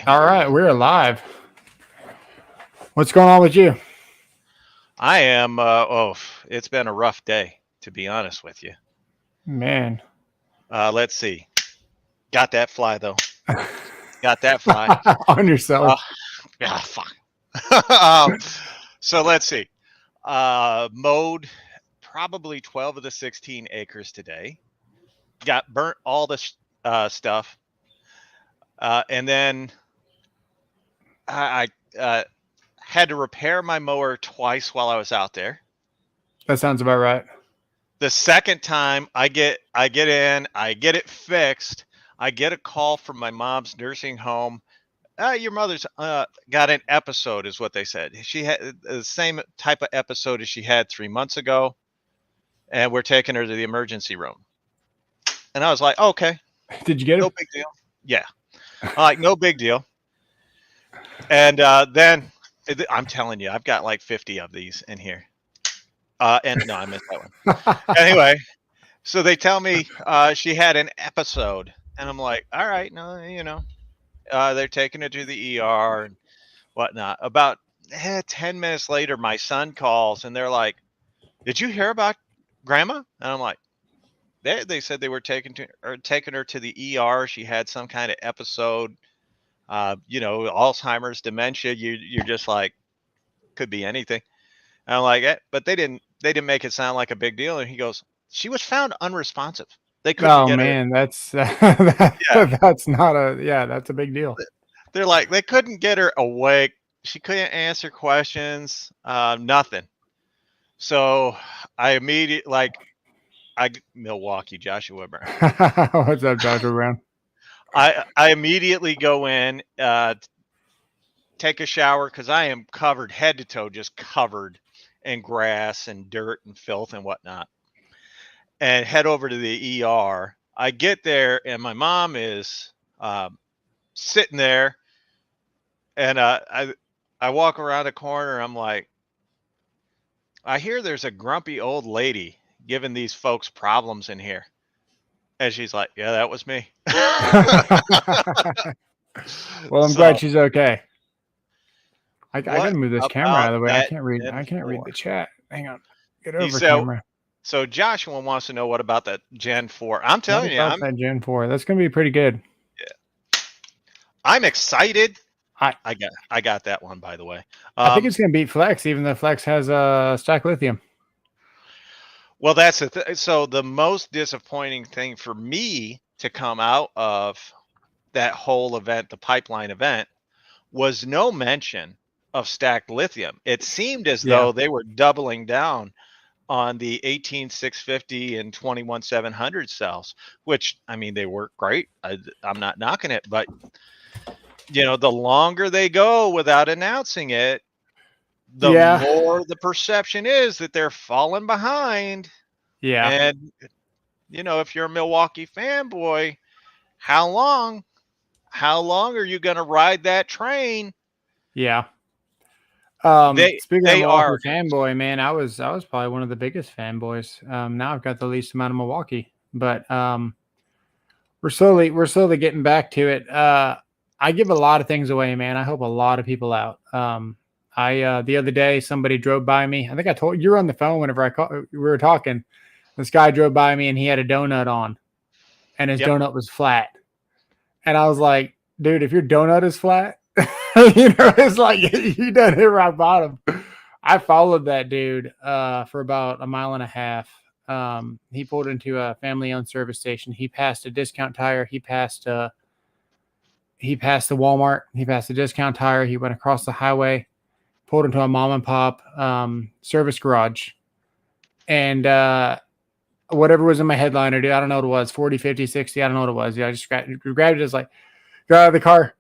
All right, we're live. What's going on with you? I am. It's been a rough day, to be honest with you. Man. Let's see. Got that fly though. Got that fly. On yourself. Uh, fuck. um, so let's see. Mowed probably 12 of the 16 acres today. Got burnt all the stuff, and then I had to repair my mower twice while I was out there. That sounds about right. The second time I get in, I get it fixed. I get a call from my mom's nursing home. Your mother's got an episode, is what they said. She had the same type of episode as she had 3 months ago, and we're taking her to the emergency room. And I was like, okay, Did you get no it? big deal. Yeah, like no big deal. And then I'm telling you, I've got like 50 of these in here. And no, I missed that one. Anyway, so they tell me she had an episode, and I'm like, all right, no, they're taking her to the ER and whatnot. About 10 minutes later, my son calls, and they're like, did you hear about Grandma? And I'm like, they said they were taking her to the ER. She had some kind of episode, Alzheimer's, dementia. You're just like, could be anything. And I'm like, but they didn't make it sound like a big deal. And he goes, she was found unresponsive. They couldn't get her. Man, that's that's a big deal. They're like, they couldn't get her awake. She couldn't answer questions, nothing. So I immediately, Milwaukee, Joshua Brown. What's up, Joshua Brown? I immediately go in, take a shower, because I am covered head to toe, just covered in grass and dirt and filth and whatnot, and head over to the ER. I get there, and my mom is sitting there, and I walk around a corner. I'm like, I hear there's a grumpy old lady giving these folks problems in here. And she's like, yeah, that was me. Well, I'm glad she's okay. I gotta move this camera out of the way. I can't read the chat. Hang on. Get over camera. So Joshua wants to know, what about that Gen 4? I'm telling you, that Gen 4. That's gonna be pretty good. Yeah. I'm excited. I got that one, by the way. I think it's gonna beat Flex, even though Flex has stack lithium. Well, that's so the most disappointing thing for me to come out of that whole event, the pipeline event, was no mention of stacked lithium. It seemed as though they were doubling down on the 18650 and 21700 cells, which, I mean, they work great. I'm not knocking it, but the longer they go without announcing it, the more the perception is that they're falling behind. Yeah. And if you're a Milwaukee fanboy, how long are you going to ride that train? Yeah. Speaking of Milwaukee fanboy, man, I was probably one of the biggest fanboys. Now I've got the least amount of Milwaukee, but we're slowly getting back to it. I give a lot of things away, man. I help a lot of people out. The other day somebody drove by me. I think I told you were on the phone whenever we were talking. This guy drove by me and he had a donut on, and his donut was flat. And I was like, dude, if your donut is flat, it's like you done hit rock bottom. I followed that dude for about a mile and a half. He pulled into a family-owned service station. He passed a Discount Tire. He passed the Walmart. He passed the Discount Tire. He went across the highway, pulled into a mom and pop service garage, and whatever was in my headliner, dude, I don't know what it was, 40, 50, 60, I don't know what it was. I just grabbed it, just like, got out of the car,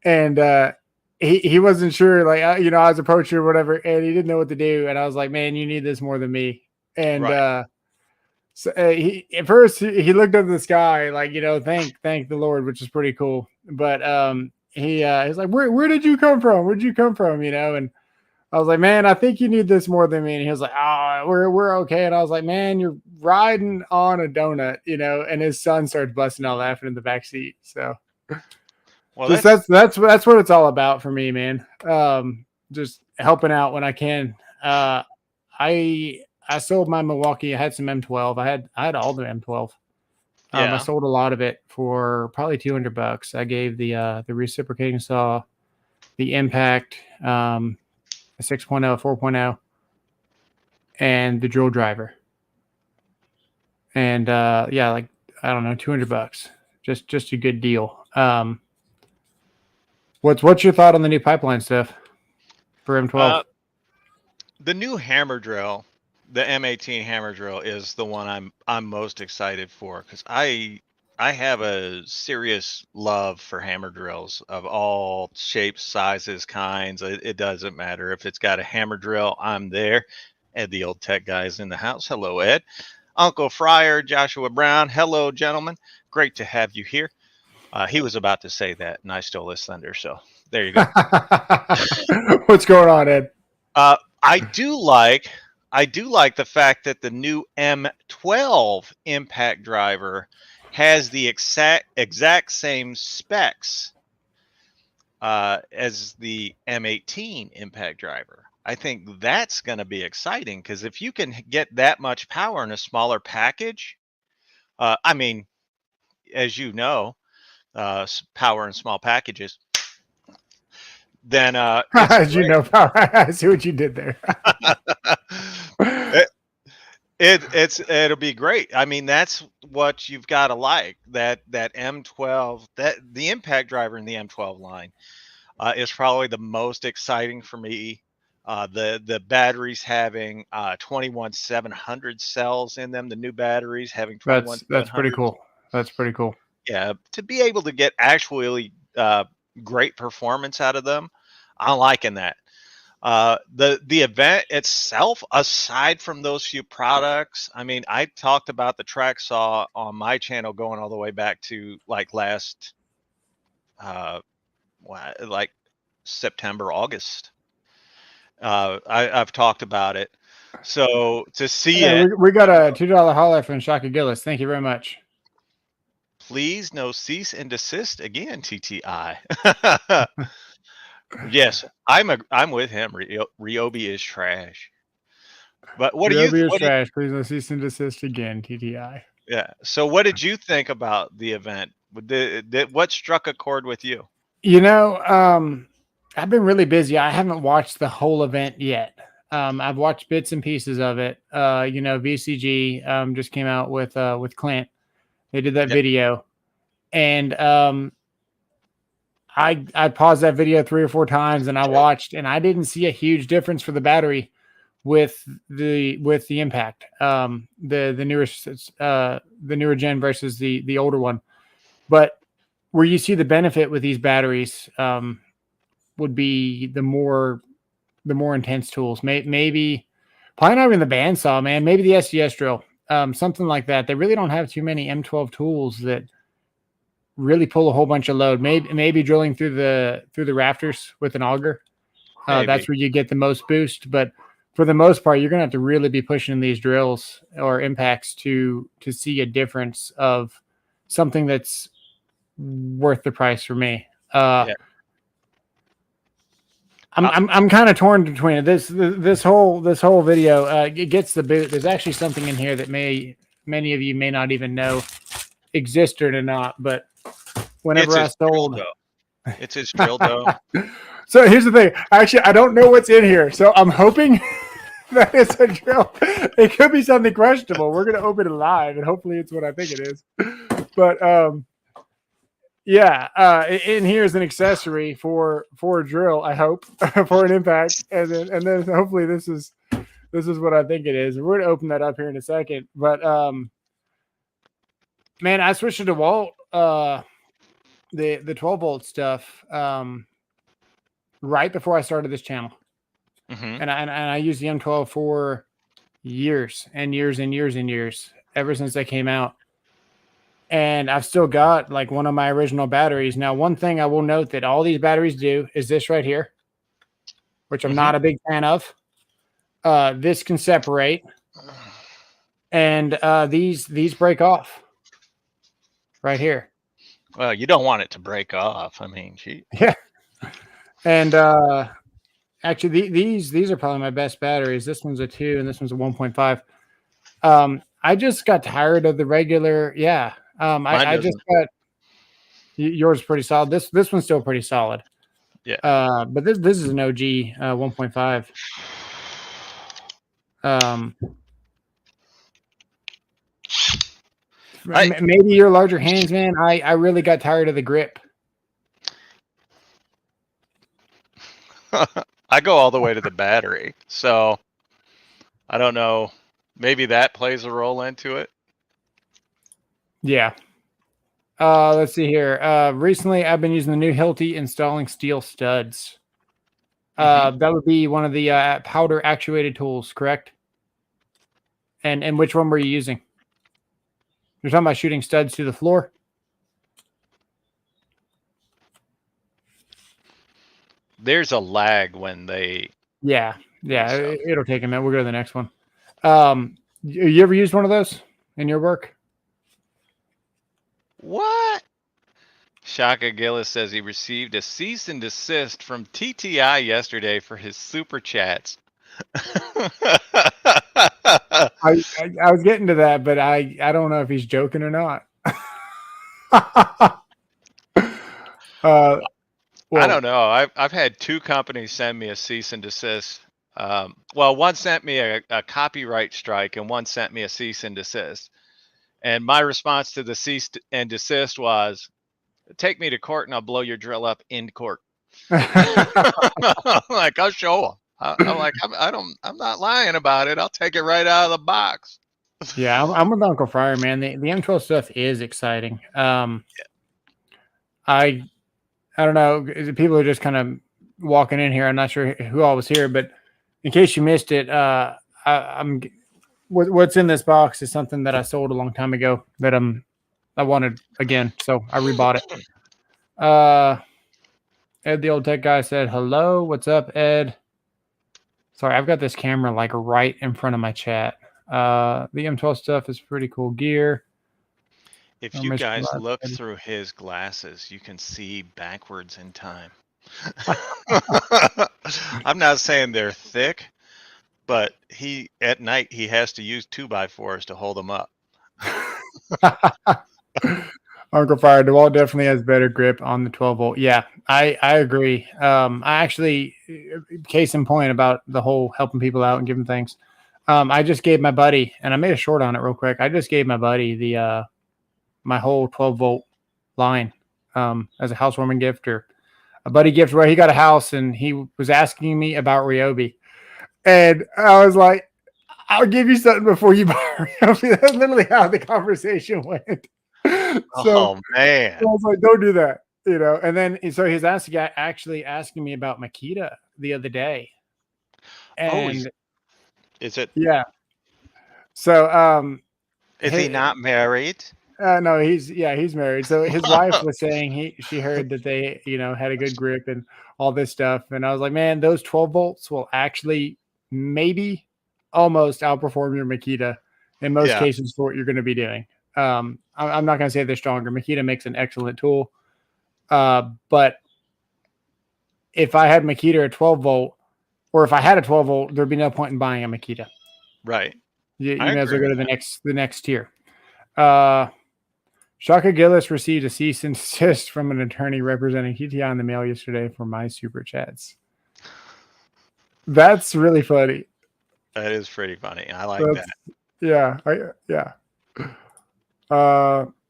and he wasn't sure, like, I was approaching or whatever, and he didn't know what to do, and I was like, man, you need this more than me. And so he at first he looked up at the sky, like, thank the Lord, which is pretty cool. But he's like, where did you come from? Where'd you come from? And I was like, man, I think you need this more than me. And he was like, oh, we're okay. And I was like, man, you're riding on a donut, and his son starts busting out laughing in the back seat. So Well, just that's what it's all about for me, man. Just helping out when I can. I sold my Milwaukee. I had some M12. I had all the M12. I sold a lot of it for probably $200. I gave the reciprocating saw, the impact, a 6.0, 4.0, and the drill driver. And yeah, like I don't know, $200. Just a good deal. What's your thought on the new pipeline stuff for M12? The new hammer drill, the M18 hammer drill, is the one I'm most excited for, because I have a serious love for hammer drills of all shapes, sizes, kinds. It doesn't matter. If it's got a hammer drill, I'm there. And the old tech guys in the house. Hello, Ed. Uncle Fryer, Joshua Brown. Hello, gentlemen. Great to have you here. He was about to say that, and I stole his thunder. So there you go. What's going on, Ed? I do like the fact that the new M12 impact driver has the exact same specs as the M18 impact driver. I think that's going to be exciting, because if you can get that much power in a smaller package, I mean, as you know, power in small packages, then as you know, power. I see what you did there. It'll be great. I mean, that's what you've got to like. That M12, that the impact driver in the M12 line is probably the most exciting for me. The batteries having 21700 cells in them. The new batteries having 21700. That's pretty cool. That's pretty cool. Yeah, to be able to get actually great performance out of them, I'm liking that. The event itself, aside from those few products, I mean, I talked about the track saw on my channel going all the way back to like last, like September, August. I've talked about it. So to see it, we got a $2 holler from Shaka Gillis. Thank you very much. Please no cease and desist again, TTI. Yes, I'm with him. Ryobi is trash. But what Ryobi do you? Is trash. Please no cease and desist again, TTI. Yeah. So what did you think about the event? What struck a chord with you? You know, I've been really busy. I haven't watched the whole event yet. I've watched bits and pieces of it. You know, VCG just came out with Clint. They did that video, and I paused that video 3 or 4 times, and I watched, and I didn't see a huge difference for the battery with the impact. The newer gen versus the older one, but where you see the benefit with these batteries would be the more intense tools. Maybe probably not even the bandsaw, man. Maybe the SDS drill, something like that. They really don't have too many M12 tools that really pull a whole bunch of load. Maybe drilling through the rafters with an auger. That's where you get the most boost. But for the most part, you're gonna have to really be pushing these drills or impacts to see a difference of something that's worth the price for me. I'm kind of torn between it. This whole video it gets the boot. There's actually something in here that many of you may not even know existed or not, but whenever I sold, it's his drill dough. So here's the thing. Actually, I don't know what's in here, so I'm hoping that it's a drill. It could be something questionable. We're gonna open it live, and hopefully it's what I think it is. But yeah, in here is an accessory for a drill. I hope for an impact, and then hopefully this is what I think it is. We're gonna open that up here in a second. But man, I switched to DeWalt. The 12-volt stuff right before I started this channel, and I used the M12 for years and years and years and years, ever since they came out. And I've still got like one of my original batteries. Now, one thing I will note that all these batteries do is this right here, which I'm not a big fan of. This can separate, and these break off right here. Well, you don't want it to break off. I mean, gee. Yeah. And actually, these are probably my best batteries. This one's a 2 and this one's a 1.5. I just got tired of the regular. Yeah. I just got yours pretty solid. This one's still pretty solid. Yeah. But this is an OG 1.5. Maybe your larger hands, man. I really got tired of the grip. I go all the way to the battery, so I don't know. Maybe that plays a role into it. Yeah. Let's see here. Recently, I've been using the new Hilti installing steel studs. That would be one of the powder actuated tools, correct? And which one were you using? You're talking about shooting studs to the floor? There's a lag when they... Yeah. It'll take a minute. We'll go to the next one. You ever used one of those in your work? What? Shaka Gillis says he received a cease and desist from TTI yesterday for his super chats. I was getting to that, but I don't know if he's joking or not. I don't know. I've had 2 companies send me a cease and desist. Well, one sent me a copyright strike and one sent me a cease and desist. And my response to the cease and desist was, take me to court and I'll blow your drill up in court. Like, I'll show them. I'm like, I'm not lying about it. I'll take it right out of the box. Yeah, I'm with Uncle Fryer, man. The M12 stuff is exciting. I don't know. People are just kind of walking in here. I'm not sure who all was here, but in case you missed it, what's in this box is something that I sold a long time ago that I wanted again, so I rebought it. Ed, the old tech guy, said hello. What's up, Ed? Sorry, I've got this camera like right in front of my chat. The M12 stuff is pretty cool gear. If you guys look through his glasses, you can see backwards in time. I'm not saying they're thick, but at night he has to use 2x4s to hold them up. Uncle Fire, DeWalt definitely has better grip on the 12 volt. Yeah, I agree. I actually, case in point about the whole helping people out and giving things. I just gave my buddy, and I made a short on it real quick. I just gave my buddy the my whole 12 volt line as a housewarming gift or a buddy gift where he got a house and he was asking me about Ryobi. And I was like, I'll give you something before you buy Ryobi. That's literally how the conversation went. So, man. I was like, don't do that. You know, and then so he's actually asking me about Makita the other day. And is it? Yeah. So is he not married? No, he's married. So his wife was saying she heard that they, had a good grip and all this stuff. And I was like, man, those 12 volts will actually maybe almost outperform your Makita in most cases for what you're going to be doing. I'm not going to say they're stronger. Makita makes an excellent tool. But if I had Makita at 12 volt, or if I had a 12 volt, there'd be no point in buying a Makita. Right. You may as well go to the next tier. Shaka Gillis received a cease and desist from an attorney representing TTI in the mail yesterday for my super chats. That's really funny. That is pretty funny. I like that. Yeah.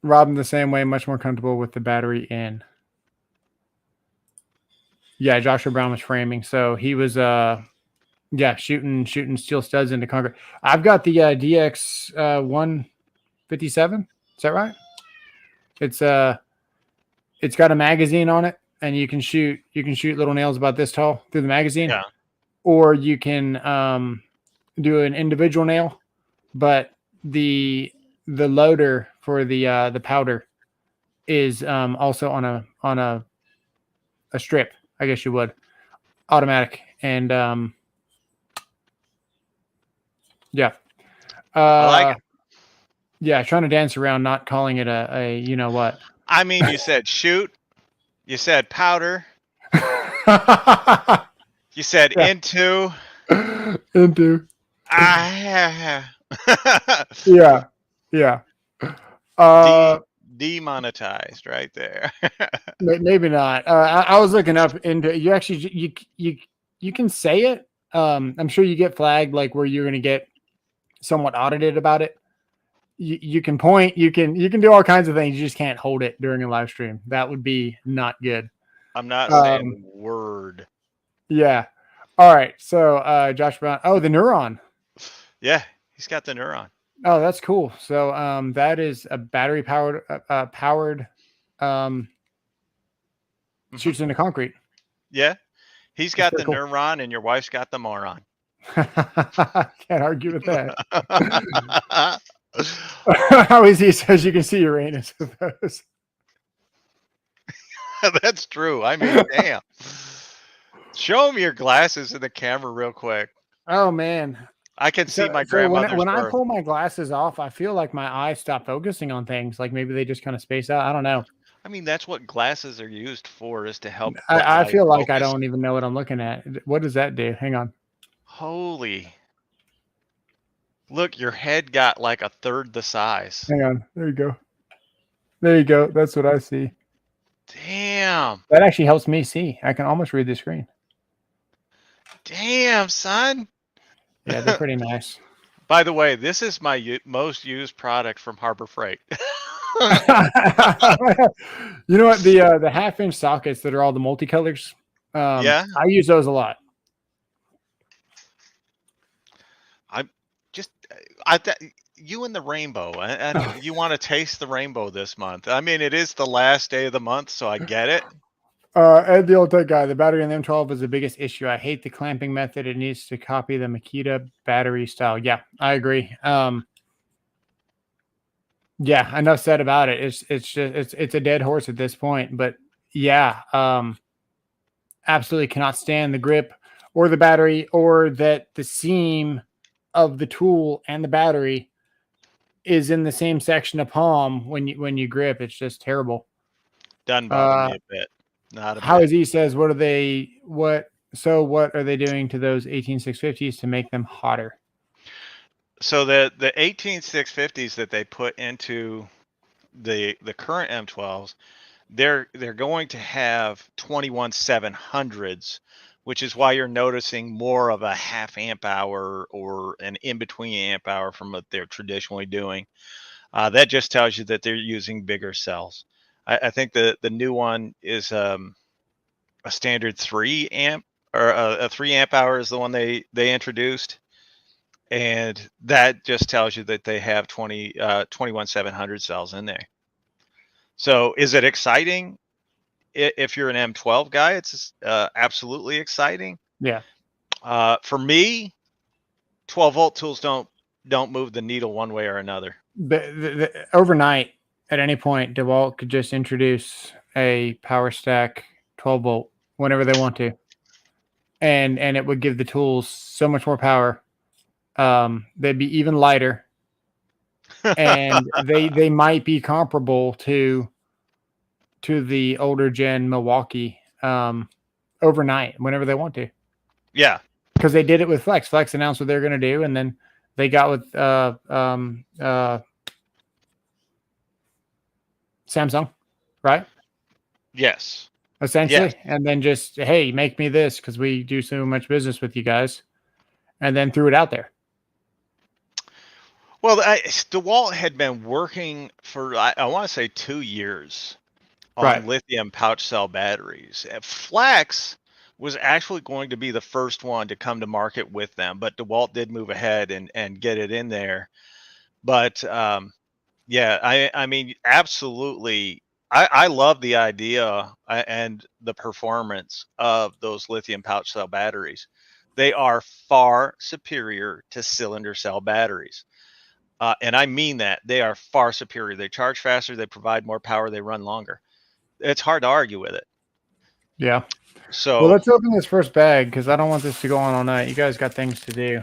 Robin the same way, much more comfortable with the battery in. Yeah, Joshua Brown was framing. So he was shooting steel studs into concrete. I've got the DX 157. Is that right? It's got a magazine on it, and you can shoot little nails about this tall through the magazine. Yeah. Or you can do an individual nail, but the loader for the powder is also on a strip, I guess you would, automatic, and I like it. Yeah, trying to dance around not calling it a you know what. I mean, you said shoot. You said powder. You said into. Into. Yeah. Yeah. Demonetized right there. Maybe not. I was looking up into you. Actually, you can say it. I'm sure you get flagged like where you're going to get somewhat audited about it. You can point. You can do all kinds of things. You just can't hold it during a live stream. That would be not good. I'm not saying a word. Yeah. All right. So Josh Brown. Oh, the Neuron. Yeah, he's got the Neuron. Oh, that's cool. So that is a battery powered shoots into concrete. Yeah. He's got the Neuron and your wife's got the moron. Can't argue with that. How easy it says you can see Uranus with those. That's true. I mean, damn. Show him your glasses in the camera real quick. Oh, man. I can see my grandmother's when I pull my glasses off, I feel like my eyes stop focusing on things. Like maybe they just kind of space out. I don't know. I mean, that's what glasses are used for, is to help. I feel like I don't even know what I'm looking at. What does that do? Hang on. Holy. Look, your head got like a third the size. Hang on. There you go. There you go. That's what I see. Damn. That actually helps me see. I can almost read the screen. Damn, son. Yeah, they're pretty nice. By the way, this is my most used product from Harbor Freight. You know what? The half-inch sockets that are all the multicolors. Yeah, I use those a lot. You and the rainbow. You want to taste the rainbow this month. I mean, it is the last day of the month, so I get it. Ed, the old tech guy, the battery in the M12 is the biggest issue. I hate the clamping method. It needs to copy the Makita battery style. Yeah, I agree. Yeah, enough said about it. It's a dead horse at this point. But yeah, absolutely cannot stand the grip or the battery, or that the seam of the tool and the battery is in the same section of palm when you grip. It's just terrible. Doesn't bother me a bit. Not a How bit. is he says, what are they doing to those 18650s to make them hotter? So the 18650s that they put into the current M12s, they're going to have 21700s, which is why you're noticing more of a half amp hour or an in-between amp hour from what they're traditionally doing. That just tells you that they're using bigger cells. I think the new one is a standard 3 amp, or a 3 amp hour is the one they introduced. And that just tells you that they have 21700 cells in there. So is it exciting? If you're an M12 guy, it's absolutely exciting. Yeah. For me, 12 volt tools don't move the needle one way or another. The overnight, at any point, DeWalt could just introduce a power stack 12 volt whenever they want to, and it would give the tools so much more power. They'd be even lighter, and they might be comparable to the older gen Milwaukee overnight whenever they want to. Yeah, because they did it with Flex. Flex announced what they're going to do, and then they got with Samsung, right? Yes. Essentially, yes. And then just, hey, make me this because we do so much business with you guys, and then threw it out there. Well, DeWalt had been working for, I want to say 2 years on lithium pouch cell batteries. Flex was actually going to be the first one to come to market with them, but DeWalt did move ahead and get it in there. But yeah, I mean, absolutely. I love the idea and the performance of those lithium pouch cell batteries. They are far superior to cylinder cell batteries. And I mean that. They are far superior. They charge faster, they provide more power, they run longer. It's hard to argue with it. Yeah. So well, let's open this first bag because I don't want this to go on all night. You guys got things to do.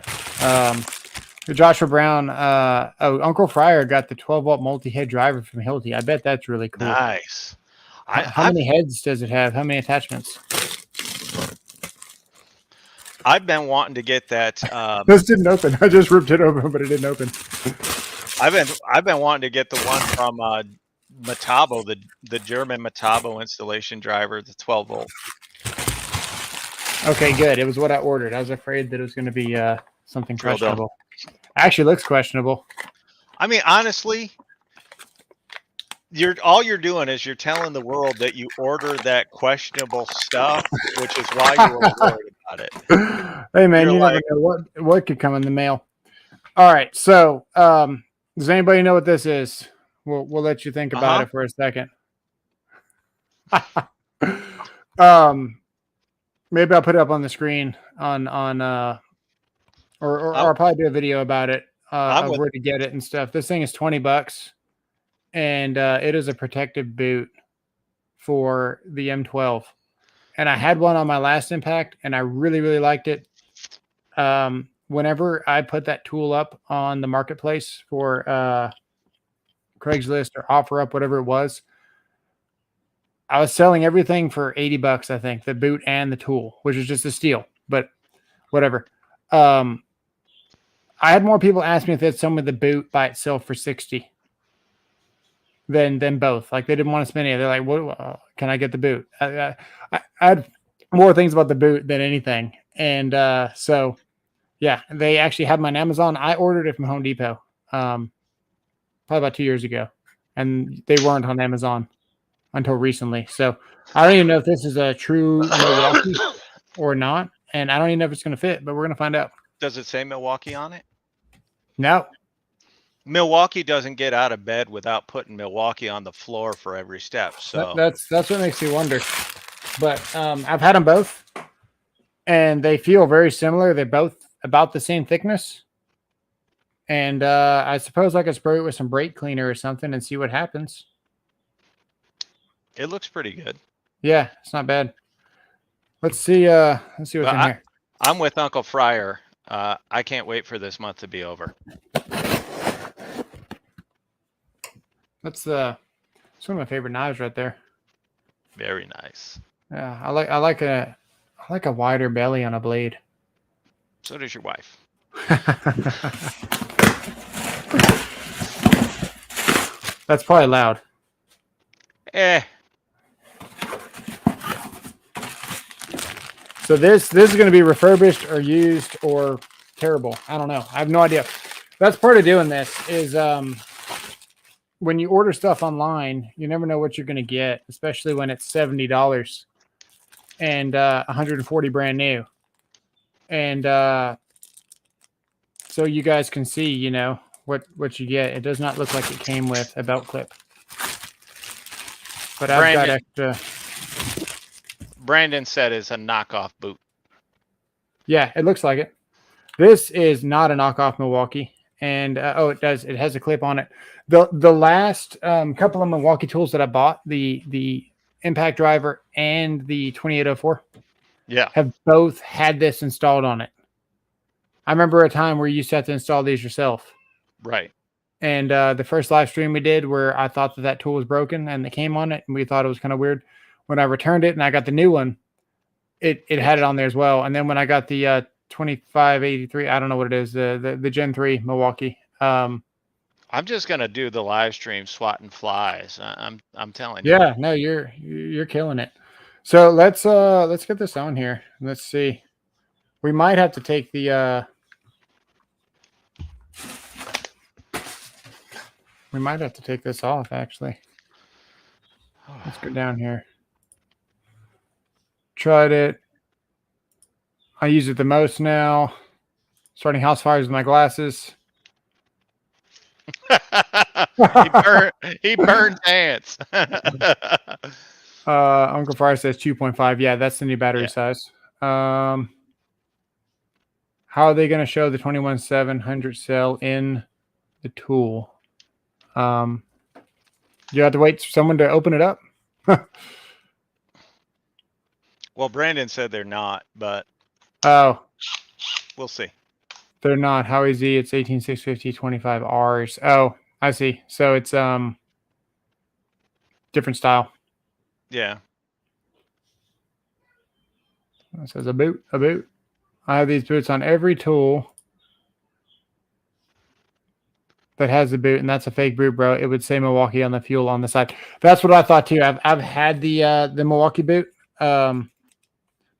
Joshua Brown. Uncle Fryer got the 12-volt multi-head driver from Hilti. I bet that's really cool. Nice. How many heads does it have? How many attachments? I've been wanting to get that. This didn't open. I just ripped it open, but it didn't open. I've been wanting to get the one from Metabo, the German Metabo installation driver, the 12-volt. Okay, good. It was what I ordered. I was afraid that it was going to be something questionable. Actually, looks questionable. I mean, honestly, all you're doing is you're telling the world that you ordered that questionable stuff, which is why you were worried about it. Hey, man, you never know what could come in the mail. All right, so does anybody know what this is? We'll let you think about it for a second. Maybe I'll put it up on the screen or I'll probably do a video about it of where to get it and stuff. This thing is $20, and it is a protective boot for the M12. And I had one on my last impact, and I really, really liked it. Whenever I put that tool up on the marketplace for Craigslist or OfferUp, whatever it was, I was selling everything for $80, I think, the boot and the tool, which is just a steal, but whatever. I had more people ask me if they'd sell me the boot by itself for $60 than both. Like, they didn't want to spend it. They're like, "What? Can I get the boot?" I had more things about the boot than anything, and so yeah, they actually had mine on Amazon. I ordered it from Home Depot, probably about 2 years ago, and they weren't on Amazon until recently. So I don't even know if this is a true Milwaukee or not, and I don't even know if it's going to fit, but we're going to find out. Does it say Milwaukee on it? No. Milwaukee doesn't get out of bed without putting Milwaukee on the floor for every step. So that's what makes me wonder. But I've had them both, and they feel very similar. They're both about the same thickness. And I suppose I could spray it with some brake cleaner or something and see what happens. It looks pretty good. Yeah, it's not bad. Let's see what's in here. I'm with Uncle Fryer. I can't wait for this month to be over. That's one of my favorite knives right there. Very nice. Yeah, I like a wider belly on a blade. So does your wife. That's probably loud. So this is going to be refurbished or used or terrible. I don't know. I have no idea. That's part of doing this is when you order stuff online, you never know what you're going to get, especially when it's $70 and 140 brand new. And so you guys can see, you know, what you get. It does not look like it came with a belt clip. But I've got extra. Brandon said it's a knockoff boot. Yeah, it looks like it. This is not a knockoff Milwaukee. And it does. It has a clip on it. The last couple of Milwaukee tools that I bought, the impact driver and the 2804, have both had this installed on it. I remember a time where you used to have to install these yourself. Right. And the first live stream we did where I thought that tool was broken and it came on it, and we thought it was kind of weird. When I returned it and I got the new one, it had it on there as well. And then when I got the 2583, I don't know what it is, the Gen 3 Milwaukee. I'm just gonna do the live stream swatting flies. I'm telling you. Yeah, no, you're killing it. So let's get this on here. Let's see. We might have to take the we might have to take this off actually. Let's go down here. Tried it. I use it the most now. Starting house fires with my glasses. he burned ants. Uncle Fryer says 2.5. Yeah, that's the new battery size. How are they going to show the 21700 cell in the tool? You have to wait for someone to open it up. Well, Brandon said they're not, but we'll see. They're not. Howie Z, it's 18650, 25 Rs. Oh, I see. So it's different style. Yeah. It says a boot, a boot. I have these boots on every tool that has the boot, and that's a fake boot, bro. It would say Milwaukee on the fuel on the side. That's what I thought too. I've had the Milwaukee boot, but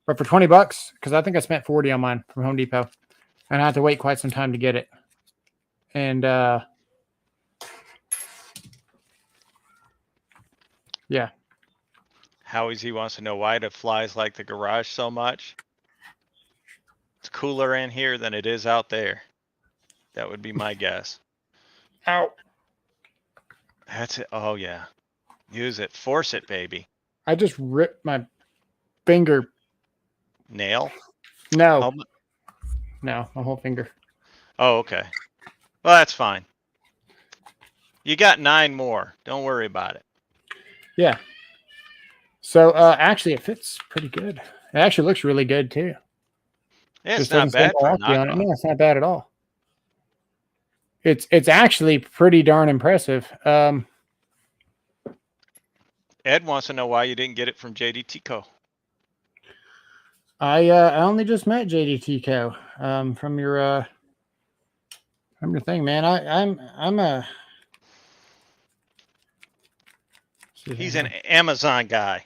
for $20, because I think I spent 40 on mine from Home Depot, and I had to wait quite some time to get it. And yeah. Howie Z wants to know why it flies like the garage so much. It's cooler in here than it is out there. That would be my guess. Ow. That's it. Oh, yeah. Use it. Force it, baby. I just ripped my finger. Nail? No. No, my whole finger. Oh, okay. Well, that's fine. You got 9 more. Don't worry about it. Yeah. So actually, it fits pretty good. It actually looks really good too. Yeah, it's not bad for a knockoff. No, it's not bad at all. It's actually pretty darn impressive. Ed wants to know why you didn't get it from JD Tico. I only just met JD Tico from your thing, man. I'm a. He's an Amazon guy.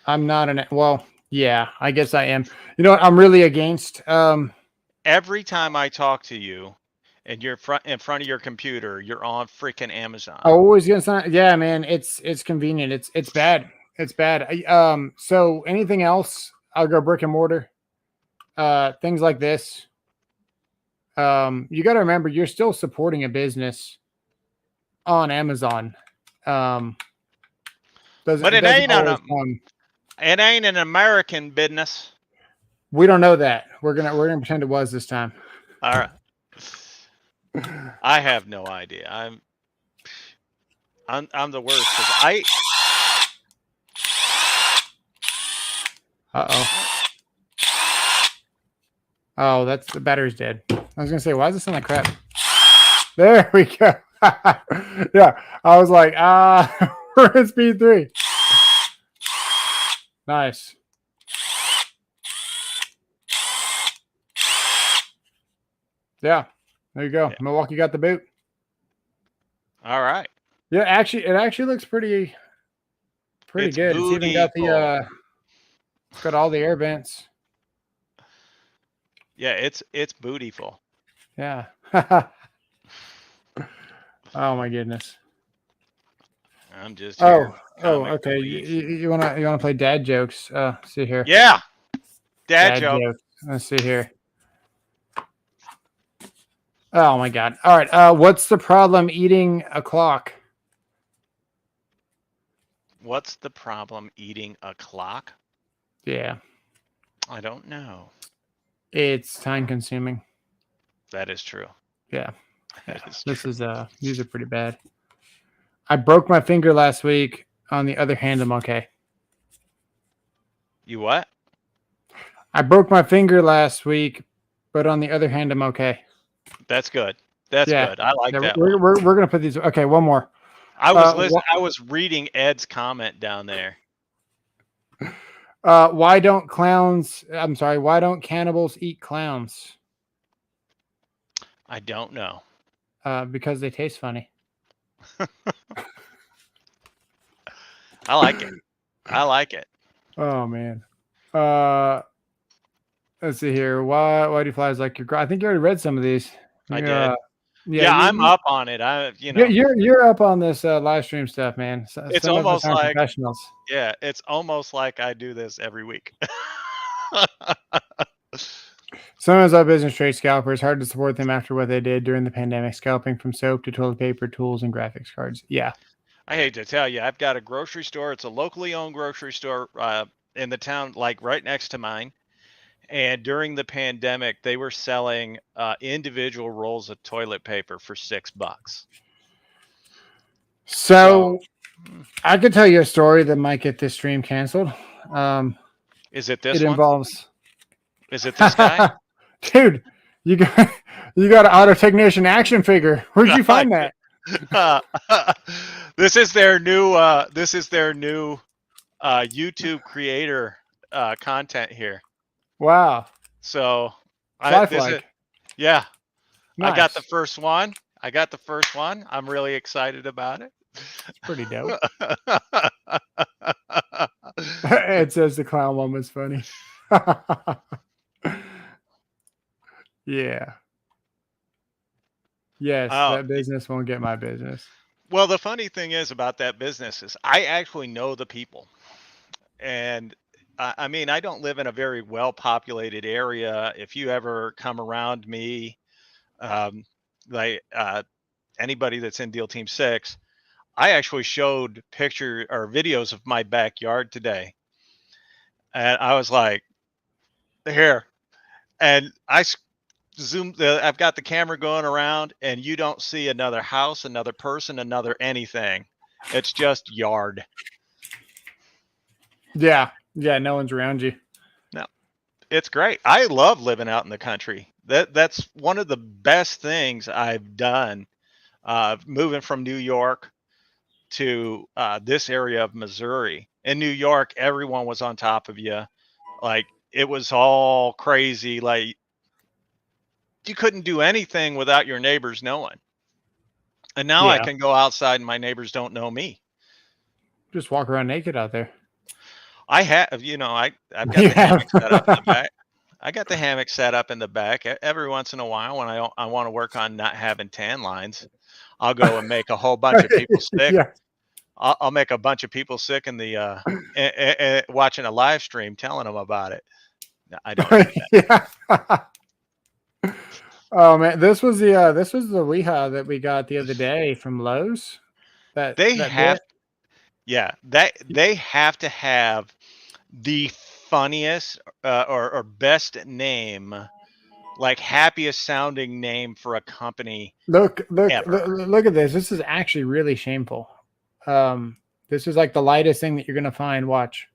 I'm not yeah, I guess I am. You know what? I'm really against. Every time I talk to you, and you're in front of your computer, you're on freaking Amazon. Always gonna sign. Yeah, man. It's convenient. It's bad. It's bad. So anything else, I'll go brick and mortar. Things like this. You got to remember, you're still supporting a business on Amazon. But it ain't it ain't an American business. We don't know that. We're gonna pretend it was this time. All right. I have no idea. I'm the worst. Oh, that's the battery's dead. I was gonna say, why does it sound like crap? There we go. Yeah, I was like, we're at speed 3. Nice. Yeah, there you go. Yeah. Milwaukee got the boot. All right. Yeah, it actually looks pretty good. It's even got the it's got all the air vents. Yeah, it's bootyful. Yeah. Oh my goodness. I'm just here. Okay. You wanna play dad jokes? See here. Yeah. Dad jokes. Let's see here. Oh my God. All right. What's the problem eating a clock? What's the problem eating a clock? Yeah. I don't know. It's time consuming. That is true. Yeah. These are pretty bad. I broke my finger last week. On the other hand, I'm okay. You what? I broke my finger last week, but on the other hand, I'm okay. That's good. That's good. I like that. We're gonna put these. Okay, one more. I was reading Ed's comment down there. Why don't cannibals eat clowns? I don't know. Because they taste funny. I like it. I like it. Oh man. Let's see here. Why do flies like your? I think you already read some of these. I did. Yeah, I'm up on it. You're up on this live stream stuff, man. It's almost like professionals. Yeah, it's almost like I do this every week. Sometimes our business trade scalpers. Hard to support them after what they did during the pandemic, scalping from soap to toilet paper, tools, and graphics cards. Yeah. I hate to tell you, I've got a grocery store. It's a locally owned grocery store in the town, like right next to mine. And during the pandemic, they were selling individual rolls of toilet paper for $6. So I could tell you a story that might get this stream canceled. Is it this one? Is it this guy? Dude, you You got an Auto Technician action figure. Where'd you find that? This is their new YouTube creator content here. Wow. So yeah. Nice. I got the first one. I'm really excited about it. It's pretty dope. It says the clown one was funny. Yeah. Yes, that business won't get my business. Well, the funny thing is about that business is I actually know the people. And I mean, I don't live in a very well-populated area. If you ever come around me, like anybody that's in Deal Team 6, I actually showed picture or videos of my backyard today. And I was like, here. And I zoomed, I've got the camera going around, and you don't see another house, another person, another anything. It's just yard. Yeah. Yeah. No one's around you. No, it's great. I love living out in the country. That's one of the best things I've done. Moving from New York to this area of Missouri. In New York, everyone was on top of you. Like, it was all crazy. Like, you couldn't do anything without your neighbors knowing. And now I can go outside and my neighbors don't know me. Just walk around naked out there. I have, I've got the hammock set up in the back. I got the hammock set up in the back. Every once in a while, when I want to work on not having tan lines, I'll go and make a whole bunch of people sick. Yeah. I'll make a bunch of people sick in the watching a live stream, telling them about it. No, I don't do that. Yeah. Oh man, this was the Weehaw that we got the other day from Lowe's. They have to have the funniest or best name, like happiest sounding name for a company. Look at this. This is actually really shameful. This is like the lightest thing that you're gonna find. Watch.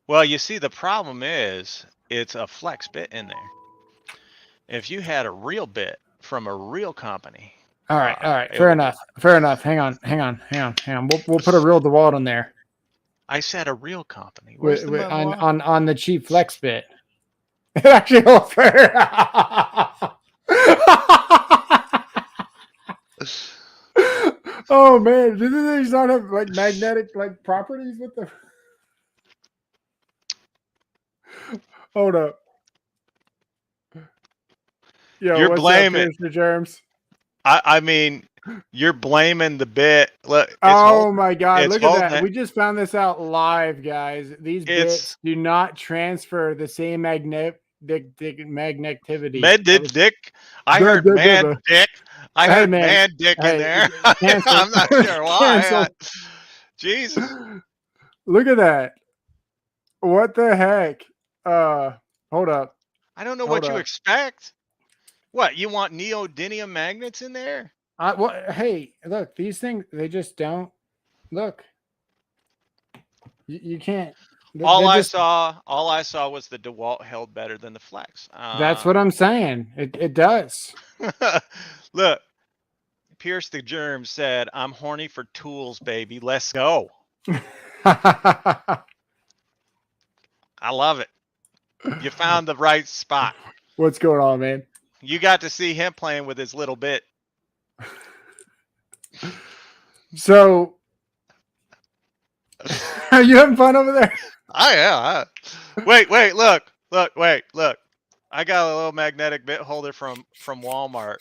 Well, you see, the problem is it's a flex bit in there. If you had a real bit from a real company. All right. Fair enough. Hang on. We'll put a real DeWalt on there. I said a real company. Where's the on the cheap flex bit. It actually holds fair. Oh man, do these not have like magnetic like properties with the? Hold up. Yo, you're blaming Mr. Germs. I mean, you're blaming the bit. Look, my God, look at that. We just found this out live, guys. These bits do not transfer the same magnetivity. Dick. I heard man dick. I heard man dick in there. I'm not sure why. Jesus. Look at that. What the heck? Hold up. I don't know what you expect. What, you want neodymium magnets in there? Hey, look, these things, they just don't look. You can't. All I saw was the DeWalt held better than the Flex. That's what I'm saying. It does. Look, Pierce the Germ said, "I'm horny for tools, baby. Let's go." I love it. You found the right spot. What's going on, man? You got to see him playing with his little bit. So, are you having fun over there? I am. Wait, look. I got a little magnetic bit holder from Walmart.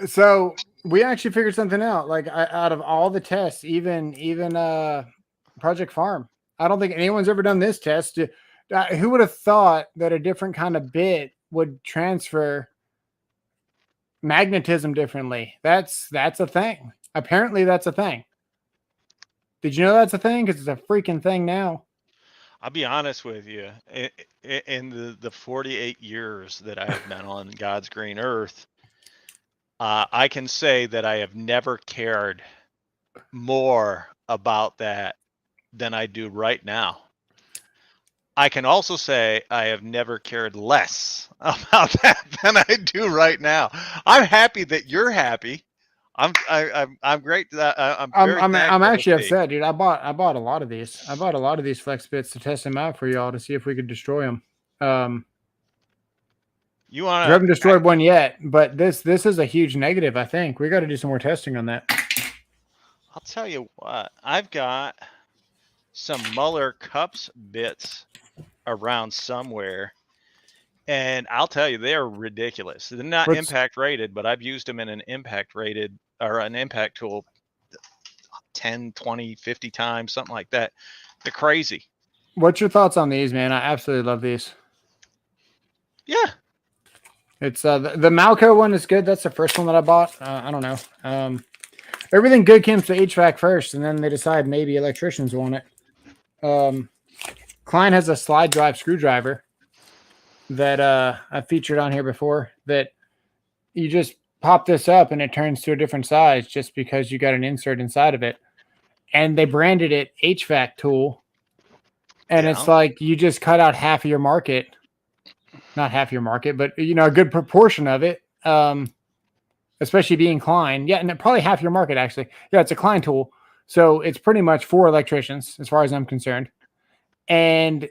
So we actually figured something out. Like out of all the tests, even Project Farm, I don't think anyone's ever done this test. Who would have thought that a different kind of bit would transfer magnetism differently? That's a thing. Apparently, that's a thing. Did you know that's a thing? Because it's a freaking thing now. I'll be honest with you. In the 48 years that I have been on God's green earth, I can say that I have never cared more about that than I do right now. I can also say I have never cared less about that than I do right now. I'm happy that you're happy. I'm great. I'm actually upset, dude. I bought a lot of these. I bought a lot of these flex bits to test them out for y'all to see if we could destroy them. You want to? We haven't destroyed one yet, but this is a huge negative. I think we got to do some more testing on that. I'll tell you what. I've got some Muller Cups bits around somewhere, and I'll tell you, they're ridiculous. They're not impact rated, but I've used them in an impact rated or an impact tool 10, 20, 50 times, something like that. They're crazy. What's your thoughts on these, man? I absolutely love these. Yeah. It's the Malco one is good. That's the first one that I bought. I don't know. Everything good comes to HVAC first, and then they decide maybe electricians want it. Klein has a slide drive screwdriver that I featured on here before, that you just pop this up and it turns to a different size just because you got an insert inside of it. And they branded it HVAC tool. And it's like you just cut out half of your market. Not half your market, but a good proportion of it. Especially being Klein. Yeah, and probably half your market, actually. Yeah, it's a Klein tool. So it's pretty much for electricians, as far as I'm concerned. And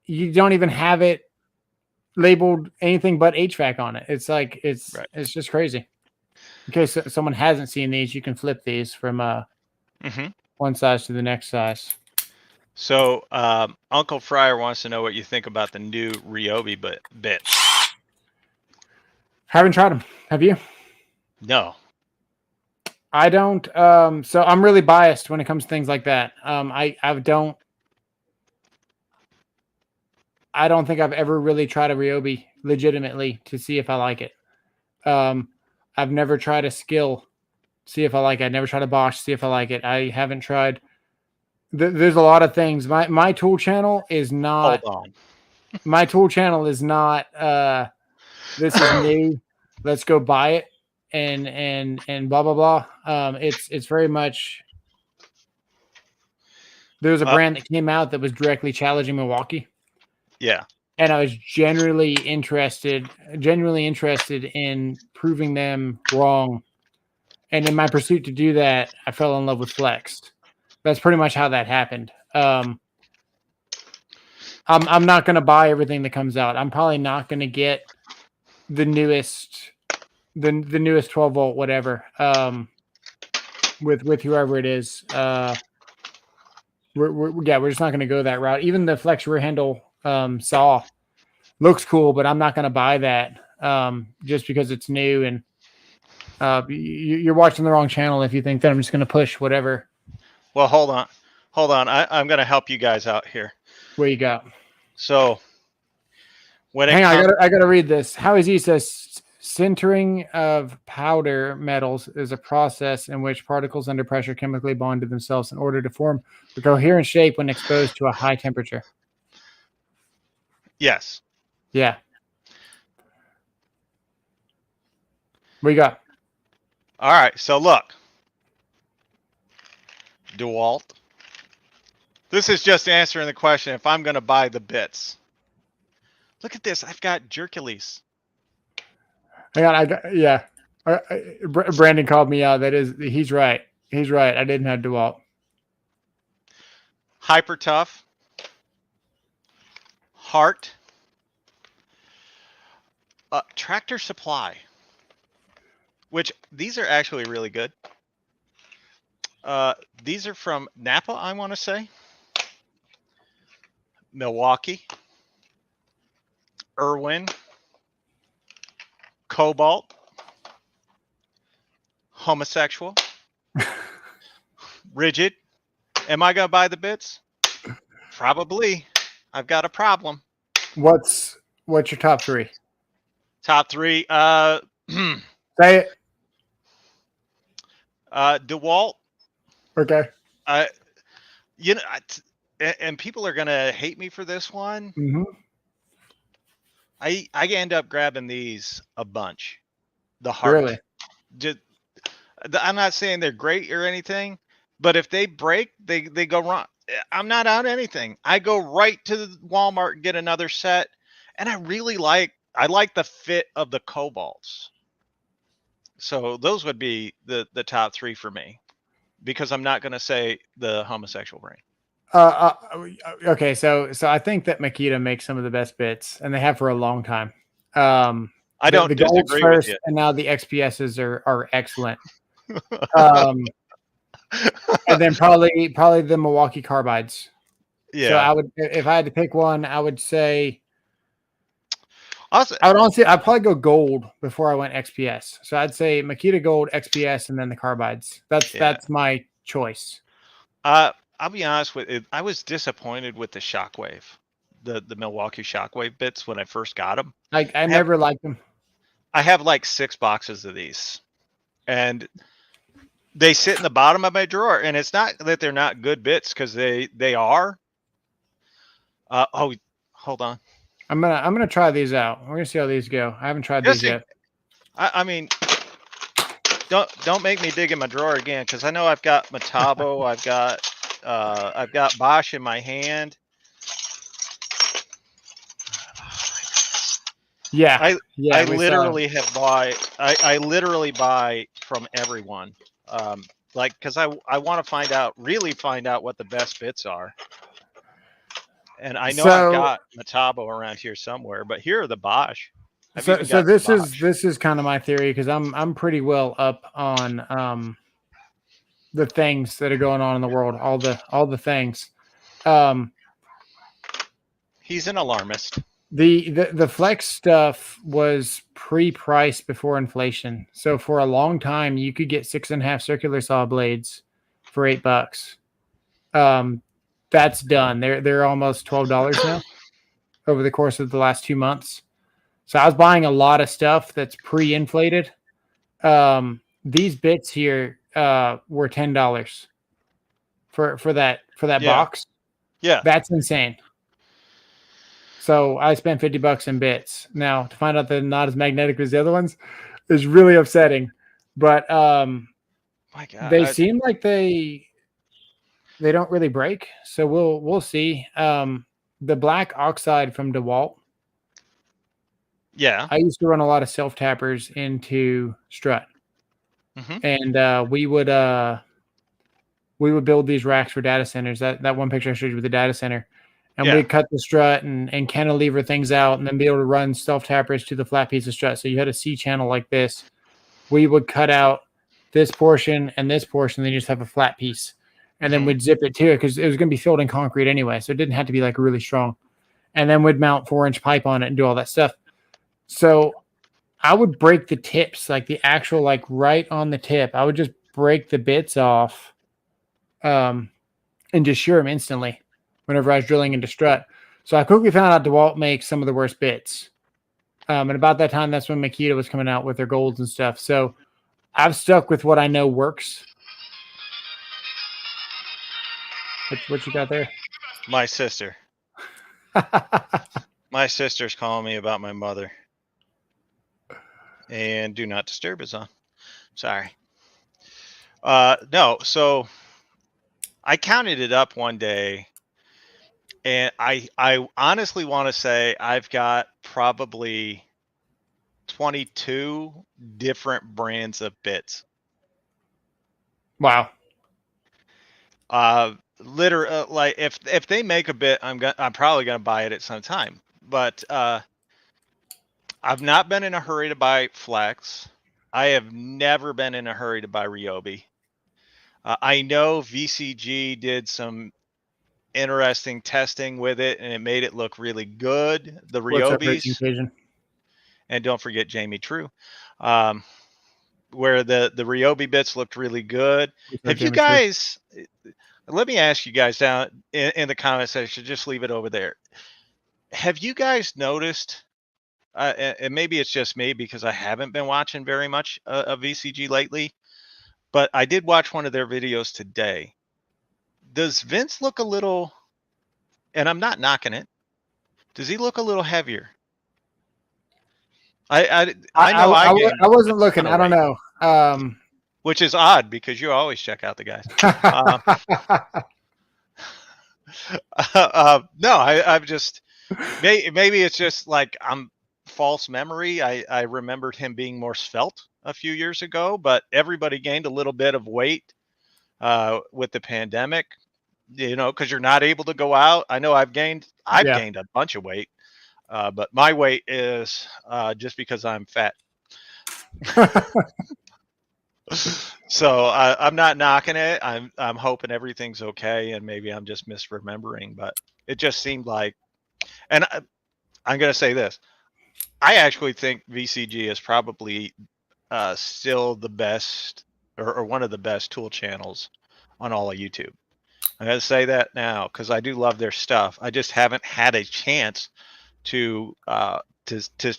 you don't even have it labeled anything but HVAC on it. It's like it's just crazy. In case someone hasn't seen these, you can flip these from one size to the next size. So Uncle Fryer wants to know what you think about the new Ryobi bits. Haven't tried them. Have you? No. I don't. So I'm really biased when it comes to things like that. I don't think I've ever really tried a Ryobi legitimately to see if I like it. I've never tried a Skill, see if I like it. I've never tried a Bosch, see if I like it. I haven't tried. There's a lot of things. My tool channel is not. Hold on. My tool channel is not. This is new. Let's go buy it and blah blah blah. It's very much. There was a brand that came out that was directly challenging Milwaukee. Yeah. And I was genuinely interested in proving them wrong. And in my pursuit to do that, I fell in love with Flex. That's pretty much how that happened. I'm not going to buy everything that comes out. I'm probably not going to get the newest 12 volt, whatever, with whoever it is. We're just not going to go that route. Even the Flex rear handle saw looks cool, but I'm not going to buy that just because it's new. And you're watching the wrong channel if you think that I'm just going to push whatever. Well, hold on. I'm going to help you guys out here. What you got? So hang on, I got to read this. How is he says sintering of powder metals is a process in which particles under pressure chemically bond to themselves in order to form a coherent shape when exposed to a high temperature. Yes. Yeah. What you got? All right. So look. DeWalt. This is just answering the question if I'm going to buy the bits. Look at this. I've got Jercules. Hang on. Brandon called me out. He's right. He's right. I didn't have DeWalt. Hyper Tough. Hart. Tractor Supply. Which these are actually really good. These are from Napa, I want to say. Milwaukee. Irwin. Cobalt. Homosexual. Rigid. Am I going to buy the bits? Probably. I've got a problem. What's your top three? Top three. Say it. DeWalt. Okay. And people are gonna hate me for this one. Mm-hmm. I end up grabbing these a bunch. The Hart. Really? I'm not saying they're great or anything, but if they break, they go wrong. I'm not out anything. I go right to the Walmart and get another set, and I like the fit of the cobalts. So those would be the top 3 for me, because I'm not going to say the homosexual brain. Okay, so I think that Makita makes some of the best bits, and they have for a long time. I don't disagree with you. And now the XPSs are excellent. And then probably the Milwaukee carbides. Yeah. So I would, if I had to pick one, I would say. Also, I'd probably go gold before I went XPS. So I'd say Makita gold, XPS, and then the carbides. That's my choice. I'll be honest with you. I was disappointed with the Shockwave, the Milwaukee Shockwave bits when I first got them. I never liked them. I have like 6 boxes of these, and they sit in the bottom of my drawer. And it's not that they're not good bits, because they are. Oh, hold on. I'm gonna try these out. We're gonna see how these go. I haven't tried these yet. I mean, don't make me dig in my drawer again, because I know I've got Metabo, I've got Bosch in my hand. Yeah, I literally have bought. I literally buy from everyone, because I want to really find out what the best bits are. And I know I've got Metabo around here somewhere, but here are the Bosch. So this is kind of my theory, because I'm pretty well up on the things that are going on in the world, all the things. He's an alarmist. The Flex stuff was pre-priced before inflation, so for a long time you could get 6.5 circular saw blades for $8. That's done. They're almost $12 now over the course of the last 2 months. So I was buying a lot of stuff that's pre-inflated. These bits here were $10 for that box. Yeah, that's insane. So I spent $50 in bits. Now to find out they're not as magnetic as the other ones is really upsetting. But my God, they seem like they don't really break. So we'll see. The black oxide from DeWalt. Yeah, I used to run a lot of self tappers into strut, and we would build these racks for data centers. That one picture I showed you with the data center, and we'd cut the strut and cantilever things out, and then be able to run self tappers to the flat piece of strut. So you had a C channel like this. We would cut out this portion and this portion, then you just have a flat piece, and then we'd zip it to it, because it was going to be filled in concrete anyway, so it didn't have to be like really strong. And then we'd mount 4-inch pipe on it and do all that stuff. So I would break the tips, like the actual, like right on the tip. I would just break the bits off and just shear them instantly whenever I was drilling into strut. So I quickly found out DeWalt makes some of the worst bits. And about that time, that's when Makita was coming out with their golds and stuff. So I've stuck with what I know works. What you got there? My sister. My sister's calling me about my mother. And do not disturb is on. Sorry. No, so I counted it up one day, and I honestly want to say I've got probably 22 different brands of bits. Wow. Literally, like if they make a bit, I'm probably gonna buy it at some time. But I've not been in a hurry to buy Flex. I have never been in a hurry to buy Ryobi. I know VCG did some interesting testing with it, and it made it look really good. The Ryobis, and don't forget Jamie True, where the Ryobi bits looked really good. Have you guys? Let me ask you guys down in the comment section. Just leave it over there. Have you guys noticed? And maybe it's just me because I haven't been watching very much of VCG lately, but I did watch one of their videos today. Does Vince look a little, and I'm not knocking it, does he look a little heavier? I wasn't looking. I don't know. Which is odd because you always check out the guys. No, I've just maybe it's just like I'm false memory. I remembered him being more svelte a few years ago, but everybody gained a little bit of weight with the pandemic. Because you're not able to go out. I know I've gained a bunch of weight, but my weight is just because I'm fat. So I'm not knocking it. I'm hoping everything's okay, and maybe I'm just misremembering. But it just seemed like, and I'm going to say this: I actually think VCG is probably still the best, or one of the best tool channels on all of YouTube. I'm going to say that now because I do love their stuff. I just haven't had a chance to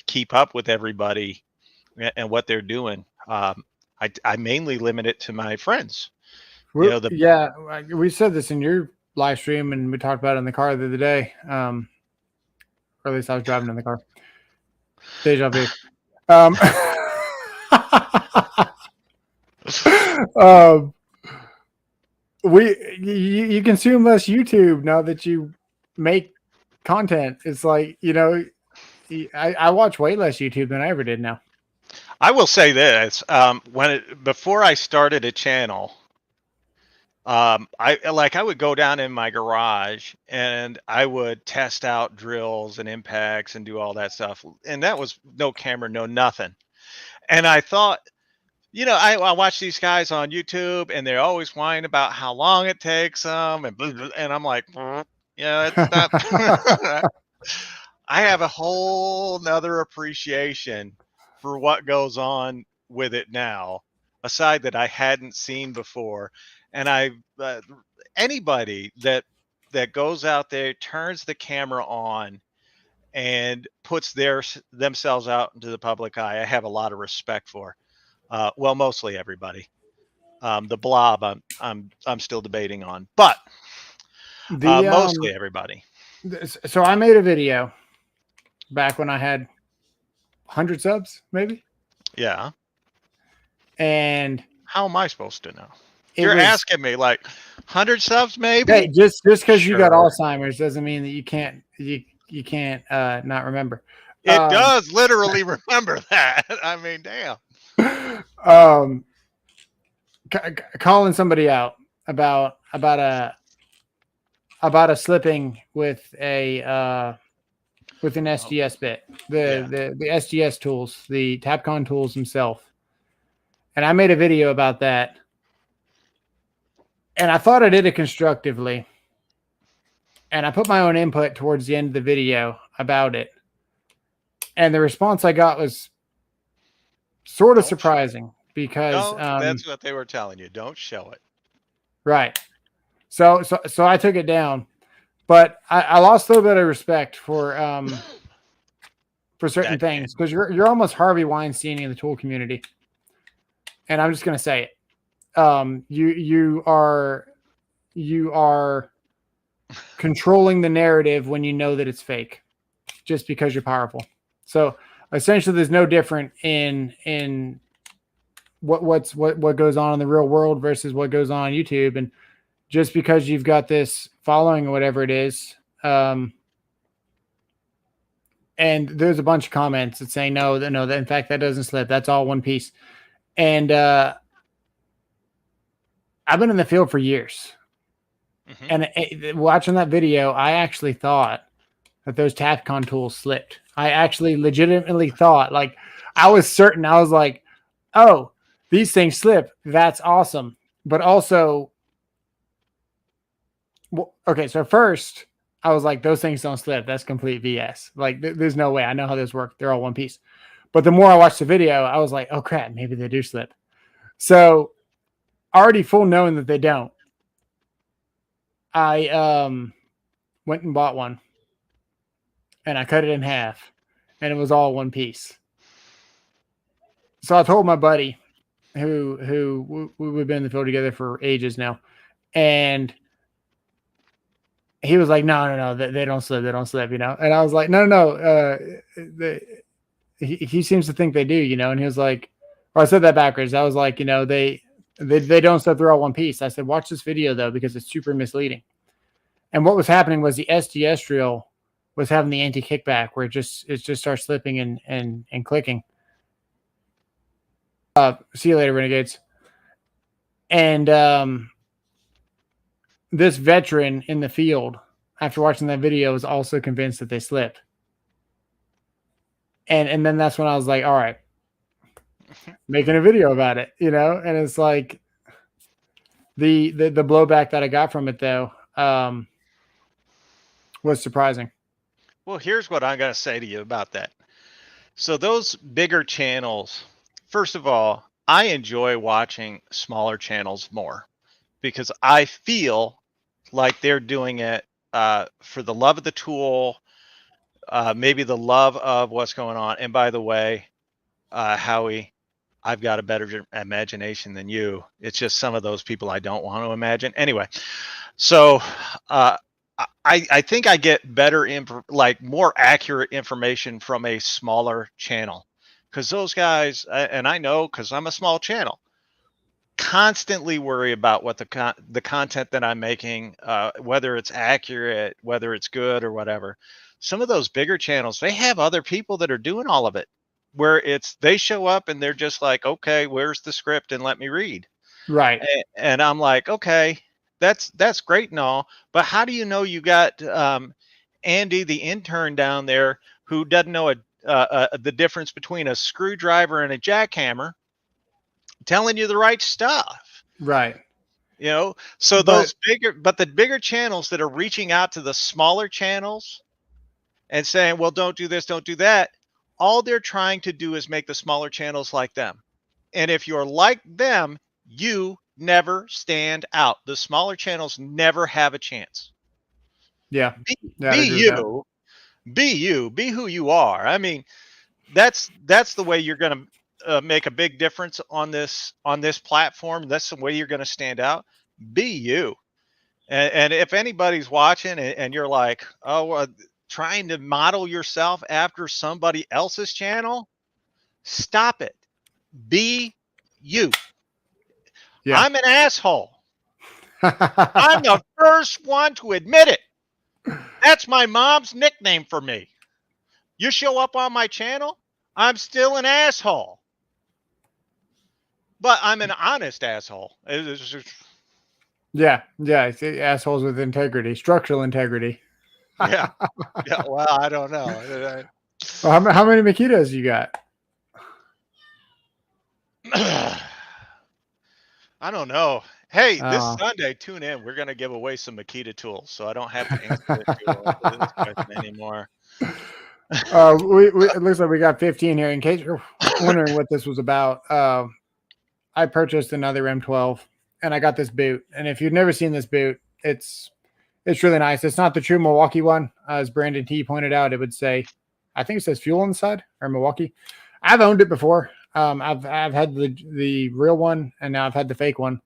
keep up with everybody and what they're doing. I mainly limit it to my friends. Yeah, we said this in your live stream, and we talked about it in the car the other day. Or at least I was driving in the car. Deja vu. You consume less YouTube now that you make content. It's like, I watch way less YouTube than I ever did now. I will say this: before I started a channel, I would go down in my garage and I would test out drills and impacts and do all that stuff, and that was no camera, no nothing. And I thought, I watch these guys on YouTube, and they're always whining about how long it takes them, and I'm like, it's not. I have a whole nother appreciation for what goes on with it now, aside that I hadn't seen before. And anybody that goes out there, turns the camera on, and puts themselves out into the public eye, I have a lot of respect for. Well, mostly everybody. The blob, I'm still debating on, but mostly everybody. So I made a video back when I had 100 subs, maybe. Yeah. And how am I supposed to know? You're asking me like 100 subs, maybe. Hey, just because you got Alzheimer's doesn't mean that you can't not remember. It does literally remember that. I mean, damn. Calling somebody out about a slipping with an SGS bit, the SGS tools, the Tapcon tools themselves. And I made a video about that. And I thought I did it constructively. And I put my own input towards the end of the video about it. And the response I got was sort of surprising because that's what they were telling you. Don't show it. Right. So I took it down. But I lost a little bit of respect for certain things, because you're almost Harvey Weinstein in the tool community. And I'm just going to say it. You are controlling the narrative when you know that it's fake, just because you're powerful. So essentially, there's no different in what goes on in the real world versus what goes on YouTube. And just because you've got this following or whatever it is, and there's a bunch of comments that say no, that in fact that doesn't slip. That's all one piece. And I've been in the field for years. Mm-hmm. And watching that video, I actually thought that those Tapcon tools slipped. I actually legitimately thought, like, I was certain. I was like, oh, these things slip. That's awesome. But also, okay, so first I was like, those things don't slip. That's complete BS. Like, there's no way. I know how this works. They're all one piece. But the more I watched the video, I was like, oh crap, maybe they do slip. So already full knowing that they don't, I went and bought one, and I cut it in half, and it was all one piece. So I told my buddy, who we've been in the field together for ages now, and he was like, no, they don't slip, And I was like, no. He seems to think they do, and he was like, or I said that backwards. I was like, they don't slip, they're all one piece. I said, watch this video though, because it's super misleading. And what was happening was the SDS drill was having the anti-kickback where it just starts slipping and clicking. See you later, Renegades. And this veteran in the field, after watching that video, was also convinced that they slipped. And then that's when I was like, all right, making a video about it, you know? And it's like the blowback that I got from it, though, was surprising. Well, here's what I'm going to say to you about that. So those bigger channels, first of all, I enjoy watching smaller channels more because I feel like they're doing it for the love of the tool, maybe the love of what's going on. And by the way, Howie, I've got a better imagination than you. It's just some of those people I don't want to imagine. Anyway, so I think I get better, more accurate information from a smaller channel, because those guys, and I know because I'm a small channel, constantly worry about what the content that I'm making, whether it's accurate, whether it's good or whatever. Some of those bigger channels, they have other people that are doing all of it, where they show up and they're just like, okay, where's the script and let me read. Right. And I'm like, okay, that's great and all, but how do you know you got Andy, the intern down there, who doesn't know the difference between a screwdriver and a jackhammer, telling you the right stuff? Right. You know, so the bigger channels that are reaching out to the smaller channels and saying, well, don't do this, don't do that. All they're trying to do is make the smaller channels like them. And if you're like them, you never stand out. The smaller channels never have a chance. Yeah. Be you, be who you are. I mean, that's the way you're going to make a big difference on this platform. That's the way you're going to stand out. Be you. And if anybody's watching and you're like, oh, trying to model yourself after somebody else's channel, stop it. Be you. Yeah. I'm an asshole. I'm the first one to admit it. That's my mom's nickname for me. You show up on my channel, I'm still an asshole. But I'm an honest asshole. Yeah. Assholes with integrity, structural integrity. Yeah. Well, I don't know. Well, how many Makitas you got? I don't know. Hey, this Sunday, tune in. We're going to give away some Makita tools, so I don't have to answer this question anymore. It looks like we got 15 here. In case you're wondering what this was about, I purchased another M12, and I got this boot. And if you've never seen this boot, it's really nice. It's not the true Milwaukee one, as Brandon T pointed out. It would say, I think it says Fuel on the side, or Milwaukee. I've owned it before. I've had the real one, and now I've had the fake one,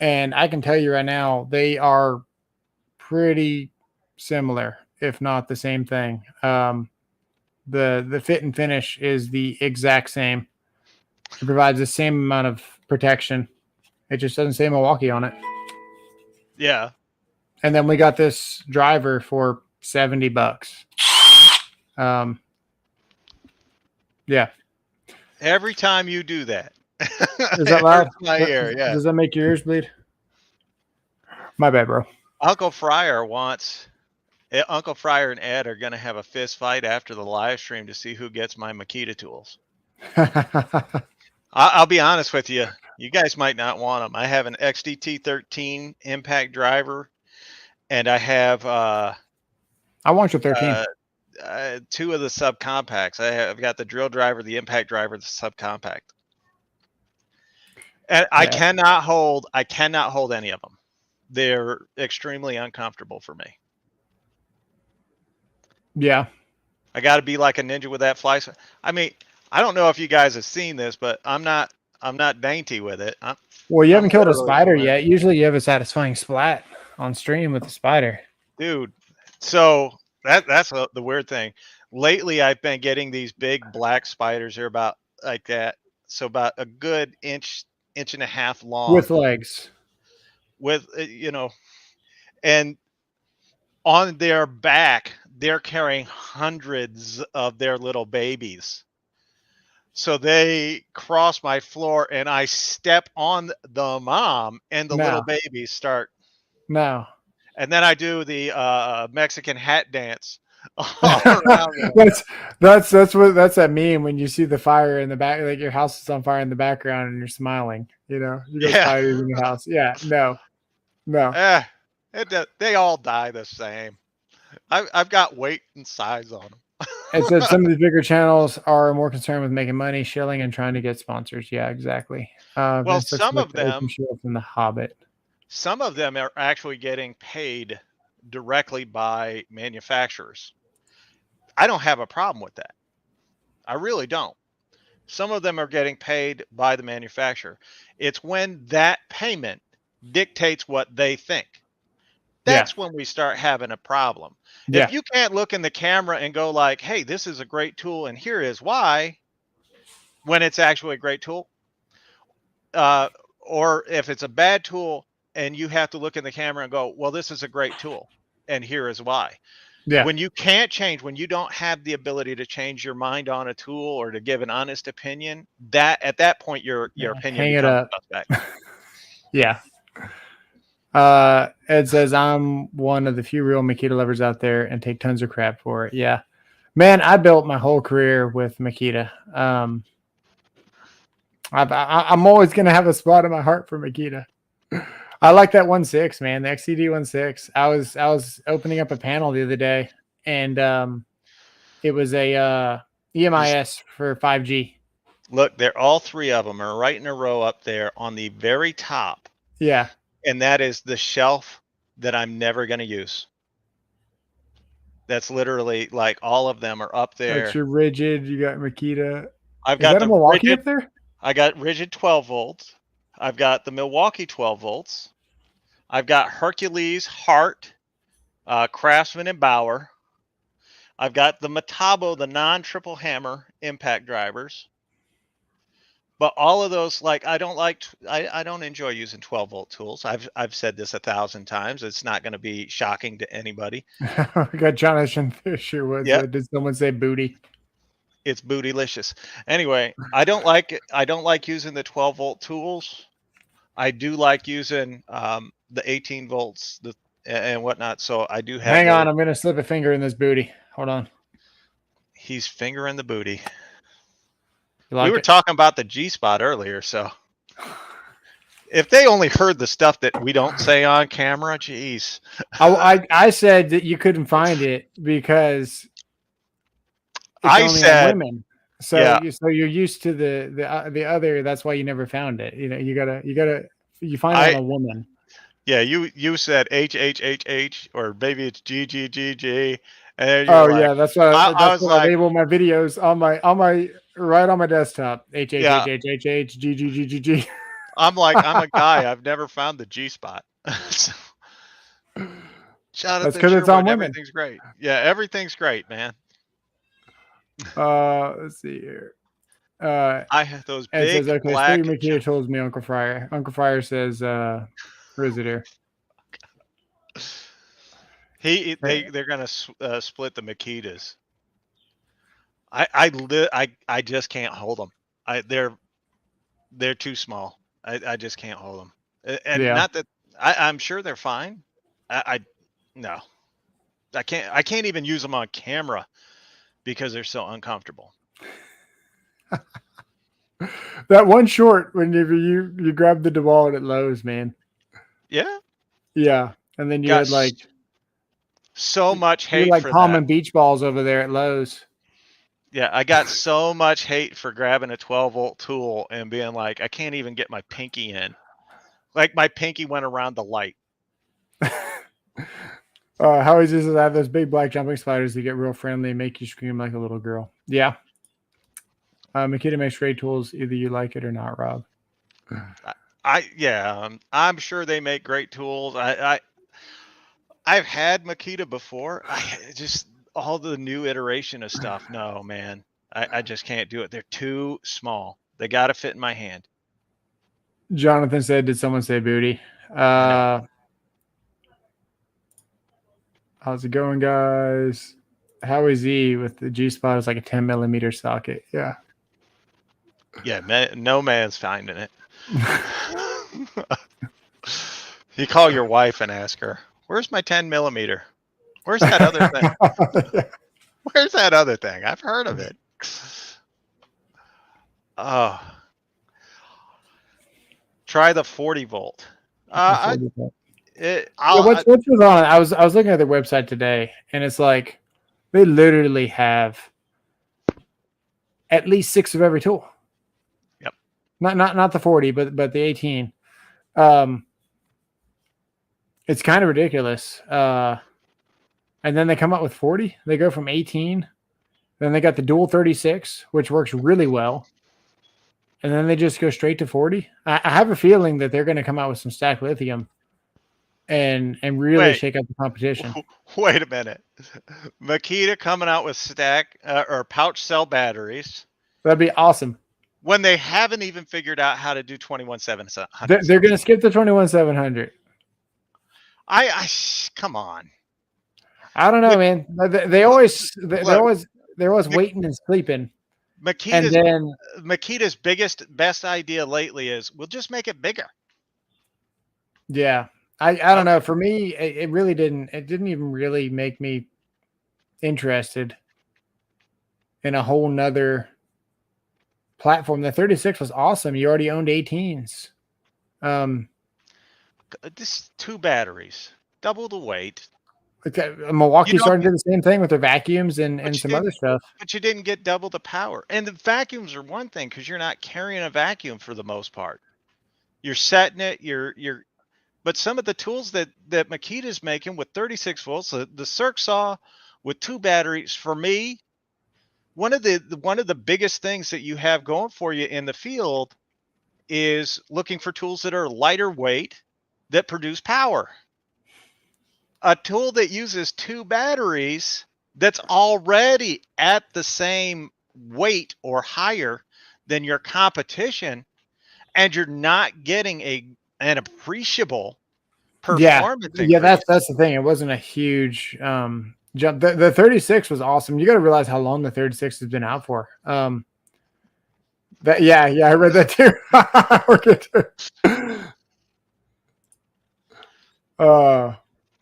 and I can tell you right now they are pretty similar, if not the same thing. The fit and finish is the exact same. It provides the same amount of protection. It just doesn't say Milwaukee on it. Yeah. And then we got this driver for $70. Yeah. Every time you do that. Is that loud? My ear, yeah. Does that make your ears bleed? My bad, bro. Uncle Fryer and Ed are going to have a fist fight after the live stream to see who gets my Makita tools. I'll be honest with you. You guys might not want them. I have an XDT13 impact driver, and I have I want your 13. Two of the subcompacts. I've got the drill driver, the impact driver, the subcompact. And yeah. I cannot hold any of them. They're extremely uncomfortable for me. Yeah. I got to be like a ninja with that fly. I mean, I don't know if you guys have seen this, but I'm not dainty with it. Well, you haven't killed a spider yet. Usually you have a satisfying splat on stream with the spider. Dude, so that's the weird thing. Lately, I've been getting these big black spiders. They're about like that. So about a good inch and a half long. With legs. With, and on their back, they're carrying hundreds of their little babies. So they cross my floor and I step on the mom and the little babies start. No. And then I do the Mexican hat dance all around them. That's that meme when you see the fire in the back, like your house is on fire in the background and you're smiling. You got spiders in your house. Yeah, no. They all die the same. I've got weight and size on them. It said some of the bigger channels are more concerned with making money, shilling, and trying to get sponsors. Yeah, exactly. Well, some of them from The Hobbit. Some of them are actually getting paid directly by manufacturers. I don't have a problem with that. I really don't. Some of them are getting paid by the manufacturer. It's when that payment dictates what they think. That's when we start having a problem. Yeah. If you can't look in the camera and go like, hey, this is a great tool and here is why, when it's actually a great tool, or if it's a bad tool and you have to look in the camera and go, well, this is a great tool and here is why. Yeah. When you can't change, when you don't have the ability to change your mind on a tool or to give an honest opinion, that at that point your opinion becomes suspect. Yeah. Ed says I'm one of the few real Makita lovers out there and take tons of crap for it. Yeah, man, I built my whole career with Makita. I'm always gonna have a spot in my heart for Makita. I like that 1.6, man, the XCD 1.6. I was opening up a panel the other day, and it was a EMIS for 5G. Look, they're all three of them are right in a row up there on the very top. Yeah. And that is the shelf that I'm never going to use. That's literally like all of them are up there. That's your rigid. You got Makita. I've got the Milwaukee rigid, up there. I got rigid 12 volts. I've got the Milwaukee 12 volts. I've got Hercules, Hart, Craftsman, and Bauer. I've got the Metabo, the non-triple hammer impact drivers. But all of those, like, I don't enjoy using 12-volt tools. I've said this 1,000 times. It's not going to be shocking to anybody. We got Jonathan Fisher. Did someone say booty? It's bootylicious. Anyway, I don't like using the 12-volt tools. I do like using the 18 volts and whatnot. So I do have. Hang on, I'm going to slip a finger in this booty. Hold on. He's fingering the booty. We were talking about the G-spot earlier, so if they only heard the stuff that we don't say on camera, geez. I said that you couldn't find it because I said women. So yeah. So you're used to the other. That's why you never found it. You know, you find it on a woman. Yeah, you said H or maybe it's G. And yeah, that's what I label my videos on my right on my desktop. H G. I'm like, I'm a guy. I've never found the G spot. Jonathan, that's because it's on women. Everything's great. Yeah, everything's great, man. Let's see here. I have those big says, okay, black. Makita told me Uncle Fryer. Uncle Fryer says, visitor. They're gonna split the Makitas. I just can't hold them. They're too small. I just can't hold them. And not that I'm sure they're fine. No, I can't even use them on camera because they're so uncomfortable. That one short whenever you grabbed the DeWalt at Lowe's, man. Yeah. Yeah, and then you had like so much hate like for common beach balls over there at Lowe's. Yeah, I got so much hate for grabbing a 12-volt tool and being like, I can't even get my pinky in. Like my pinky went around the light. How easy is it to have those big black jumping spiders that get real friendly and make you scream like a little girl? Yeah. Makita makes great tools. Either you like it or not, Rob. I'm sure they make great tools. I've had Makita before. Just all the new iteration of stuff. No, man, I just can't do it. They're too small. They got to fit in my hand. Jonathan said, did someone say booty? How's it going, guys? How is he with the G spot? Is like a 10 millimeter socket. Yeah. Yeah, no man's finding it. You call your wife and ask her, "Where's my 10 millimeter? Where's that other thing? Where's that other thing? I've heard of it." Oh, try the 40 volt. What's on? I was looking at their website today, and it's like they literally have at least 6 of every tool. Yep. Not the 40, but the 18. It's kind of ridiculous. And then they come up with 40. They go from 18. Then they got the dual 36, which works really well. And then they just go straight to 40. I have a feeling that they're going to come out with some stacked lithium and really shake up the competition. Wait a minute. Makita coming out with stack or pouch cell batteries. That'd be awesome. When they haven't even figured out how to do 21700. They're going to skip the 21700. I come on. I don't know, man. They're always waiting and sleeping. Makita's best idea lately is we'll just make it bigger. Yeah. I don't know. For me, it really didn't. It didn't even really make me interested in a whole nother platform. The 36 was awesome. You already owned 18s. This 2 batteries, double the weight. Okay, Milwaukee starting to do the same thing with their vacuums and some other stuff. But you didn't get double the power. And the vacuums are one thing because you're not carrying a vacuum for the most part. You're setting it. But some of the tools that Makita's making with 36 volts, the circ saw with 2 batteries, for me, one of the biggest things that you have going for you in the field is looking for tools that are lighter weight that produce power. A tool that uses 2 batteries that's already at the same weight or higher than your competition, and you're not getting an appreciable performance increase. Yeah, that's the thing. It wasn't a huge jump. The 36 was awesome. You got to realize how long the 36 has been out for. I read that too.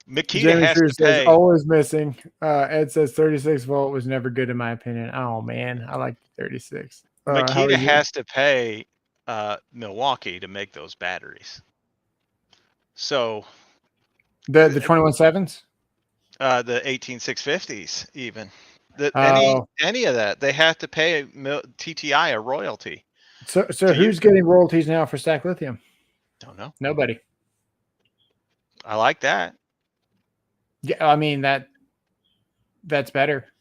Makita has to pay. Always missing. Ed says 36 volt was never good in my opinion. Oh man, I like 36. Makita has to pay Milwaukee to make those batteries. So the 217s, the 18650s, even any of that, they have to pay TTI a royalty. So who's getting royalties now for stacked lithium? Don't know. Nobody. I like that. Yeah, I mean that's better.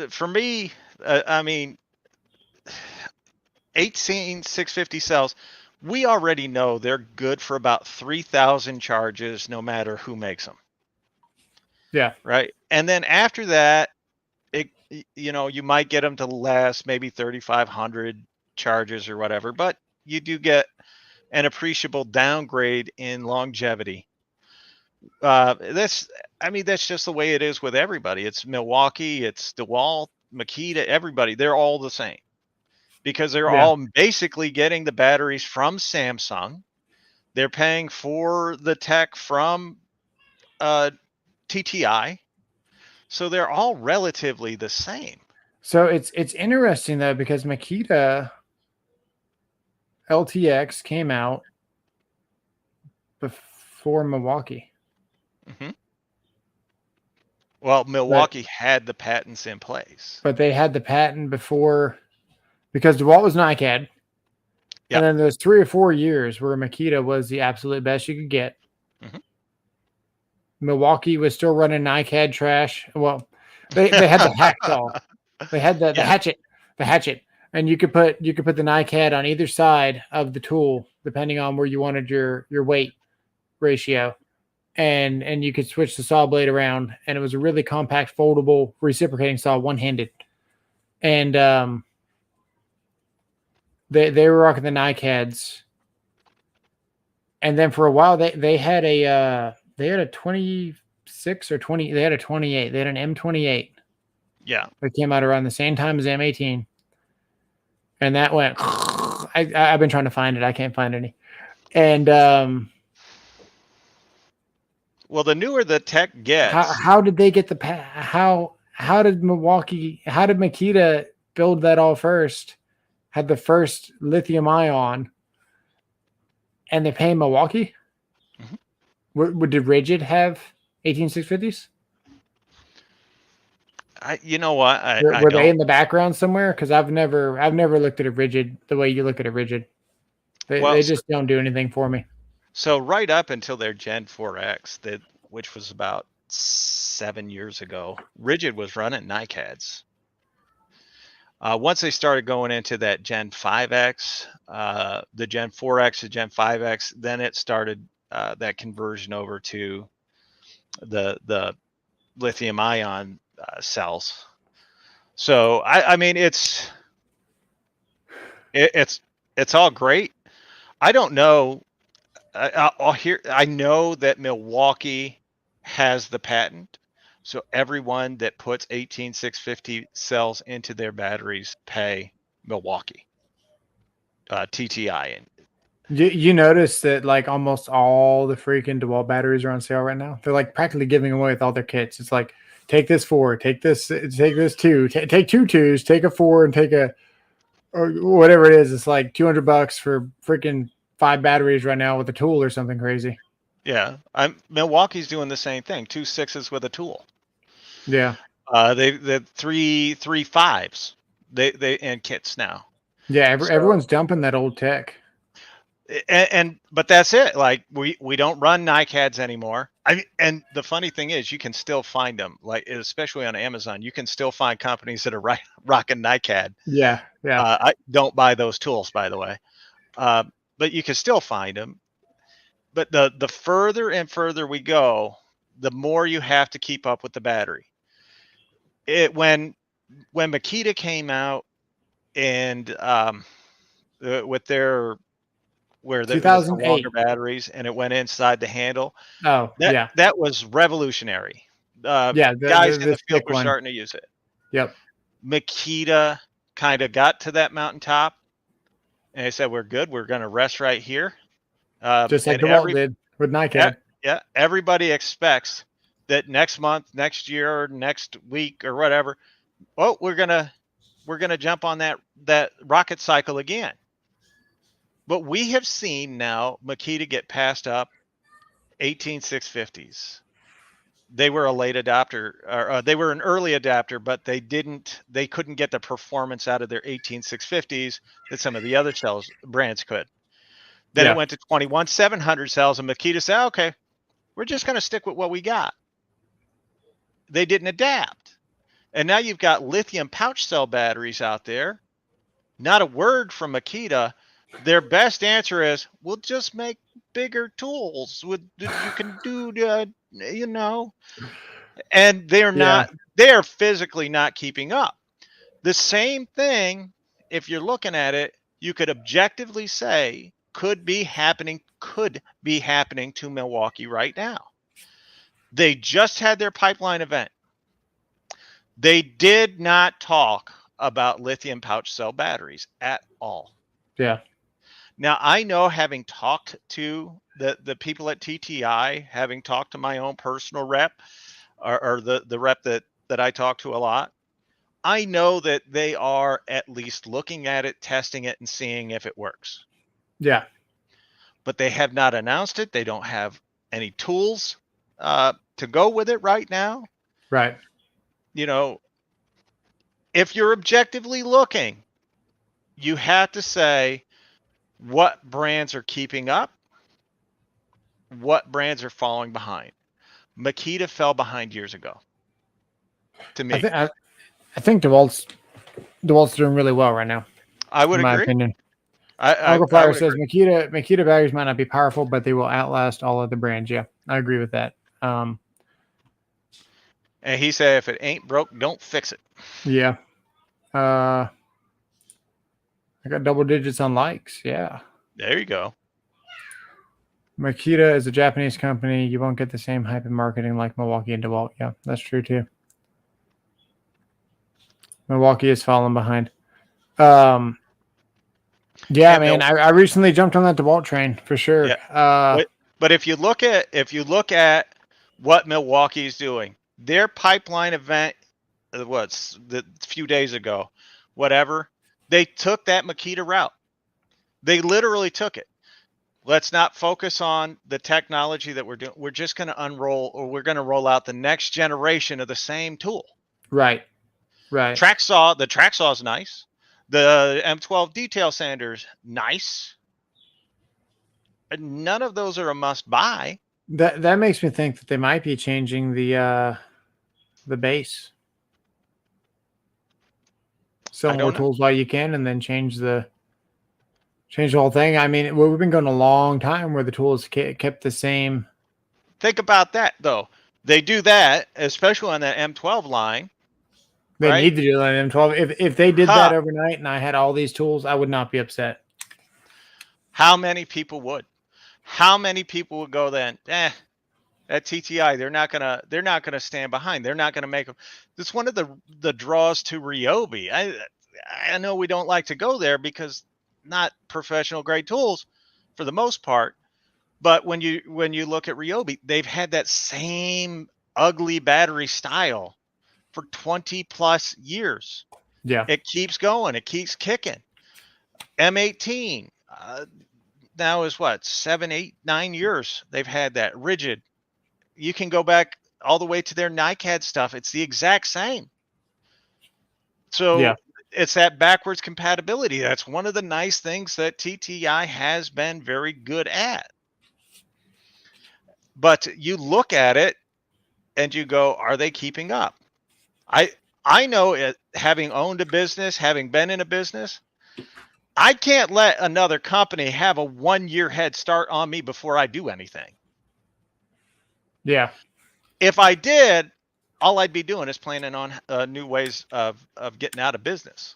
For me, I mean, 18650 cells, we already know they're good for about 3,000 charges, no matter who makes them. Yeah. Right. And then after that, you might get them to last maybe 3,500 charges or whatever, but you do get an appreciable downgrade in longevity. That's just the way it is with everybody. It's Milwaukee, it's DeWalt, Makita, everybody. They're all the same because they're all basically getting the batteries from Samsung. They're paying for the tech from TTI. So they're all relatively the same. So it's interesting though, because Makita LTX came out before Milwaukee. Mm-hmm. Well, Milwaukee had the patents in place. But they had the patent before, because DeWalt was NiCad. Yep. And then there's 3 or 4 years where Makita was the absolute best you could get. Mm-hmm. Milwaukee was still running NiCad trash. Well, they had the hacksaw. They had the hatchet. And you could put the NiCad on either side of the tool, depending on where you wanted your weight ratio. And you could switch the saw blade around, and it was a really compact, foldable, reciprocating saw, one-handed. And they were rocking the NiCads. And then for a while, they had a They had a 26 or 20. They had a 28. They had an M28. Yeah. That came out around the same time as M18. And that went. I've been trying to find it. I can't find any. And well, the newer the tech gets, how did they get the how did Makita build that all first? Had the first lithium ion, and they pay Milwaukee. Mm-hmm. Did Rigid have 18650s? You know what? Were they in the background somewhere? Because I've never looked at a Rigid the way you look at a Rigid. They just don't do anything for me. So right up until their Gen 4X, which was about 7 years ago, Rigid was running NiCads. Once they started going into that Gen 5X, the Gen 4X to Gen 5X, then it started that conversion over to the lithium ion cells. So I mean it's all great. I don't know. I know that Milwaukee has the patent, so everyone that puts 18650 cells into their batteries pay Milwaukee, TTI. You notice that like almost all the freaking DeWalt batteries are on sale right now. They're like practically giving away with all their kits. It's like take this 4, take this 2, take 2 2s, take a 4, and take a or whatever it is. It's like $200 for freaking 5 batteries right now with a tool or something crazy. Yeah, Milwaukee's doing the same thing. 2 6s with a tool. Yeah. They 3 5s. They and kits now. Yeah, everyone's dumping that old tech. But that's it. Like we don't run NiCads anymore. And the funny thing is, you can still find them. Like especially on Amazon, you can still find companies that are rocking NiCad. Yeah. I don't buy those tools, by the way. But you can still find them. But the further and further we go, the more you have to keep up with the battery. When Makita came out and with their where there was the longer batteries and it went inside the handle. Oh, that was revolutionary. Guys in the field were starting to use it. Yep. Makita kind of got to that mountaintop, and they said, "We're good. We're going to rest right here." Just like DeWalt did with NiCad. Yeah, everybody expects that next month, next year, or next week, or whatever. Well, we're gonna jump on that rocket cycle again. But we have seen now Makita get passed up 18650s. They were a late adopter, or they were an early adapter, but they couldn't get the performance out of their 18650s that some of the other brands could. Then it went to 21700 cells, and Makita said, okay, we're just going to stick with what we got. They didn't adapt. And now you've got lithium pouch cell batteries out there. Not a word from Makita. Their best answer is, we'll just make bigger tools. You can do, and they are physically not keeping up. The same thing, if you're looking at it, you could objectively say could be happening to Milwaukee right now. They just had their pipeline event. They did not talk about lithium pouch cell batteries at all. Yeah. Now, I know, having talked to the people at TTI, having talked to my own personal rep, or the rep that I talk to a lot, I know that they are at least looking at it, testing it, and seeing if it works. Yeah. But they have not announced it. They don't have any tools to go with it right now. Right. If you're objectively looking, you have to say what brands are keeping up, what brands are falling behind. Makita fell behind years ago. To me, I think DeWalt's doing really well right now. I would agree. My opinion. I says Makita batteries might not be powerful, but they will outlast all other brands. Yeah, I agree with that. And he said, if it ain't broke, don't fix it. Yeah. I got double digits on likes. Yeah. There you go. Makita is a Japanese company. You won't get the same hype in marketing like Milwaukee and DeWalt. Yeah, that's true too. Milwaukee is falling behind. Yeah, and man, I recently jumped on that DeWalt train for sure. Yeah. But if you look at what Milwaukee's doing, their pipeline event, the few days ago, whatever, they took that Makita route. They literally took it. Let's not focus on the technology that we're doing. We're just going to we're going to roll out the next generation of the same tool. Right. The track saw is nice. The M12 detail sanders, nice. None of those are a must buy. That makes me think that they might be changing the base. Sell more tools while you can, and then change the whole thing. I mean, we've been going a long time where the tools kept the same. Think about that, though. They do that, especially on that M12 line. They need to do that on M12. If they did that overnight and I had all these tools, I would not be upset. How many people would? How many people would go then? That TTI, they're not gonna stand behind. They're not gonna make them. It's one of the draws to Ryobi. I know we don't like to go there because not professional grade tools for the most part. But when you look at Ryobi, they've had that same ugly battery style for 20 plus years. Yeah. It keeps going. It keeps kicking. M18 now is what, 7, 8, 9 years they've had that rigid. You can go back all the way to their NiCad stuff. It's the exact same. So it's that backwards compatibility. That's one of the nice things that TTI has been very good at. But you look at it and you go, are they keeping up? I know it, having owned a business, having been in a business, I can't let another company have a 1-year head start on me before I do anything. Yeah. If I did, all I'd be doing is planning on new ways of getting out of business.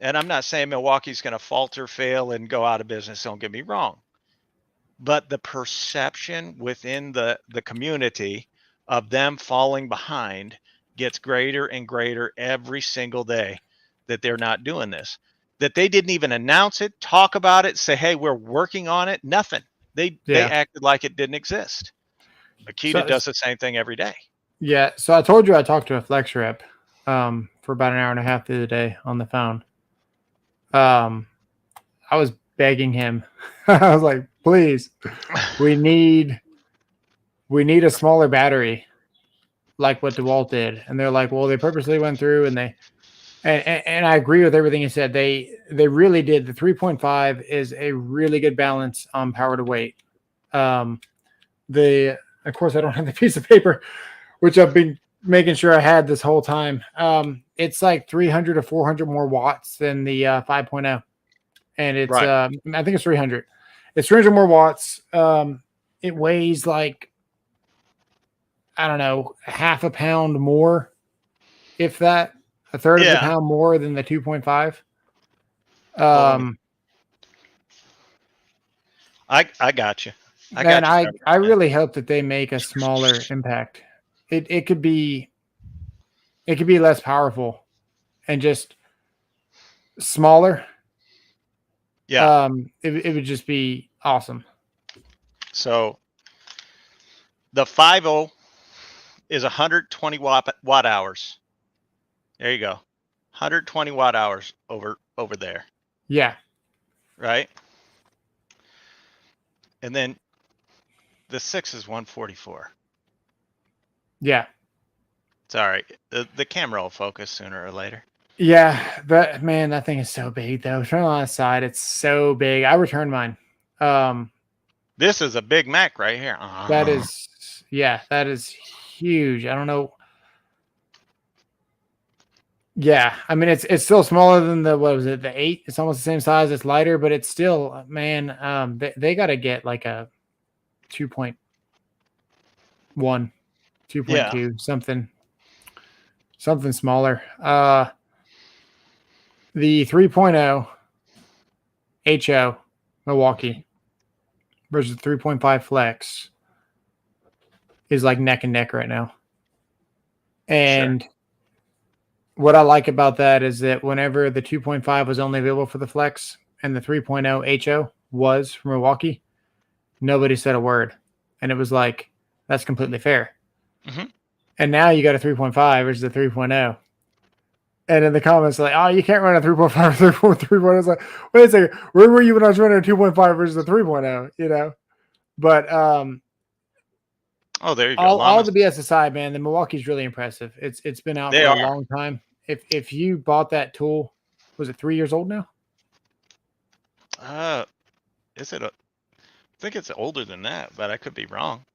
And I'm not saying Milwaukee's going to falter, fail, and go out of business. Don't get me wrong. But the perception within the community of them falling behind gets greater and greater every single day that they're not doing this. That they didn't even announce it, talk about it, say, hey, we're working on it. Nothing. They acted like it didn't exist. Makita does the same thing every day. Yeah. So I told you I talked to a Flex rep for about an hour and a half the other day on the phone. I was begging him. I was like, please, we need a smaller battery like what DeWalt did. And they're like, well, they purposely went through and and I agree with everything you said. They really did. The 3.5 is a really good balance on power to weight. Of course, I don't have the piece of paper, which I've been making sure I had this whole time. It's like 300 to 400 more watts than the 5.0. And it's, I think it's 300. It's 300 more watts. It weighs like, I don't know, half a pound more, if that, a third of a pound more than the 2.5. I got you. I really hope that they make a smaller impact. It could be less powerful and just smaller. Yeah. It would just be awesome. So the 5.0 is 120 watt hours. There you go. 120 watt hours over there. Yeah. Right. And then the 6 is 144. Yeah. It's all right. The camera will focus sooner or later. Yeah, but man, that thing is so big though. Turn on the side, it's so big. I returned mine. This is a Big Mac right here. That is huge. I don't know. Yeah, I mean it's still smaller than the the 8. It's almost the same size. It's lighter, but it's still, man. They got to get like a 2.1, 2.2, something smaller. The 3.0 HO Milwaukee versus 3.5 flex is like neck and neck right now. And what I like about that is that whenever the 2.5 was only available for the flex and the 3.0 HO was from Milwaukee, nobody said a word. And it was like, that's completely fair. Mm-hmm. And now you got a 3.5 versus a 3.0. And in the comments, like, oh, you can't run a 3.5 or 3.0. It's like, wait a second, where were you when I was running a 2.5 versus a 3.0? You know? But oh, there you go. All the BS aside, man, the Milwaukee's really impressive. It's been out for a long time. If you bought that tool, was it 3 years old now? Is it? I think it's older than that, but I could be wrong.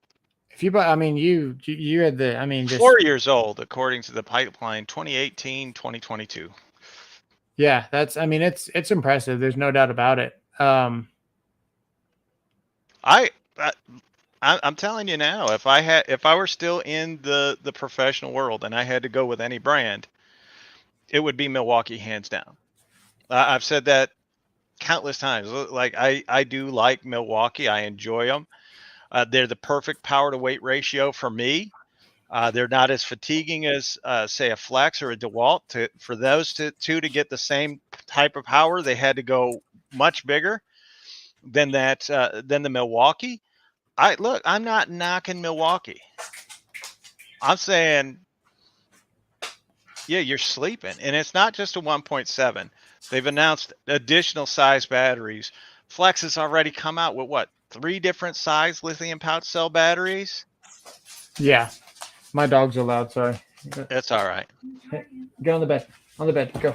If you bought, I mean, you had the, I mean, just 4 years old according to the pipeline, 2018, 2022. Yeah, that's. I mean, it's impressive. There's no doubt about it. I'm telling you now, if I were still in the professional world and I had to go with any brand, it would be Milwaukee hands down. I've said that countless times. Like I do like Milwaukee. I enjoy them. They're the perfect power to weight ratio for me. They're not as fatiguing as say a Flex or a DeWalt. For those two to get the same type of power, they had to go much bigger than the Milwaukee. I'm not knocking Milwaukee. I'm saying, yeah, you're sleeping. And it's not just a 1.7. They've announced additional size batteries. Flex has already come out with what? 3 different size lithium pouch cell batteries? Yeah. My dogs are loud, sorry. That's all right. Hey, get on the bed. On the bed. Go.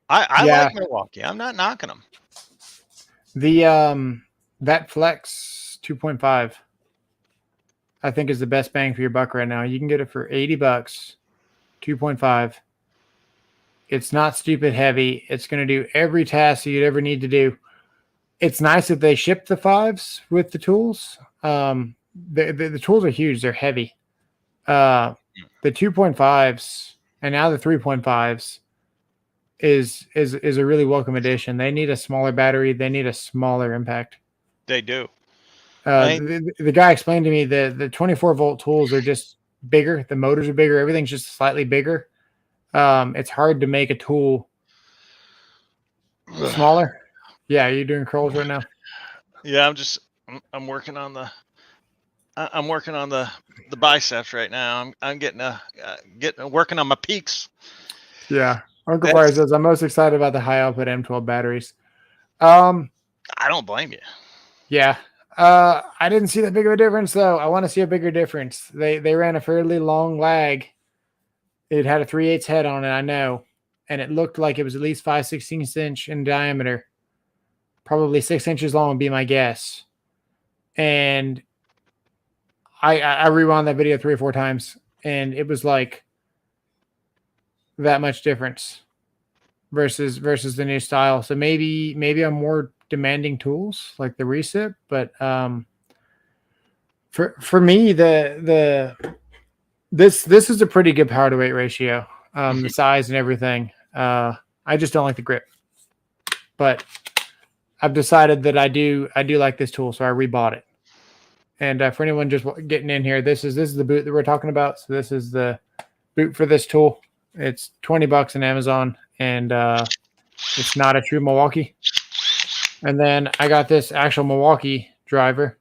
I like Milwaukee. I'm not knocking them. The that Flex 2.5 I think is the best bang for your buck right now. You can get it for $80, 2.5. It's not stupid heavy. It's going to do every task you'd ever need to do. It's nice that they ship the 5s with the tools. The tools are huge. They're heavy. The 2.5s and now the 3.5s is a really welcome addition. They need a smaller battery. They need a smaller impact. They do. The guy explained to me the 24-volt tools are just bigger. The motors are bigger. Everything's just slightly bigger. It's hard to make a tool smaller. Yeah, you're doing curls right now. Yeah, I'm working on the biceps right now. I'm working on my peaks. Yeah, Uncle Brian says I'm most excited about the high output M12 batteries. I don't blame you. Yeah. I didn't see that big of a difference though. I want to see a bigger difference. They ran a fairly long lag. It had a 3/8 head on it, I know, and it looked like it was at least 5/16 inch in diameter, probably 6 inches long would be my guess. And I rewound that video 3 or 4 times, and it was like that much difference versus the new style. So maybe I'm more demanding tools like the recip, but for me this is a pretty good power to weight ratio. The size and everything. I just don't like the grip, but I've decided that I do like this tool, so I rebought it. And for anyone just getting in here, this is the boot that we're talking about. So this is the boot for this tool. It's $20 on Amazon, and it's not a true Milwaukee. And then I got this actual Milwaukee driver,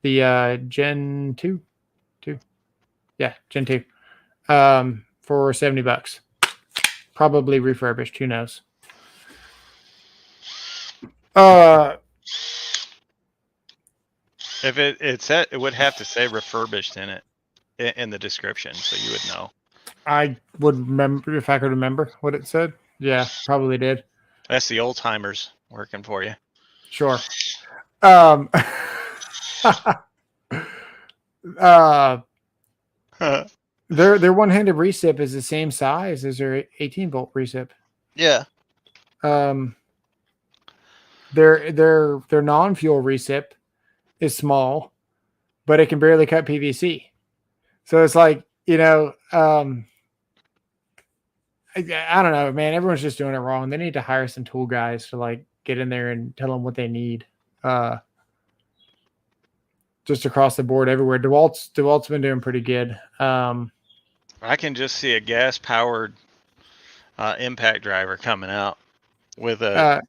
the Gen 2. Yeah, Gen 2. For $70. Probably refurbished, who knows. If it said, it would have to say refurbished in it in the description, so you would know. I would remember if I could remember what it said. Yeah, probably did. That's the old timers working for you. Sure. Their one-handed recip is the same size as their 18-volt recip. Yeah. Their non-fuel recip is small, but it can barely cut PVC. So it's like, I don't know, man. Everyone's just doing it wrong. They need to hire some tool guys to like get in there and tell them what they need. Just across the board everywhere. DeWalt's been doing pretty good. I can just see a gas powered impact driver coming out with a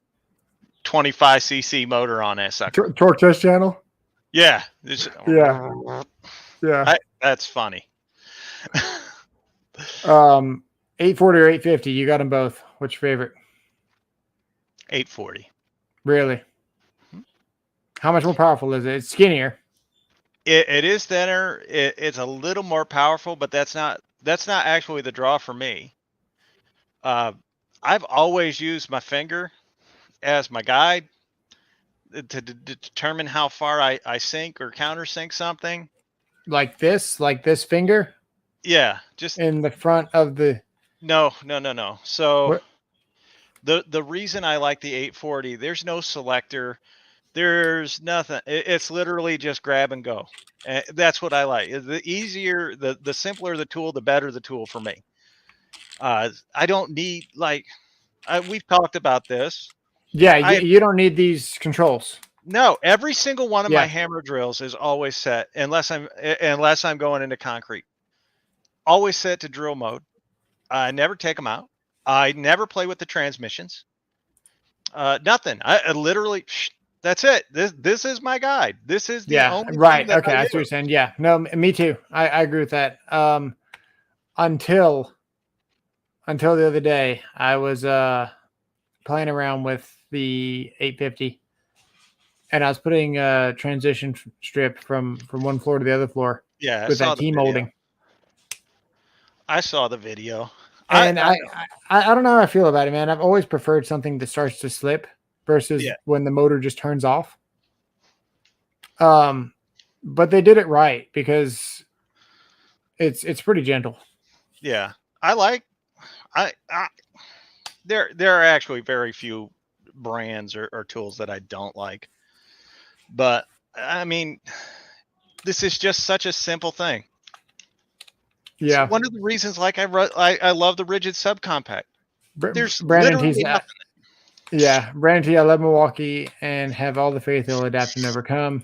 25cc motor on that sucker. Torque test channel. Yeah. Yeah. That's funny. 840 or 850. You got them both. What's your favorite? 840. Really? How much more powerful is it? It's skinnier. It is thinner. It's a little more powerful, but that's not actually the draw for me. I've always used my finger as my guide to determine how far I sink or countersink something. Like this finger? Yeah, just in the front of the. No. So what? the reason I like the 840, there's no selector. There's nothing. It's literally just grab and go. That's what I like. The easier, the simpler the tool, the better the tool for me. I don't need we've talked about this. Yeah, you don't need these controls. No, every single one of my hammer drills is always set unless I'm going into concrete. Always set to drill mode. I never take them out. I never play with the transmissions. Nothing. I literally. That's it. This is my guide. This is the only right. Okay, I see what you're saying. Yeah, no, me too. I agree with that. Until the other day, I was playing around with the 850, and I was putting a transition strip from one floor to the other floor. Yeah, with that T-molding. I saw the video, and I don't know how I feel about it, man. I've always preferred something that starts to slip versus when the motor just turns off. But they did it right because it's pretty gentle. Yeah, there are actually very few brands or tools that I don't like, but I mean, this is just such a simple thing. Yeah, it's one of the reasons, I love the rigid subcompact. There's Brandon literally nothing. Yeah, Brandon T, I love Milwaukee and have all the faith they'll adapt and overcome.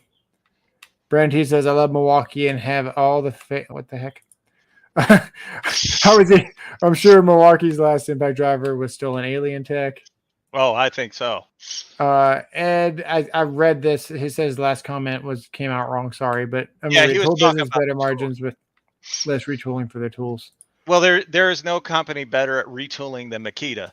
Brandon T says, I love Milwaukee and have all the faith. What the heck? How is he? I'm sure Milwaukee's last impact driver was still an alien tech. Oh, I think so. And I read this. He says last comment came out wrong. Sorry, but he was talking business about better margins with less retooling for their tools. Well, there is no company better at retooling than Makita.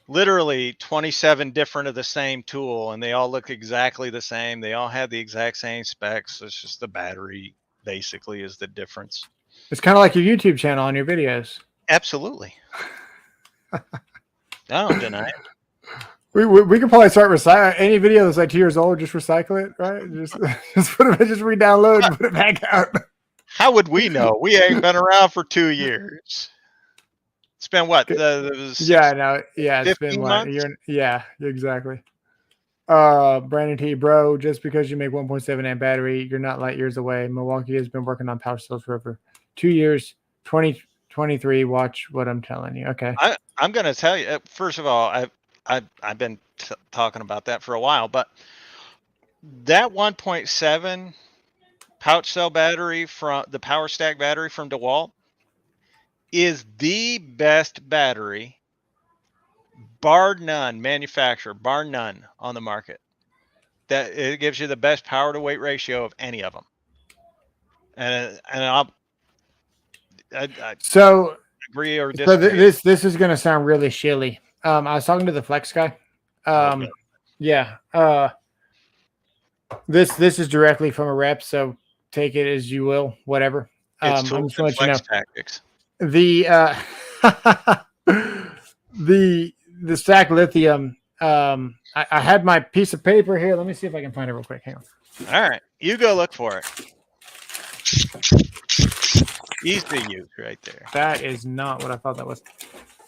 Literally 27 different of the same tool, and they all look exactly the same. They all have the exact same specs. It's just the battery basically is the difference. It's kind of like your YouTube channel on your videos. Absolutely. I don't deny it. We can probably start recycling any video that's like 2 years old. Just recycle it, right? Just re-download and put it back out. How would we know? We ain't been around for 2 years. It's been what? It's been what? Yeah, exactly. Brandon T, bro, just because you make 1.7 amp battery, you're not light years away. Milwaukee has been working on power cells for over 2 years. 2023. Watch what I'm telling you. Okay. I'm gonna tell you. First of all, I've been talking about that for a while, but that 1.7 pouch cell battery from the Power Stack battery from DeWalt is the best battery, bar none, manufacturer, bar none on the market. That it gives you the best power to weight ratio of any of them. And I agree or disagree. So this is going to sound really shilly. I was talking to the Flex guy. Yeah. This is directly from a rep, so take it as you will, whatever. It's I'm just Flex tactics. The Stack Lithium. I had my piece of paper here. Let me see if I can find it real quick. Hang on. All right, you go look for it. Easy to use right there. That is not what I thought that was.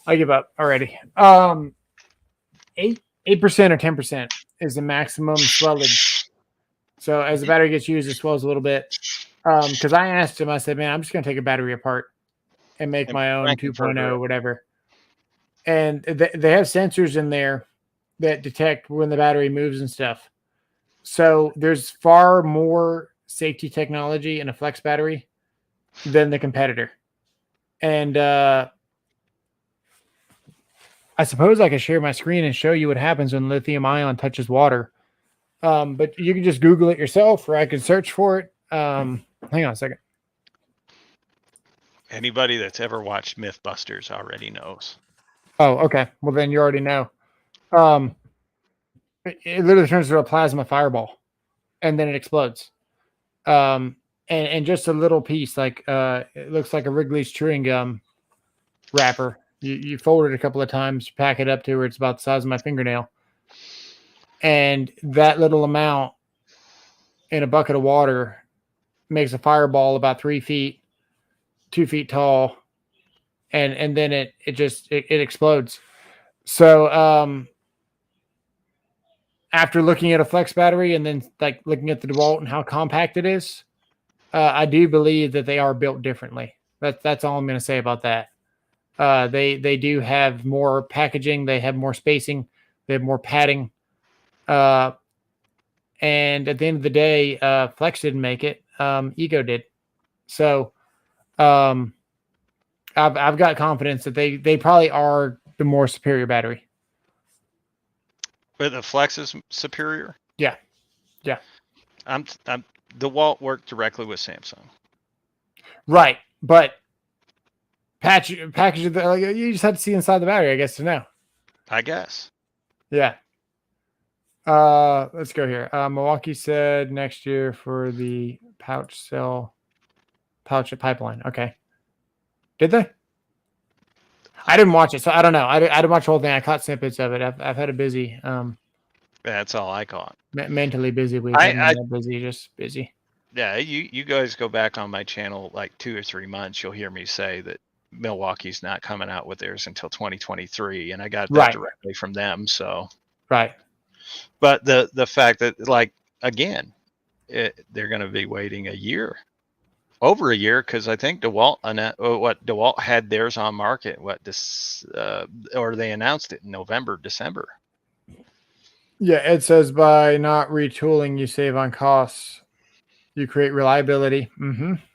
I give up already. 8% or 10% is the maximum swellage. So as the battery gets used, it swells a little bit. Because I asked him, I said, man, I'm just going to take a battery apart and make my own 2.0 or whatever. and they have sensors in there that detect when the battery moves and stuff. So there's far more safety technology in a flex battery than the competitor. And I suppose I could share my screen and show you what happens when lithium ion touches water. But you can just Google it yourself, or I can search for it. Hang on a second. Anybody that's ever watched Mythbusters already knows. Oh, okay. Well, then you already know. It literally turns into a plasma fireball, and then it explodes. And just a little piece, like it looks like a Wrigley's chewing gum wrapper. You fold it a couple of times, pack it up to where it's about the size of my fingernail, and that little amount in a bucket of water makes a fireball about 3 feet, 2 feet tall, and then it explodes. So after looking at a flex battery and then like looking at the DeWalt and how compact it is, I do believe that they are built differently. That's all I'm going to say about that. They do have more packaging, they have more spacing, they have more padding. And at the end of the day, Flex didn't make it. Ego did. So I've got confidence that they probably are the more superior battery. But the Flex is superior? Yeah. Yeah. DeWalt worked directly with Samsung. Right. But package, like, you just have to see inside the battery, I guess, to know. I guess. Yeah. Let's go here. Milwaukee said next year for the pouch pipeline. Okay. Did they? I didn't watch it, so I don't know. I didn't watch the whole thing. I caught snippets of it. I've had a busy. That's all I caught. Mentally busy week. I'm not busy, just busy. Yeah, you guys go back on my channel like 2 or 3 months. You'll hear me say that Milwaukee's not coming out with theirs until 2023, and I got that directly from them. So right. But the fact that, like, again, they're going to be waiting over a year, because I think DeWalt had theirs on market or they announced it in November, December. Yeah, it says by not retooling, you save on costs. You create reliability,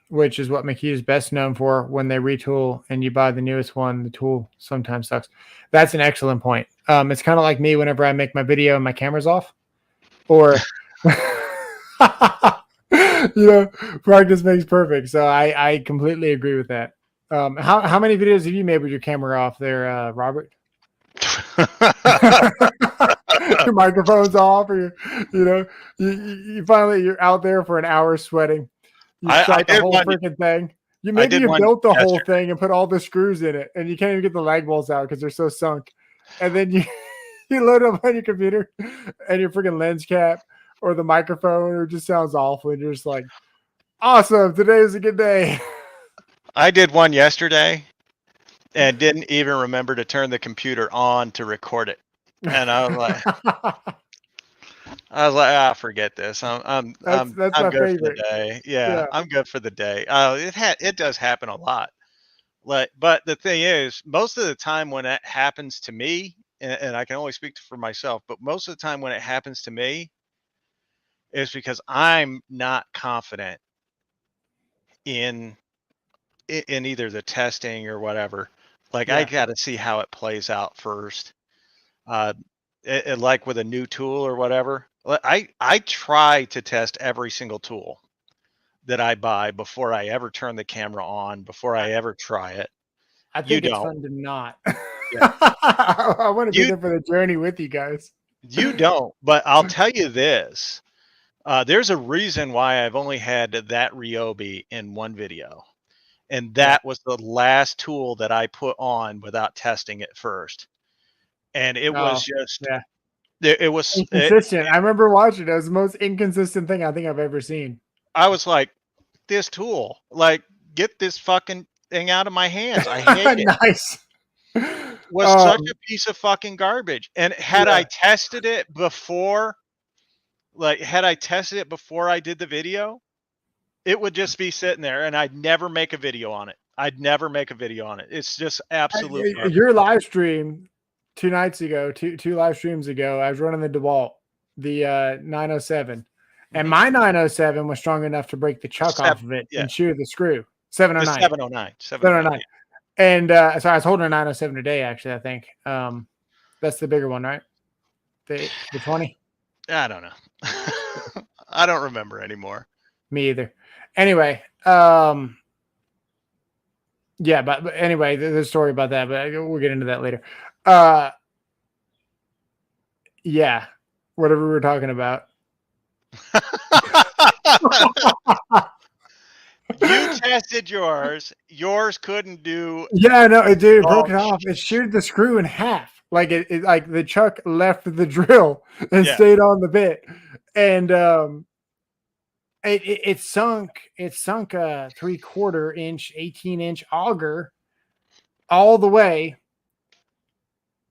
which is what McKee is best known for. When they retool and you buy the newest one, the tool sometimes sucks. That's an excellent point. It's kind of like me whenever I make my video and my camera's off, or practice makes perfect. So I completely agree with that. How many videos have you made with your camera off there, Robert? Your microphone's off, or you finally you're out there for an hour sweating. You shot the whole freaking thing. You built the whole thing and put all the screws in it, and you can't even get the lag bolts out because they're so sunk. And then you load it up on your computer, and your freaking lens cap or the microphone, or it just sounds awful, and you're just like, awesome, today is a good day. I did one yesterday and didn't even remember to turn the computer on to record it. And I was like, forget this. I'm good for the day. Yeah, I'm good for the day. It does happen a lot. But the thing is, most of the time when it happens to me, and I can only speak for myself, but most of the time when it happens to me is because I'm not confident in either the testing or whatever. Like, I got to see how it plays out first. Like with a new tool or whatever, I try to test every single tool that I buy before I ever turn the camera on, before I ever try it. I think it's fun to not. Yeah. I want to be there for the journey with you guys. You don't, but I'll tell you this. There's a reason why I've only had that Ryobi in one video. And that was the last tool that I put on without testing it first. And it was just, it was inconsistent. I remember watching it. It was the most inconsistent thing I think I've ever seen. I was like, this tool, like, get this fucking thing out of my hands. I hate it. Nice. Was such a piece of fucking garbage. And had I tested it before, I did the video, it would just be sitting there and I'd never make a video on it. I'd never make a video on it. It's just absolute garbage. Your live stream 2 nights ago, two live streams ago, I was running the DeWalt, the 907. And my 907 was strong enough to break the chuck off of it and shear the screw. 709. 709. 709. And so I was holding a 907 today, actually, I think. That's the bigger one, right? The 20? I don't know. I don't remember anymore. Me either. Anyway, yeah, but anyway, there's a story about that, but we'll get into that later. Yeah, whatever we were talking about. You tested yours. Yours couldn't do. Yeah, no, it did. It broke it off. It sheared the screw in half. Like it like the chuck left the drill and stayed on the bit, and it sunk a 3/4 inch, 18-inch auger all the way.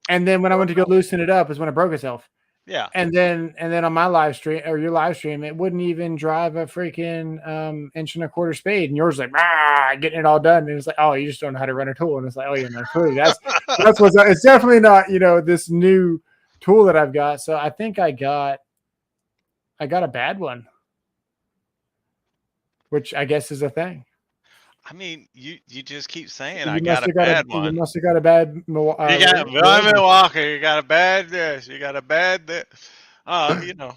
And then when I went to go loosen it up is when it broke itself. Yeah. And then on my live stream or your live stream, it wouldn't even drive a freaking 1.25-inch spade. And yours like getting it all done. And it's like, oh, you just don't know how to run a tool. And it's like, oh, yeah, no, clearly that's what's it's definitely not, this new tool that I've got. So I think I got a bad one, which I guess is a thing. I mean, you just keep saying I got a bad one. You must have got a bad Milwaukee. You got a Milwaukee. You got a bad this. You got a bad this. I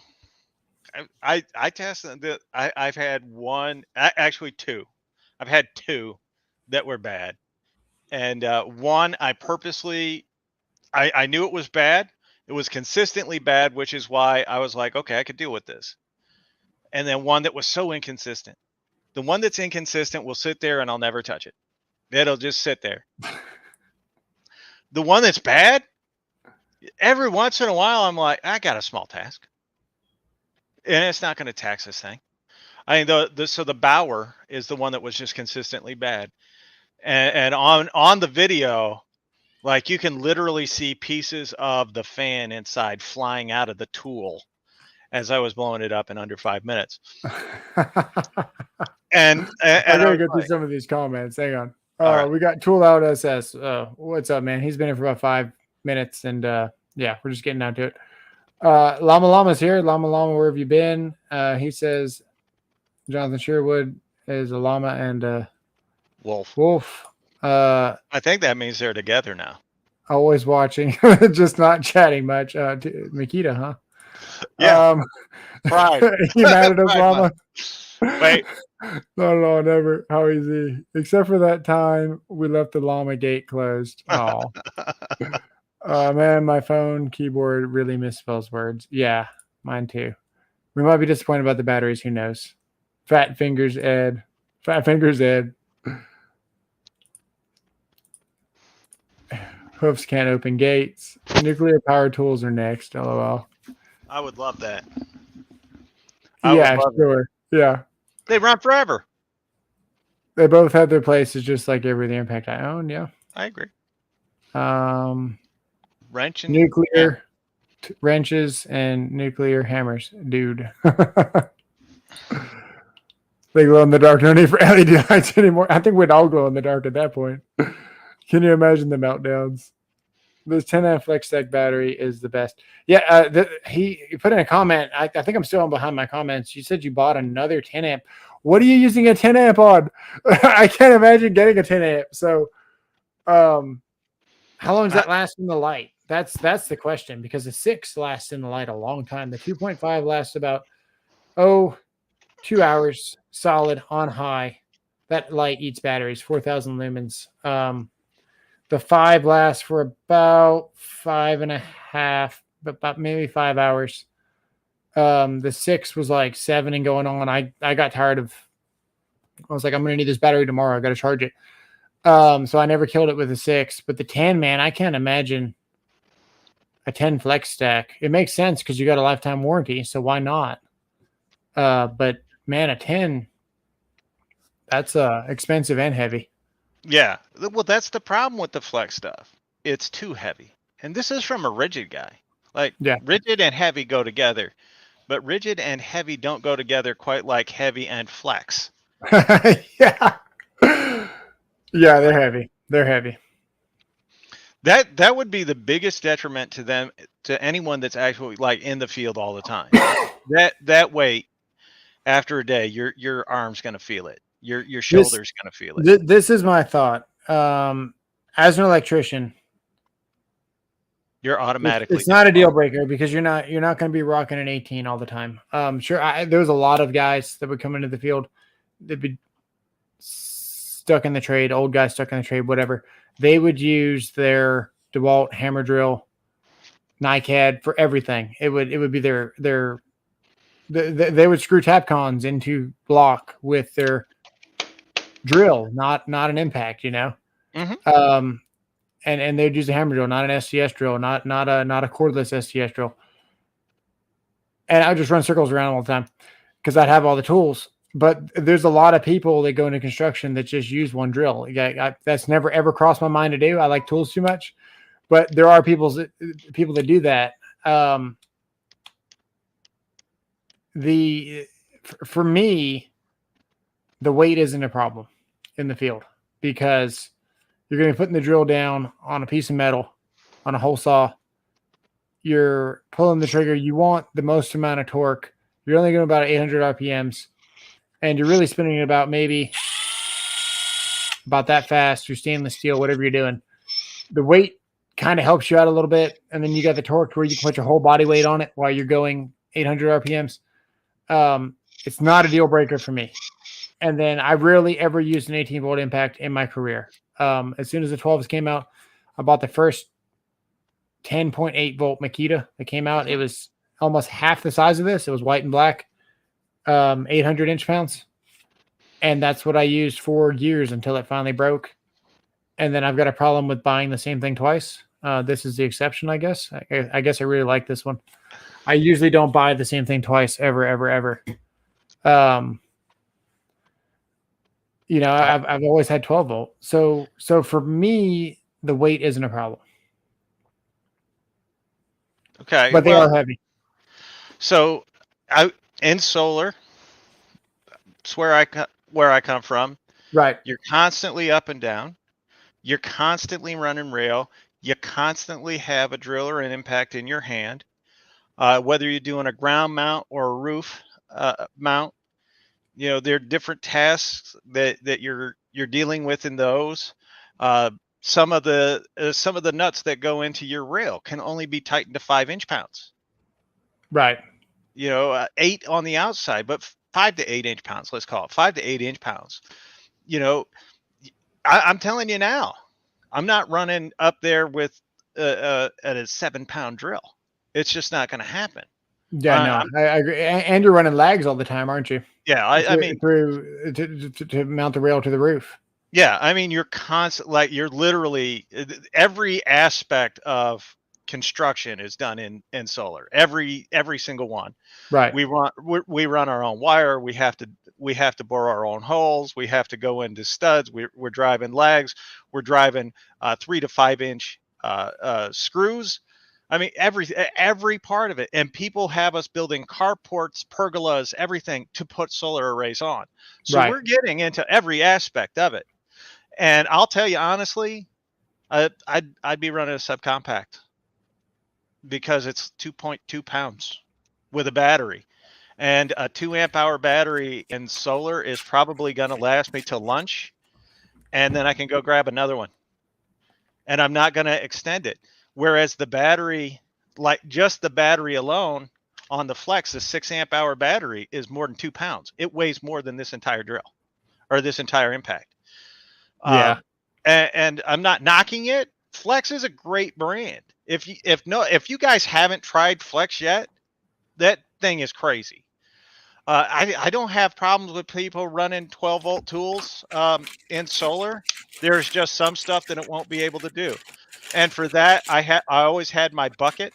tested that. I've had actually two. I've had two that were bad, and one I purposely, I knew it was bad. It was consistently bad, which is why I was like, okay, I could deal with this. And then one that was so inconsistent. The one that's inconsistent will sit there and I'll never touch it. It'll just sit there. The one that's bad, every once in a while, I'm like, I got a small task. And it's not going to tax this thing. I mean, so the Bauer is the one that was just consistently bad. And on the video, like you can literally see pieces of the fan inside flying out of the tool as I was blowing it up in under 5 minutes. And I gotta go through some of these comments. Hang on. Right. We got Tool Out SS. What's up, man? He's been here for about 5 minutes, and yeah, we're just getting down to it. Llama Llama's here. Llama Llama, where have you been? He says Jonathan Sherwood is a llama and wolf. I think that means they're together now. Always watching, just not chatting much. Makita, huh? Yeah. Pride. You mad at us, Llama? Wait. No, never. How easy. Except for that time we left the llama gate closed. Oh, man, my phone keyboard really misspells words. Yeah, mine too. We might be disappointed about the batteries. Who knows? Fat fingers, Ed. Hoofs can't open gates. Nuclear power tools are next. LOL. I would love that. Yeah, sure. Yeah. They run forever. They both have their places, just like every the Impact I own. Yeah, I agree. Wrench and nuclear wrenches and nuclear hammers, dude. They glow in the dark. No need for LED lights anymore. I think we'd all glow in the dark at that point. Can you imagine the meltdowns? This 10 amp flex stack battery is the best. Yeah, he put in a comment. I think I'm still on behind my comments. You said you bought another 10 amp. What are you using a 10 amp on? I can't imagine getting a 10 amp. So, how long does that last in the light? That's the question, because the 6 lasts in the light a long time. The 2.5 lasts about 2 hours solid on high. That light eats batteries, 4,000 lumens. The 5 lasts for about 5.5, about maybe 5 hours. The 6 was like 7 and going on. I got tired of. I was like, I'm gonna need this battery tomorrow. I got to charge it. So I never killed it with a 6. But the 10, man, I can't imagine a 10 flex stack. It makes sense because you got a lifetime warranty, so why not? But man, a 10, that's expensive and heavy. Yeah, well, that's the problem with the flex stuff. It's too heavy. And this is from a rigid guy. Like, rigid and heavy go together. But rigid and heavy don't go together quite like heavy and flex. Yeah. Yeah, they're heavy. They're heavy. That would be the biggest detriment to them, to anyone that's actually like in the field all the time. That weight after a day, your arm's going to feel it. Your shoulder's going to feel it. This is my thought. As an electrician, you're automatically. It's not a deal breaker because you're not going to be rocking an 18 all the time. Sure, there was a lot of guys that would come into the field that'd be stuck in the trade, old guys stuck in the trade, whatever. They would use their DeWalt hammer drill, NiCad for everything. It would be they would screw Tapcons into block with their drill, not an impact, you know. Mm-hmm. And they'd use a hammer drill, not an STS drill, not a cordless STS drill. And I would just run circles around them all the time because I'd have all the tools. But there's a lot of people that go into construction that just use one drill. That's never ever crossed my mind to do. I like tools too much, but there are people that do that. For me, the weight isn't a problem in the field because you're going to be putting the drill down on a piece of metal, on a hole saw. You're pulling the trigger. You want the most amount of torque. You're only going about 800 RPMs, and you're really spinning it about maybe about that fast through stainless steel, whatever you're doing. The weight kind of helps you out a little bit, and then you got the torque where you can put your whole body weight on it while you're going 800 RPMs. It's not a deal breaker for me. And then I rarely ever used an 18-volt impact in my career. As soon as the 12s came out, I bought the first 10.8 volt Makita that came out. It was almost half the size of this. It was white and black, 800 inch-pounds. And that's what I used for years until it finally broke. And then I've got a problem with buying the same thing twice. This is the exception, I guess. I guess I really like this one. I usually don't buy the same thing twice, ever. You know, I've always had 12 volt. So for me, the weight isn't a problem. Okay. But they are heavy. So in solar, it's where I come from. Right. You're constantly up and down. You're constantly running rail. You constantly have a drill or an impact in your hand. Whether you're doing a ground mount or a roof mount, you know, there are different tasks that you're dealing with in those. Some of the nuts that go into your rail can only be tightened to 5 inch-pounds. Right. You know, 8 on the outside, but 5 to 8 inch-pounds. Let's call it 5 to 8 inch-pounds. You know, I'm telling you now, I'm not running up there with at a 7-pound drill. It's just not going to happen. Yeah, no, I agree. And you're running lags all the time, aren't you? Yeah, I mean, to mount the rail to the roof. Yeah, I mean, you're you're literally every aspect of construction is done in solar. Every single one. Right. We run our own wire. We have to bore our own holes. We have to go into studs. We're driving lags. We're driving 3 to 5 inch screws. I mean, every part of it. And people have us building carports, pergolas, everything to put solar arrays on. So We're getting into every aspect of it. And I'll tell you honestly, I'd be running a subcompact because it's 2.2 pounds with a battery, and a 2 amp hour battery in solar is probably going to last me till lunch, and then I can go grab another one, and I'm not going to extend it. Whereas the battery, like just the battery alone on the Flex, the 6 amp hour battery is more than 2 pounds. It weighs more than this entire drill or this entire impact. Yeah. And I'm not knocking it. Flex is a great brand. If you guys haven't tried Flex yet, that thing is crazy. I don't have problems with people running 12 volt tools in solar. There's just some stuff that it won't be able to do. And for that, I always had my bucket.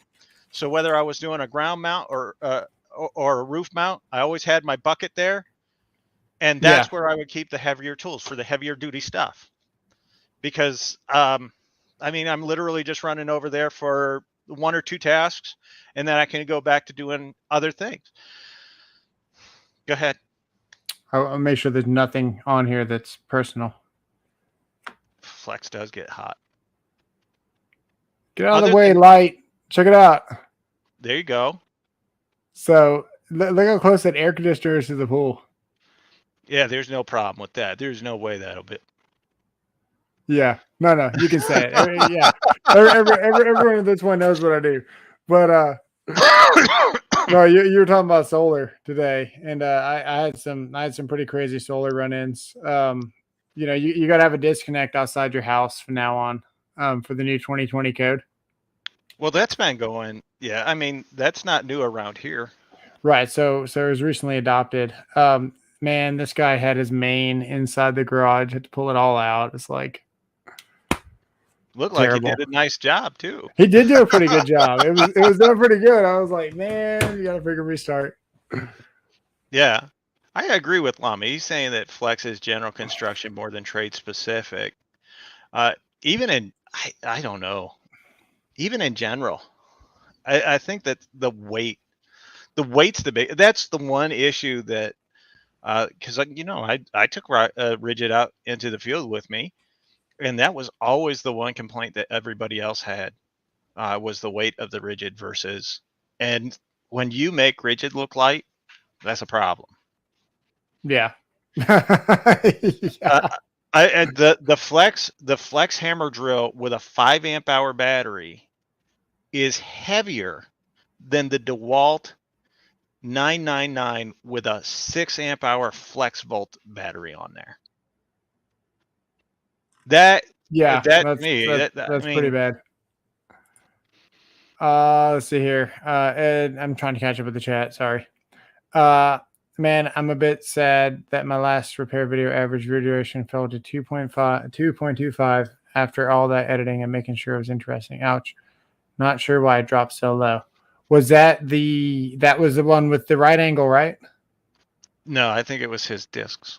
So whether I was doing a ground mount or a roof mount, I always had my bucket there. And that's where I would keep the heavier tools for the heavier duty stuff. Because, I mean, I'm literally just running over there for 1 or 2 tasks, and then I can go back to doing other things. Go ahead. I'll make sure there's nothing on here that's personal. flex does get hot. Get out of the way, light. Check it out. There you go. So look how close that air conditioner is to the pool. Yeah, there's no problem with that. There's no way that'll be. Yeah, no, you can say it. Yeah, everyone at this point knows what I do. But no, you were talking about solar today, and I had some pretty crazy solar run-ins. You know, you got to have a disconnect outside your house from now on for the new 2020 code. Well, that's been going. Yeah, I mean that's not new around here. Right. So it was recently adopted. Man, this guy had his main inside the garage. Had to pull it all out. It's like. Looked like he did a nice job too. He did do a pretty good job. It was done pretty good. I was like, man, you got to freaking restart. Yeah, I agree with Lama. He's saying that flex is general construction more than trade specific. Even in I don't know. Even in general, I think that the weight's the big. That's the one issue that because you know I took rigid out into the field with me. And that was always the one complaint that everybody else had was the weight of the rigid versus. And when you make rigid look light, that's a problem. Yeah. Yeah. The flex hammer drill with a 5 amp hour battery is heavier than the DeWalt 999 with a 6 amp hour flex volt battery on there. That's pretty bad. Let's see here. Ed, I'm trying to catch up with the chat. Sorry. Man, I'm a bit sad that my last repair video average view duration fell to 2.25 after all that editing and making sure it was interesting. Ouch. Not sure why it dropped so low. Was that was the one with the right angle, right? No, I think it was his discs.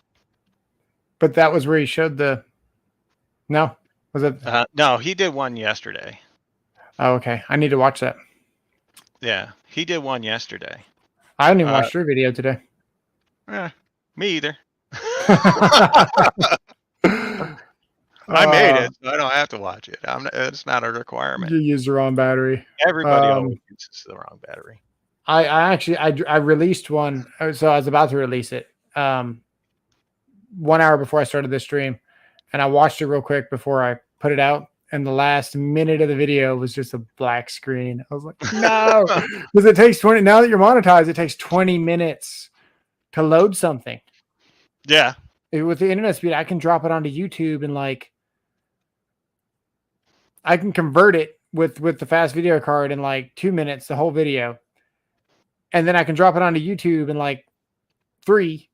But that was where he showed the. No, was it? No, he did one yesterday. Oh, okay. I need to watch that. Yeah, he did one yesterday. I didn't even watch your video today. Me either. I made it, so I don't have to watch it. It's not a requirement. You used the wrong battery. Everybody always uses the wrong battery. I actually released one, so I was about to release it 1 hour before I started this stream. And I watched it real quick before I put it out. And the last minute of the video was just a black screen. I was like, no, because it takes 20. Now that you're monetized, it takes 20 minutes to load something. Yeah. With the internet speed, I can drop it onto YouTube and I can convert it with the fast video card in 2 minutes, the whole video. And then I can drop it onto YouTube in 3.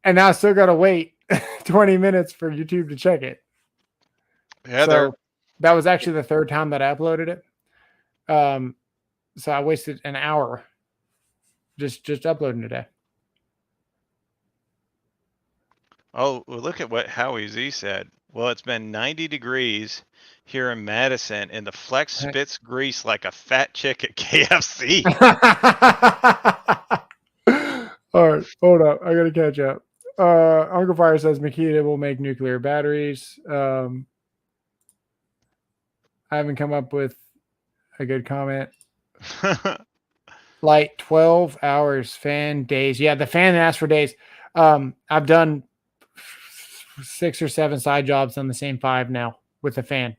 And now I still got to wait 20 minutes for YouTube to check it. Yeah, so that was actually the third time that I uploaded it. So I wasted an hour just uploading today. Oh, well, look at what Howie Z said. Well, it's been 90 degrees here in Madison, and the flex spits grease like a fat chick at KFC. All right, hold up. I got to catch up. Uncle Fire says Makita will make nuclear batteries. I haven't come up with a good comment. 12 hours, fan days. Yeah, the fan asked for days. I've done 6 or 7 side jobs on the same 5 now with the fan.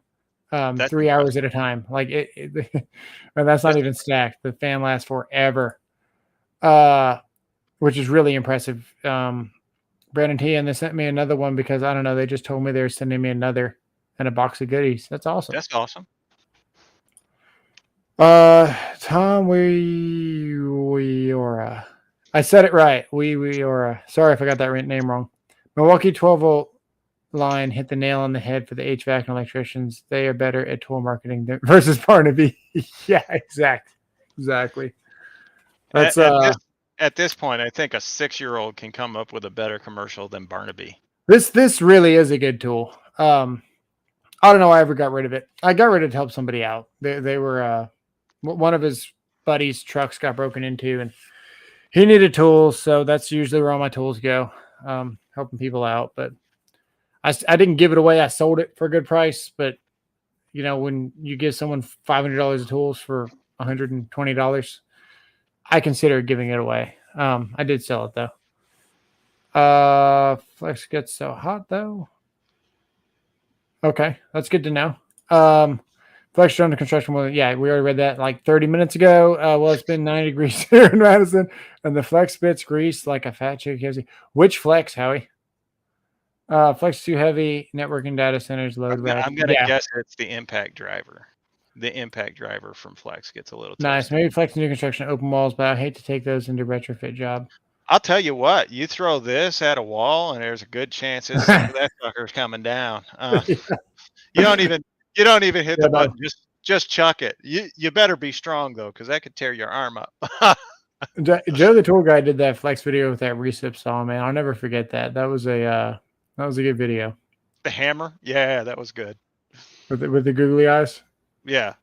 3 hours at a time. And that's not even stacked. The fan lasts forever. Which is really impressive. Brandon T, and they sent me another one because I don't know. They just told me they're sending me another and a box of goodies. That's awesome. That's awesome. Tom Weora. I said it right. Weora. Sorry if I got that name wrong. Milwaukee 12-volt line hit the nail on the head for the HVAC and electricians. They are better at tool marketing versus Barnaby. Yeah, exactly. That's At this point, I think a 6-year-old can come up with a better commercial than Barnaby. This really is a good tool. I don't know why I ever got rid of it. I got rid of it to help somebody out. They were one of his buddies' trucks got broken into, and he needed tools, so that's usually where all my tools go, helping people out. But I didn't give it away. I sold it for a good price, but you know, when you give someone $500 of tools for $120, I consider giving it away. I did sell it though. Flex gets so hot though. Okay, that's good to know. Flex under construction. Well, yeah, we already read that like 30 minutes ago. Well, it's been 90 degrees here in Madison, and the flex spits grease like a fat chick. Which flex, Howie? Flex too heavy. Networking data centers load. I'm gonna guess it's the impact driver. The impact driver from Flex gets a little nice. Maybe Flex new construction open walls, but I hate to take those into retrofit job. I'll tell you what, you throw this at a wall, and there's a good chance that sucker's coming down. You don't even hit the button. Just chuck it. You better be strong though, because that could tear your arm up. Joe the tour guy did that Flex video with that recip saw, man. I'll never forget that. That was a good video. The hammer, yeah, that was good. With the googly eyes. Yeah.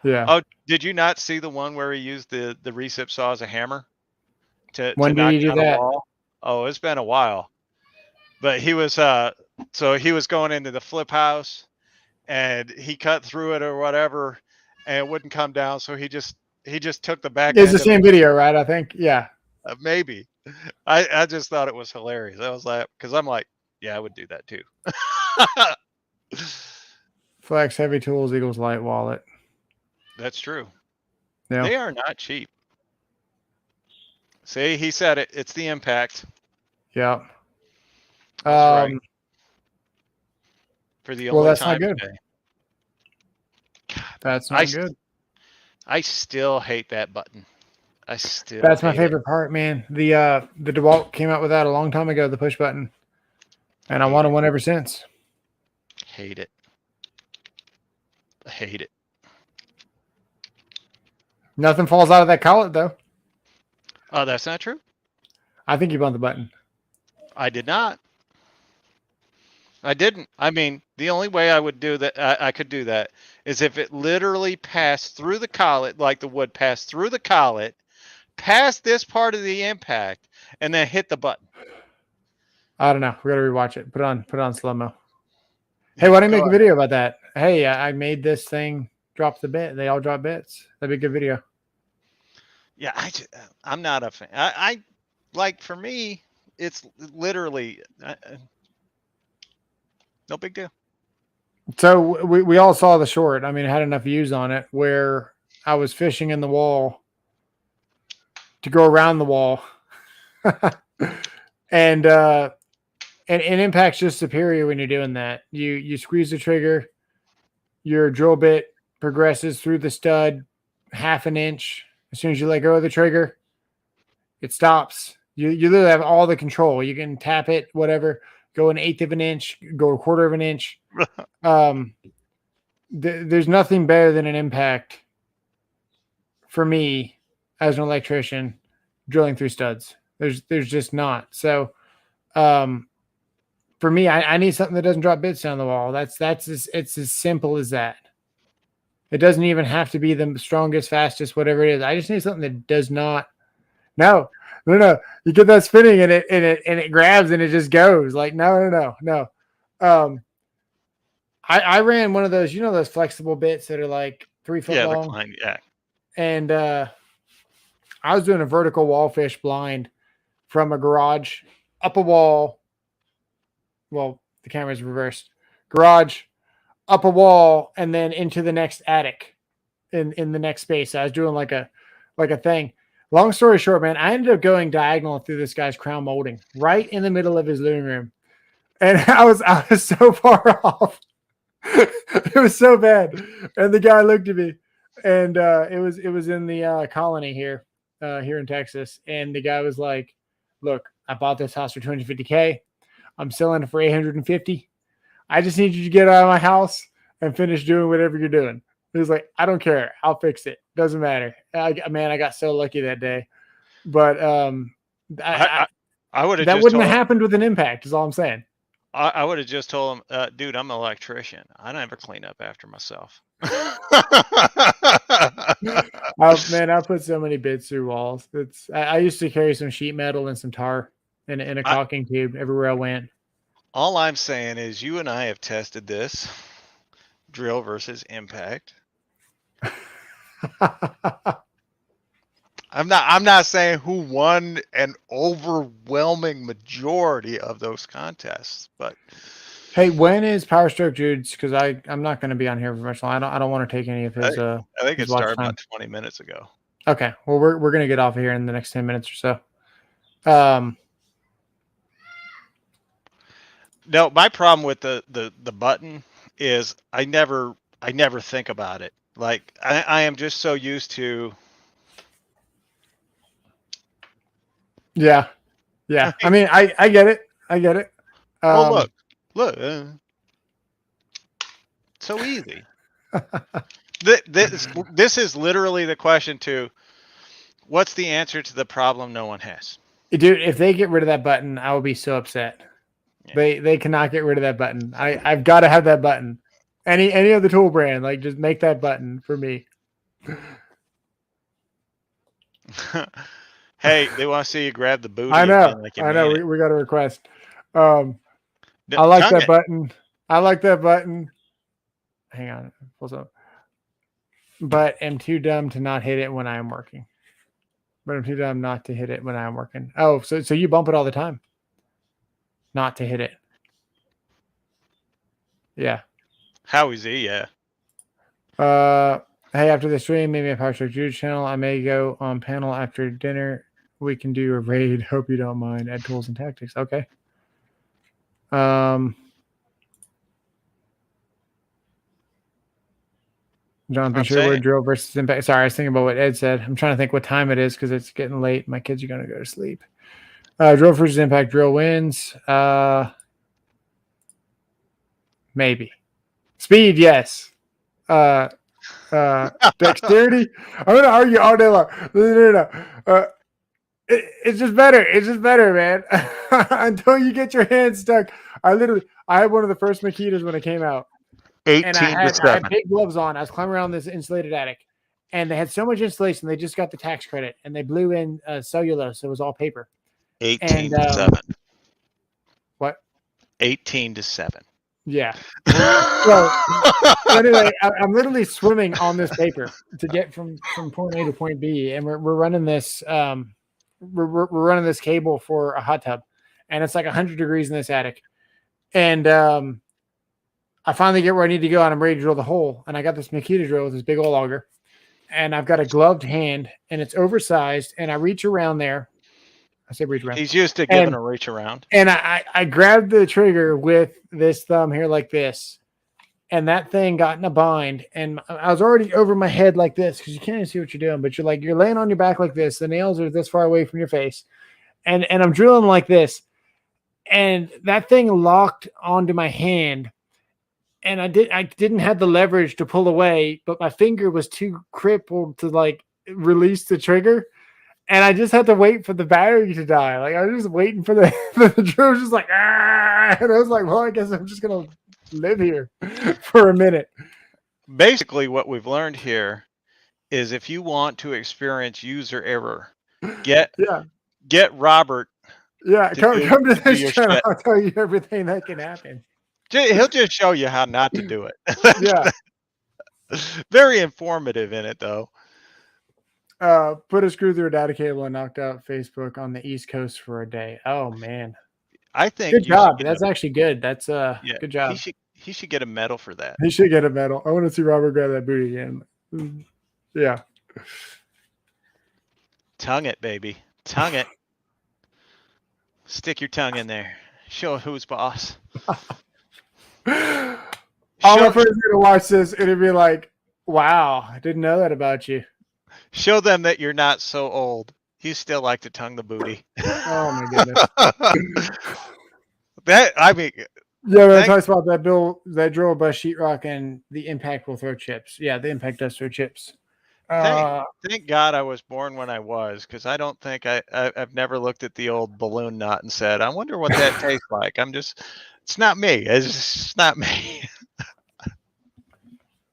Oh, did you not see the one where he used the recip saw as a hammer? When did he do that? Oh, it's been a while. But he was so he was going into the flip house, and he cut through it or whatever, and it wouldn't come down. So he just took the back. It's the same video, right? I think, yeah. Maybe. I just thought it was hilarious. I was like, because I'm like, yeah, I would do that too. Flex heavy tools equals light wallet. That's true. Yeah. They are not cheap. See, he said it. It's the impact. Yeah. Right. For the only time not good. today. That's not good. I still hate that button. That's my favorite part, man. The DeWalt came out with that a long time ago, the push button. And I wanted one ever since. Hate it. I hate it. Nothing falls out of that collet though. Oh, that's not true? I think you bumped the button. I did not. I didn't. I mean, the only way I would do that, I could do that, is if it literally passed through the collet, like the wood passed through the collet, past this part of the impact, and then hit the button. I don't know. We got to rewatch it. Put on slow-mo. Hey, why don't you make a video about that? Hey, I made this thing drop the bit. They all drop bits. That'd be a good video. Yeah, I'm not a fan. I like, for me, it's literally no big deal. So we all saw the short. I mean, it had enough views on it where I was fishing in the wall to go around the wall. And impact's just superior when you're doing that. You squeeze the trigger, your drill bit progresses through the stud half an inch. As soon as you let go of the trigger, it stops. You literally have all the control. You can tap it, whatever, go an eighth of an inch, go a quarter of an inch. There's nothing better than an impact for me as an electrician drilling through studs. There's just not. So for me, I need something that doesn't drop bits down the wall. It's as simple as that. It doesn't even have to be the strongest, fastest, whatever it is. I just need something that does not. No. You get that spinning and it grabs and it just goes. Like no. I ran one of those, those flexible bits that are like 3 foot long. Reclined, yeah. And I was doing a vertical wall fish blind from a garage up a wall. Well, the camera's reversed. Garage, up a wall, and then into the next attic in the next space. I was doing like a thing. Long story short, man, I ended up going diagonal through this guy's crown molding right in the middle of his living room. And I was so far off. It was so bad. And the guy looked at me, and it was in the colony here in Texas. And the guy was like, "Look, I bought this house for $250K. I'm selling it for $850. I just need you to get out of my house and finish doing whatever you're doing." He was like, "I don't care. I'll fix it. Doesn't matter." I got so lucky that day. But I would have. That wouldn't have happened with an impact. Is all I'm saying. I would have just told him, "Dude, I'm an electrician. I never clean up after myself." I put so many bits through walls. I used to carry some sheet metal and some tar in a caulking tube everywhere I went. All I'm saying is you and I have tested this drill versus impact. I'm not saying who won an overwhelming majority of those contests, but hey, when is Power Stroke Jude's? Because I'm not going to be on here for much long. I don't want to take any of his. I think his it watch started time. about 20 minutes ago. Okay, well we're going to get off of here in the next 10 minutes or so. No, my problem with the button is I never think about it. Like I am just so used to. Yeah. I mean, I get it. Well, look, so easy. This is literally the question to what's the answer to the problem no one has. Dude, if they get rid of that button, I will be so upset. Yeah. They cannot get rid of that button. I've got to have that button. Any other tool brand, like just make that button for me. Hey, they want to see you grab the booty. I know. Again, like I know. We got a request. I like that button. I like that button. Hang on. What's up? But am too dumb to not hit it when I am working. But I'm too dumb not to hit it when I am working. Oh, so you bump it all the time. Not to hit it. Yeah. How is he? Yeah. Hey, after the stream, maybe a Power Stroke Jude channel. I may go on panel after dinner. We can do a raid. Hope you don't mind. Add tools and tactics. Okay. Jonathan Sherwood, drill versus impact. Sorry, I was thinking about what Ed said. I'm trying to think what time it is because it's getting late. My kids are going to go to sleep. Drill versus impact. Drill wins. Maybe. Speed, yes. Dexterity. I'm going to argue all day long. No. It's just better. It's just better, man. Until you get your hands stuck. I had one of the first Makitas when it came out. 18 and I had big gloves on. I was climbing around this insulated attic, and they had so much insulation. They just got the tax credit, and they blew in cellulose. So it was all paper. 18 to 7. What? 18 to 7. Yeah. So anyway, I'm literally swimming on this paper to get from point A to point B, and we're running this we're running this cable for a hot tub, and it's like 100 degrees in this attic, and I finally get where I need to go, and I'm ready to drill the hole. And I got this Makita drill with this big old auger, and I've got a gloved hand, and it's oversized. And I reach around there. I say reach around. He's used to giving a reach around. And I grabbed the trigger with this thumb here like this, and that thing got in a bind. And I was already over my head like this because you can't even see what you're doing, but you're laying on your back like this. The nails are this far away from your face, and I'm drilling like this, and that thing locked onto my hand. And I didn't have the leverage to pull away, but my finger was too crippled to like release the trigger. And I just had to wait for the battery to die. Like I was just waiting for the drill was just like, ah! And I was like, well, I guess I'm just going to live here for a minute. Basically what we've learned here is if you want to experience user error, get Robert. Yeah. Come to this channel. I'll tell you everything that can happen. He'll just show you how not to do it. Yeah. Very informative in it, though. Put a screw through a data cable and knocked out Facebook on the East Coast for a day. Oh, man. I think good job. That's actually good. That's good job. He should get a medal for that. He should get a medal. I want to see Robert grab that booty again. Yeah. Tongue it, baby. Tongue it. Stick your tongue in there. Show who's boss. All my friends are gonna watch this and it'd be like, wow, I didn't know that about you. Show them that you're not so old. You still like to tongue the booty. Oh my goodness. Yeah, man, talks about that drill bust sheetrock and the impact will throw chips. Yeah, the impact does throw chips. Thank God I was born when I was, because I don't think I've never looked at the old balloon knot and said, I wonder what that tastes like. It's not me. It's just not me.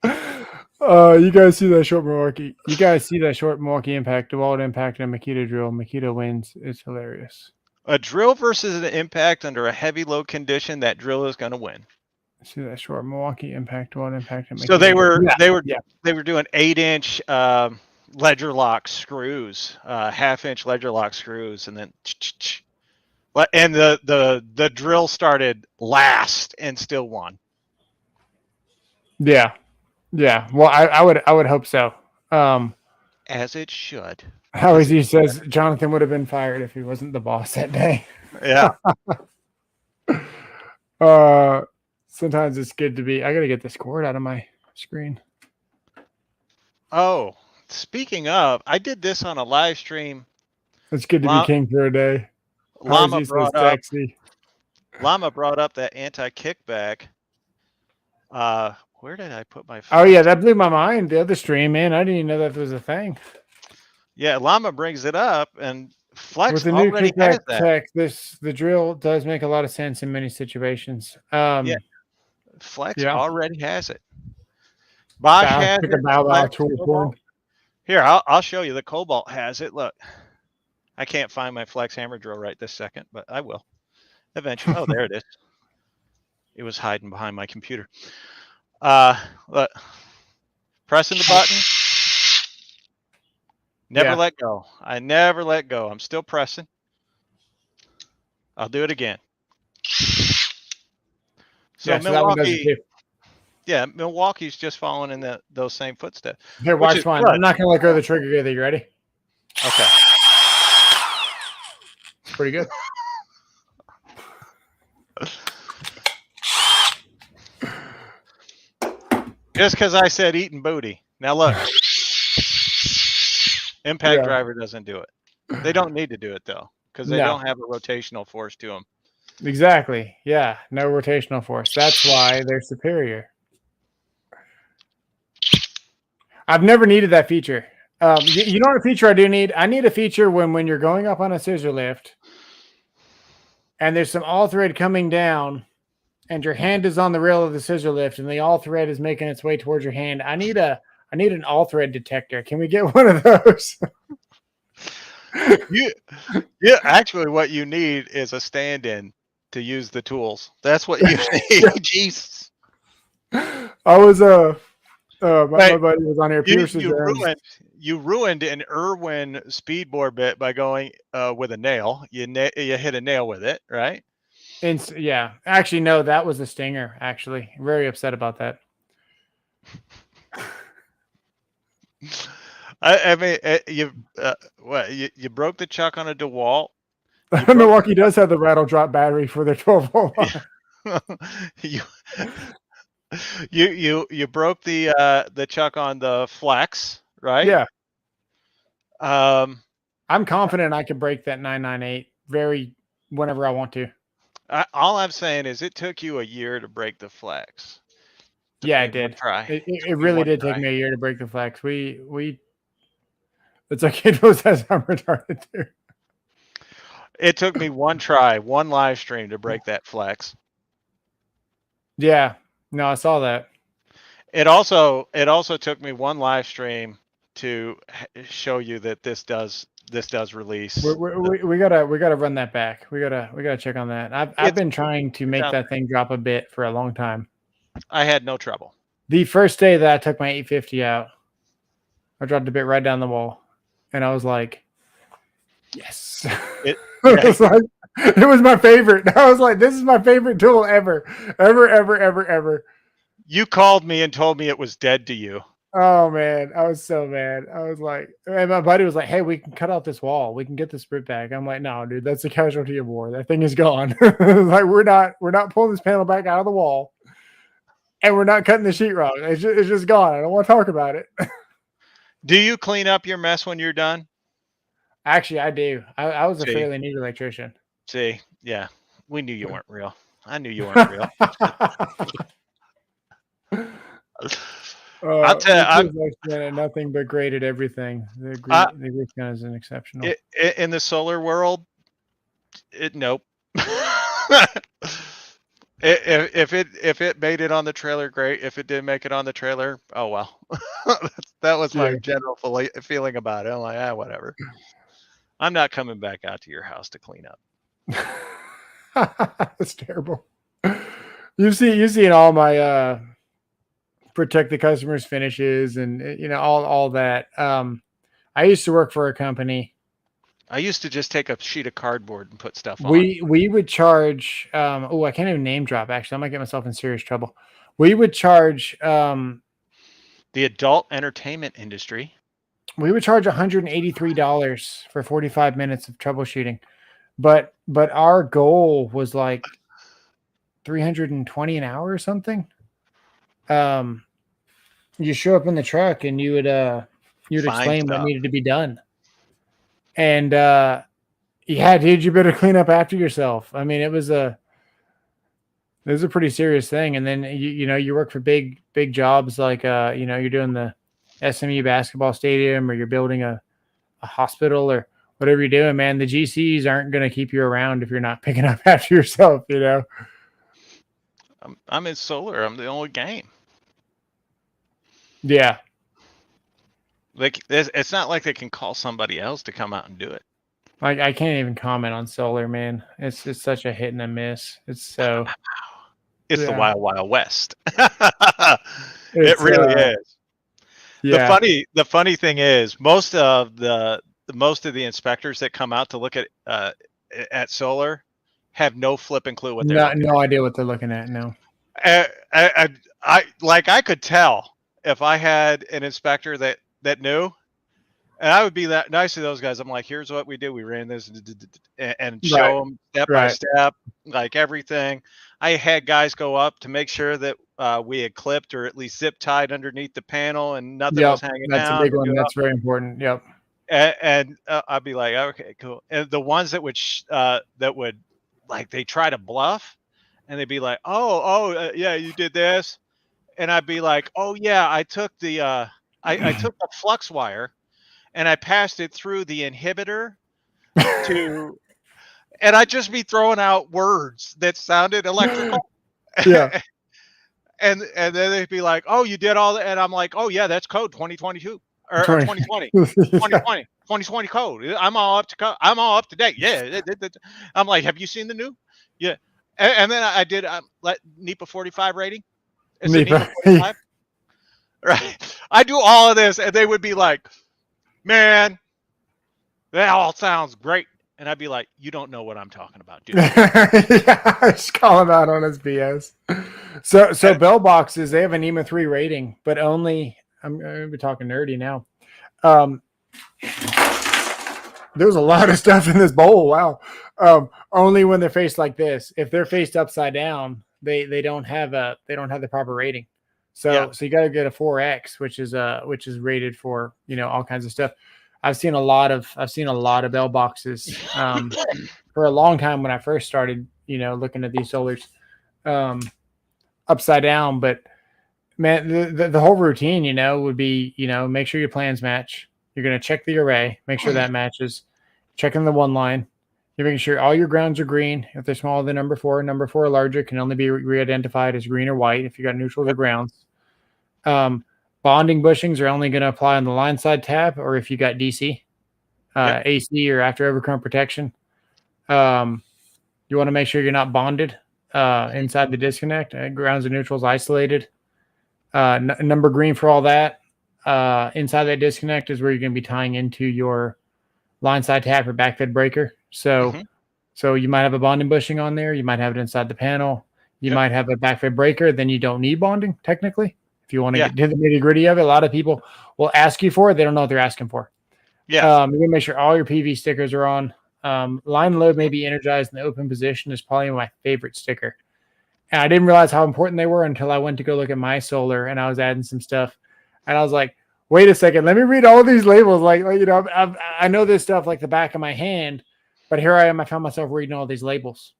You guys see that short Milwaukee? You guys see that short Milwaukee impact, DeWalt impact, and Makita drill. Makita wins. It's hilarious. A drill versus an impact under a heavy load condition, that drill is going to win. See that short Milwaukee impact. What impact? So they were doing 8-inch ledger lock screws, 1/2-inch ledger lock screws, and then and the drill started last and still won. Yeah. Well, I would hope so. As it should. How as he says, Jonathan would have been fired if he wasn't the boss that day. Yeah. Sometimes it's good to be. I got to get this cord out of my screen. Oh, speaking of, I did this on a live stream. It's good to be king for a day. Llama brought up that anti-kickback. Where did I put my phone? Oh, yeah, that blew my mind. The other stream, man. I didn't even know that was a thing. Yeah, Llama brings it up, and Flex with the new kickback tech, the drill does make a lot of sense in many situations. Yeah, Flex already has it. Bosch has it. Here, I'll show you. The Cobalt has it. Look, I can't find my Flex hammer drill right this second, but I will eventually. Oh, there it is. It was hiding behind my computer. Look, pressing the button. Never let go. I never let go. I'm still pressing. I'll do it again. So Milwaukee, Milwaukee's just following in those same footsteps. Here, watch one. I'm not going to let go of the trigger either. You ready? Okay. It's pretty good. Just because I said eating booty. Now look. Impact driver doesn't do it. They don't need to do it though, because they don't have a rotational force to them. Exactly. Yeah, no rotational force. That's why they're superior. I've never needed that feature. You know what feature I do need? I need a feature when you're going up on a scissor lift, and there's some all thread coming down, and your hand is on the rail of the scissor lift, and the all thread is making its way towards your hand. I need an all thread detector. Can we get one of those? Actually, what you need is a stand-in to use the tools. That's what you need. Jesus. I was my buddy was on here. You ruined an Irwin speedboard bit by going with a nail. You hit a nail with it, right? Yeah. Actually, no, that was a stinger. Actually, very upset about that. I mean, you broke the chuck on a DeWalt. Milwaukee does have the rattle drop battery for their 12-volt line. You broke the chuck on the Flex, right? Yeah. I'm confident I can break that 998 whenever I want to. All I'm saying is it took you a year to break the Flex. Yeah, it did. It really did take me a year to break the Flex. It's okay. Those says I'm retarded too. It took me one try, one live stream to break that Flex. Yeah. No, I saw that. It also took me one live stream to show you that this does release. We gotta run that back. We gotta check on that. I've been trying to make that thing drop a bit for a long time. I had no trouble. The first day that I took my 850 out, I dropped a bit right down the wall, and I was like, "Yes!" It was my favorite. I was like, "This is my favorite tool ever." You called me and told me it was dead to you. Oh man, I was so mad. I was like, and my buddy was like, "Hey, we can cut out this wall. We can get the sprit back." I'm like, "No, dude, that's a casualty of war. That thing is gone." Like we're not pulling this panel back out of the wall, and we're not cutting the sheetrock. It's just gone. I don't want to talk about it. Do you clean up your mess when you're done? Actually, I do. I was a fairly neat electrician. See, yeah, we knew you weren't real. I knew you weren't real. I'll tell you, nothing but great at everything. The great gun is an exceptional. In the solar world, nope. If it made it on the trailer, great. If it didn't make it on the trailer, oh well. That was my general feeling about it. I'm like, whatever. I'm not coming back out to your house to clean up. That's terrible. You see in all my protect the customer's finishes and all that. I used to work for a company. I used to just take a sheet of cardboard and put stuff on. We would charge. I can't even name drop. Actually, I might get myself in serious trouble. We would charge. The adult entertainment industry. We would charge $183 for 45 minutes of troubleshooting, but our goal was like 320 an hour or something. You show up in the truck and you'd explain what needed to be done. And dude, you better clean up after yourself. I mean, it was a pretty serious thing. And then you work for big jobs like you're doing the SMU basketball stadium, or you're building a hospital, or whatever you're doing, man. The GCs aren't going to keep you around if you're not picking up after yourself, I'm in solar. I'm the only game. Yeah. Like, it's not like they can call somebody else to come out and do it. Like, I can't even comment on solar, man. It's just such a hit and a miss. It's so. It's the Wild Wild West. It really is. Yeah. The funny thing is, most of the inspectors that come out to look at solar have no flipping clue what they're no idea what they're looking at. No. I could tell if I had an inspector that knew, and I would be that nice to those guys. I'm like, here's what we do. We ran this and show them step by step, like everything. I had guys go up to make sure that we had clipped or at least zip tied underneath the panel and nothing was hanging down. That's a big one. That's very important. Yep. And I'd be like, okay, cool. And the ones that would like, they try to bluff, and they'd be like, yeah, you did this. And I'd be like, oh yeah, I took the I took the flux wire and I passed it through the inhibitor to, and I'd just be throwing out words that sounded electrical. Yeah. and then they'd be like, oh, you did all that. And I'm like, oh yeah, that's code 2022 or 2020, 2020 code. I'm all up to code. I'm all up to date. Yeah. I'm like, have you seen the new? Yeah. And then I did NEPA 45 rating. It's NEPA 45. Right. I do all of this, and they would be like, man, that all sounds great. And I'd be like, you don't know what I'm talking about, dude. Yeah, just call him out on his BS. So bell boxes, they have a NEMA 3 rating, but only, I'm going to be talking nerdy now. There's a lot of stuff in this bowl. Wow. Only when they're faced like this. If they're faced upside down, they don't have the proper rating. So you got to get a 4X, which is rated for, all kinds of stuff. I've seen a lot of bell boxes for a long time when I first started, looking at these solars upside down. But man, the whole routine, would be, make sure your plans match. You're going to check the array, make sure that matches, checking the one line. You're making sure all your grounds are green. If they're smaller than number 4 or larger, can only be re-identified as green or white if you got neutrals or grounds. Bonding bushings are only going to apply on the line side tab, or if you got DC, AC, or after overcurrent protection. You want to make sure you're not bonded inside the disconnect. Grounds and neutrals isolated. Number green for all that. Inside that disconnect is where you're going to be tying into your line side tab or backfed breaker. So you might have a bonding bushing on there. You might have it inside the panel. You might have a backfed breaker. Then you don't need bonding technically. If you want to get to the nitty gritty of it, a lot of people will ask you for it. They don't know what they're asking for. Yeah. You're going to make sure all your PV stickers are on. Line load may be energized in the open position is probably my favorite sticker. And I didn't realize how important they were until I went to go look at my solar and I was adding some stuff. And I was like, wait a second, let me read all these labels. I know this stuff like the back of my hand, but here I am. I found myself reading all these labels.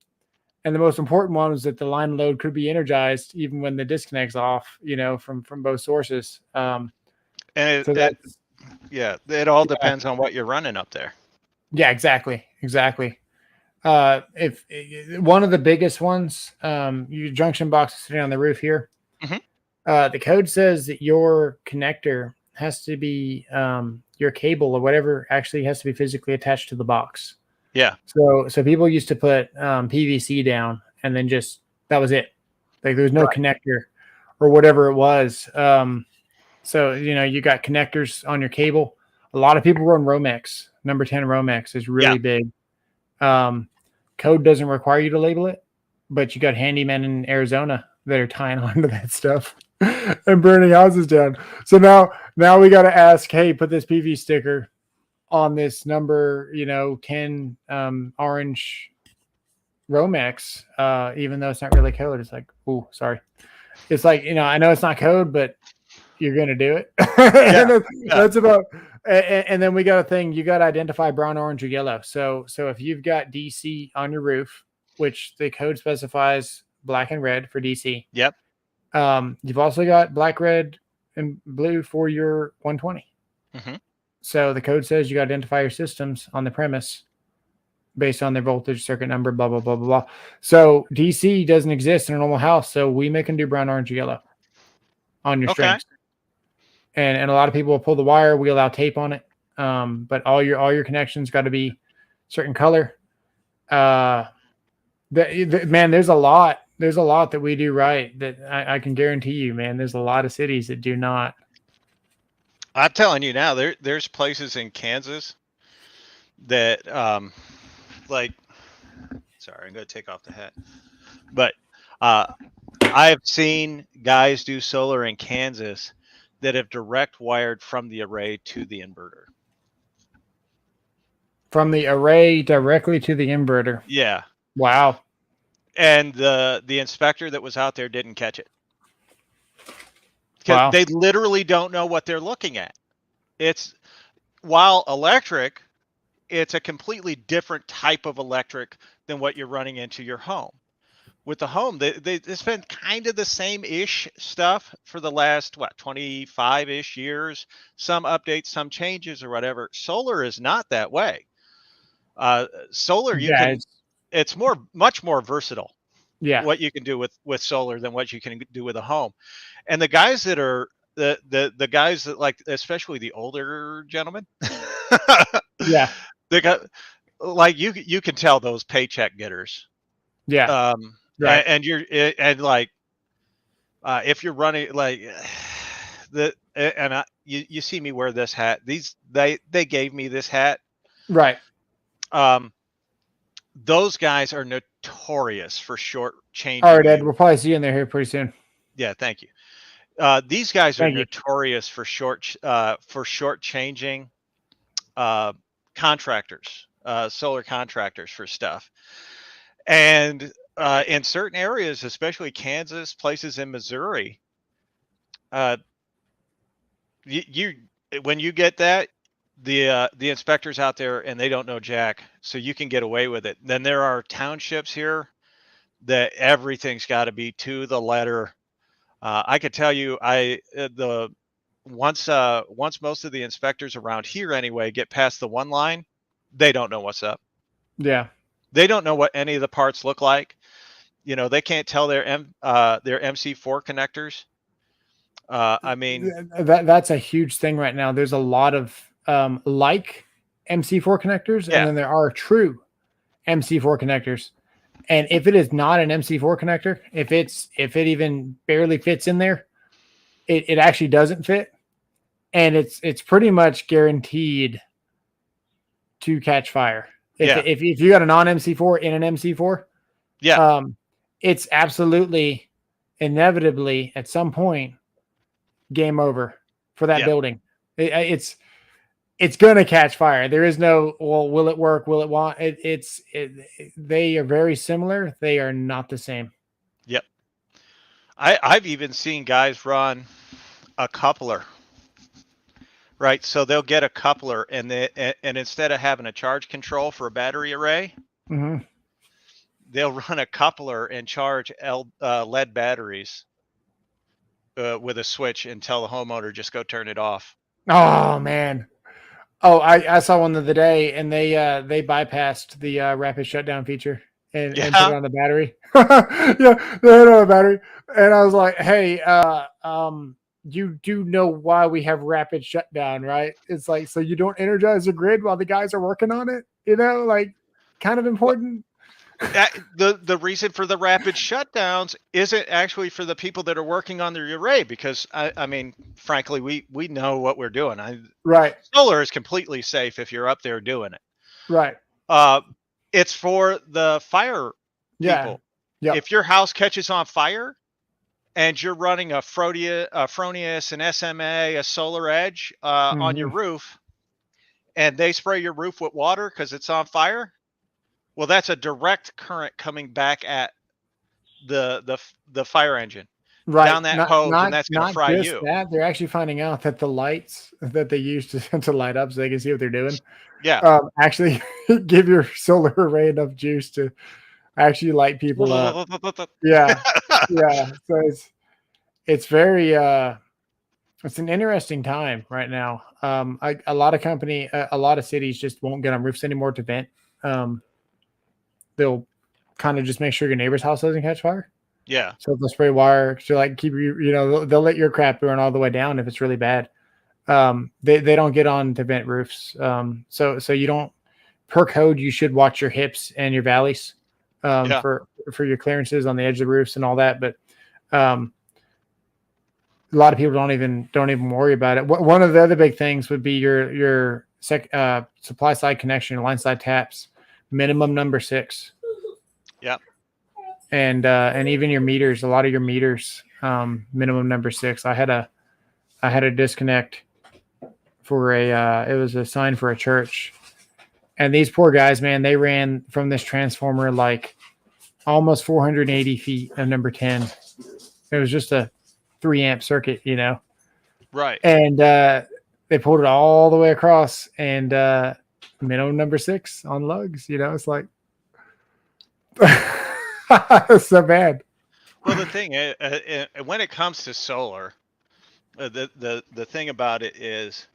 And the most important one was that the line load could be energized even when the disconnect's off, from both sources. It all depends on what you're running up there. Yeah, exactly. If one of the biggest ones, your junction box is sitting on the roof here. The code says that your connector has to be your cable or whatever actually has to be physically attached to the box. Yeah. So people used to put PVC down, and then just that was it. Like there was no connector or whatever it was. So you got connectors on your cable. A lot of people run Romex. Number 10 Romex is really big. Code doesn't require you to label it, but you got handymen in Arizona that are tying onto that stuff and burning houses down. So now we got to ask, hey, put this PV sticker on this number, 10 orange Romex, even though it's not really code. It's like, oh, sorry. It's like, I know it's not code, but you're going to do it. That's about, and then we got a thing, you got to identify brown, orange, or yellow. So if you've got DC on your roof, which the code specifies black and red for DC. Yep. You've also got black, red, and blue for your 120. Mm-hmm. So the code says you got to identify your systems on the premise based on their voltage, circuit number, blah, blah, blah, blah, blah. So DC doesn't exist in a normal house. So we make them do brown, orange, or yellow on your strings. And a lot of people will pull the wire. We allow tape on it. But all your connections got to be certain color. Man, there's a lot that we do right that I can guarantee you, man. There's a lot of cities that do not. I'm telling you now, there's places in Kansas that, sorry, I'm going to take off the hat. But I've seen guys do solar in Kansas that have direct wired from the array to the inverter. From the array directly to the inverter. Yeah. Wow. And the inspector that was out there didn't catch it. Because they literally don't know what they're looking at. While electric, it's a completely different type of electric than what you're running into your home. With the home, it's been kind of the same-ish stuff for the last, 25-ish years. Some updates, some changes or whatever. Solar is not that way. Solar, it's much more versatile. Yeah. What you can do with solar than what you can do with a home. And the guys that are the guys that, like, especially the older gentlemen. Yeah. They got, like, you can tell those paycheck getters. Yeah. Right. And if you're running like you see me wear this hat. They gave me this hat. Right. Those guys are notorious for short changing. All right, Ed, we'll probably see you in there here pretty soon. Yeah, thank you. These guys are notorious for short changing contractors, solar contractors for stuff. And in certain areas, especially Kansas, places in Missouri, when you get that, the inspectors out there and they don't know jack, so you can get away with it. Then there are townships here that everything's got to be to the letter. I could tell you, once most of the inspectors around here anyway get past the one line, they don't know what's up. Yeah. They don't know what any of the parts look like. They can't tell their MC4 connectors. I mean, that's a huge thing right now. There's a lot of like MC4 connectors, and then there are true MC4 connectors. And if it is not an MC4 connector, if it even barely fits in there, it actually doesn't fit, and it's pretty much guaranteed to catch fire. If you got a non-MC4 in an MC4, it's absolutely inevitably at some point game over for that building. It's gonna catch fire. There is no, well, will it work? Will it want it? They are very similar. They are not the same. Yep. I've even seen guys run a coupler. Right, so they'll get a coupler, and instead of having a charge control for a battery array, they'll run a coupler and charge lead batteries with a switch and tell the homeowner just go turn it off. Oh man! Oh, I saw one the other day, and they bypassed the rapid shutdown feature and put it on the battery. They had it on the battery, and I was like, hey, you do know why we have rapid shutdown, right? It's like, so you don't energize the grid while the guys are working on it, like. kind of important. The reason for the rapid shutdowns isn't actually for the people that are working on the array, because I mean, frankly, we know what we're doing. Right. Solar is completely safe if you're up there doing it. Right. It's for the fire people. Yeah. If your house catches on fire and you're running a Fronius, an SMA, a Solar Edge on your roof, and they spray your roof with water because it's on fire, well, that's a direct current coming back at the fire engine, down that hose, and that's going to fry you. They're actually finding out that the lights that they use to light up so they can see what they're doing, actually give your solar array enough juice to actually light people up. Yeah. So it's very it's an interesting time right now. A lot of cities just won't get on roofs anymore to vent. They'll kind of just make sure your neighbor's house doesn't catch fire. Yeah. So they'll spray wire to like keep you, they'll let your crap burn all the way down if it's really bad. They don't get on to vent roofs. So you don't, per code, you should watch your hips and your valleys for your clearances on the edge of the roofs and all that. But a lot of people don't even worry about it. One of the other big things would be your supply side connection, your line side taps. Minimum number 6. Yep. And even your meters, a lot of your meters, minimum number 6. I had a disconnect for it was a sign for a church. And these poor guys, man, they ran from this transformer like almost 480 feet of number 10. It was just a 3 amp circuit, Right. And they pulled it all the way across, and minimum number 6 on lugs. It's like it's so bad. Well, the thing is, when it comes to solar, the thing about it is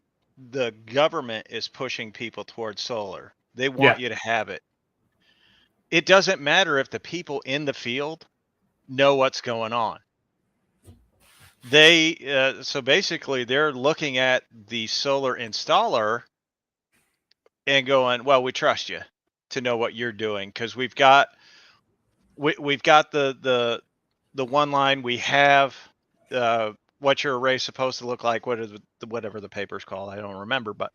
the government is pushing people towards solar. They want you to have it. It doesn't matter if the people in the field know what's going on. So basically they're looking at the solar installer and going, well, we trust you to know what you're doing, because we've got the one line, we have what your array is supposed to look like. Whatever the paper's called, I don't remember, but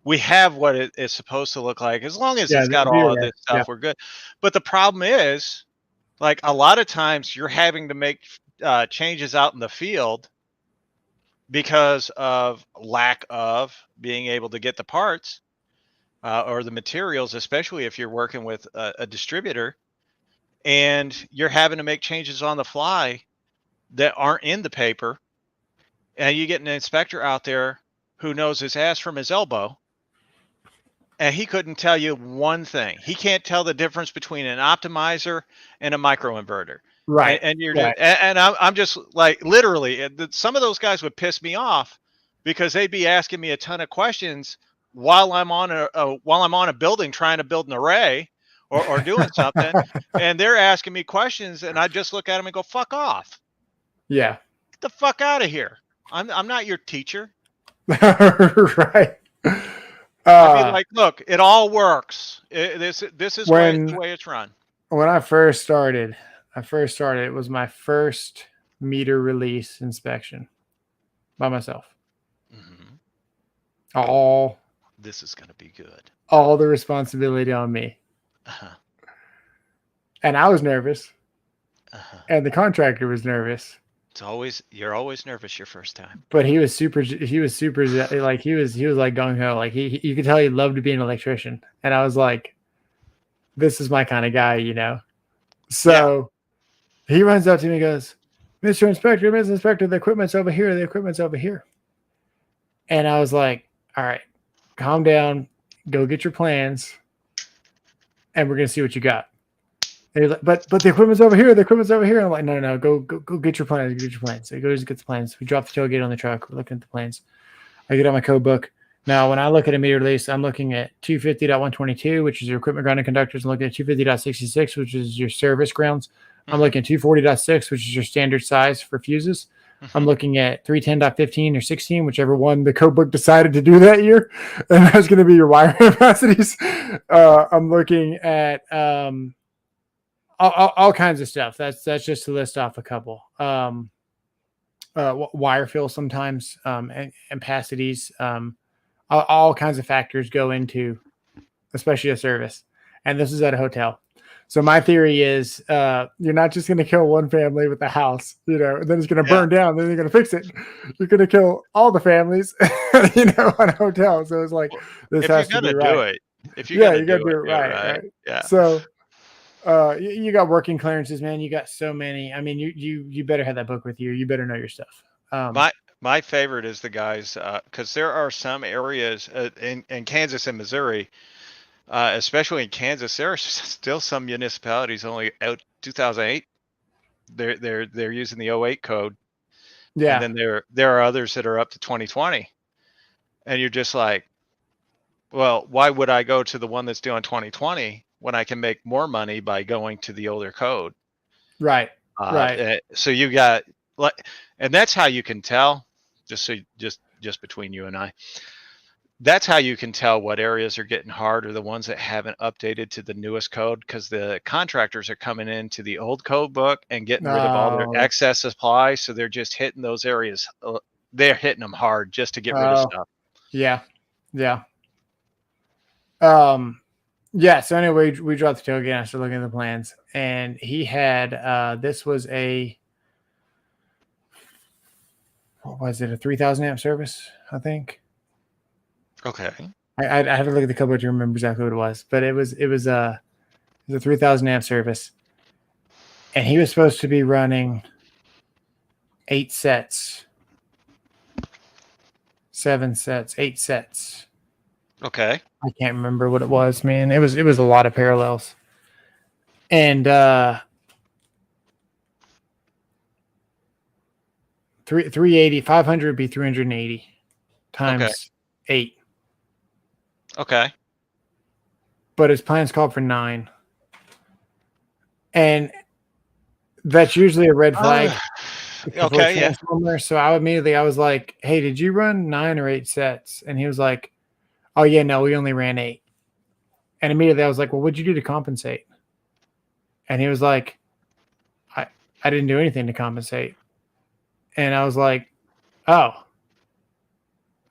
we have what it is supposed to look like. As long as it's got all of this stuff, we're good. But the problem is, like, a lot of times you're having to make changes out in the field because of lack of being able to get the parts or the materials, especially if you're working with a distributor, and you're having to make changes on the fly that aren't in the paper, and you get an inspector out there who knows his ass from his elbow, and he couldn't tell you one thing. He can't tell the difference between an optimizer and a microinverter. Right. And you're and I'm just like, literally, some of those guys would piss me off because they'd be asking me a ton of questions while I'm on a building trying to build an array or doing something, and they're asking me questions, and I just look at them and go, "Fuck off." Yeah. Get the fuck out of here. I'm not your teacher. Right. I mean, like, look, it all works. This is the way it's run. When I first started, it was my first meter release inspection by myself. Mm-hmm. This is going to be good. All the responsibility on me. Uh-huh. And I was nervous. Uh-huh. And the contractor was nervous. You're always nervous your first time. But he was super like, he was like gung ho. Like you could tell he loved to be an electrician. And I was like, this is my kind of guy, So he runs up to me and goes, Mr. Inspector, the equipment's over here. And I was like, all right, calm down, go get your plans, and we're going to see what you got. And he's like, but the equipment's over here. I'm like, no, go get your plans. So he goes and gets the plans. We drop the tailgate on the truck. We're looking at the plans. I get on my code book. Now, when I look at a meter release, I'm looking at 250.122, which is your equipment grounding conductors. I'm looking at 250.66, which is your service grounds. I'm looking at 240.6, which is your standard size for fuses. I'm looking at 310.15 or 16, whichever one the code book decided to do that year. And that's going to be your wire capacities. I'm looking at all kinds of stuff. That's just to list off a couple. Wire fill sometimes, and capacities. All kinds of factors go into, especially a service. And this is at a hotel. So my theory is you're not just going to kill one family with the house, and then it's going to burn down. Then you're going to fix it. You're going to kill all the families, on a hotel. So it's like, this has to be right. If you're going to do it right. Yeah. So you got working clearances, man. You got so many. I mean, you better have that book with you. You better know your stuff. My favorite is the guys, because there are some areas in Kansas and Missouri, especially in Kansas, there are still some municipalities only out 2008. They're using the 08 code. Yeah. And then there are others that are up to 2020. And you're just like, well, why would I go to the one that's doing 2020 when I can make more money by going to the older code? Right. Right. So you got, and that's how you can tell, just between you and I, that's how you can tell what areas are getting hard, or the ones that haven't updated to the newest code, because the contractors are coming into the old code book and getting rid of all their excess supply. So they're just hitting those areas. They're hitting them hard just to get rid of stuff. Yeah. Yeah. Yeah. So anyway, we dropped the tailgate. I started looking at the plans, and he had, this was what was it? A 3,000 amp service, I think. Okay. I have to look at the code to remember exactly what it was, but it was a 3,000 amp service, and he was supposed to be running 8 sets, 7 sets, 8 sets. Okay. I can't remember what it was, man. It was a lot of parallels, and 380, 500 would be 380 times 8. Okay. But his plans called for 9. And that's usually a red flag. Okay, yeah. So I was like, hey, did you run 9 or 8 sets? And he was like, oh, yeah, no, we only ran 8. And immediately I was like, well, what'd you do to compensate? And he was like, I didn't do anything to compensate. And I was like, oh,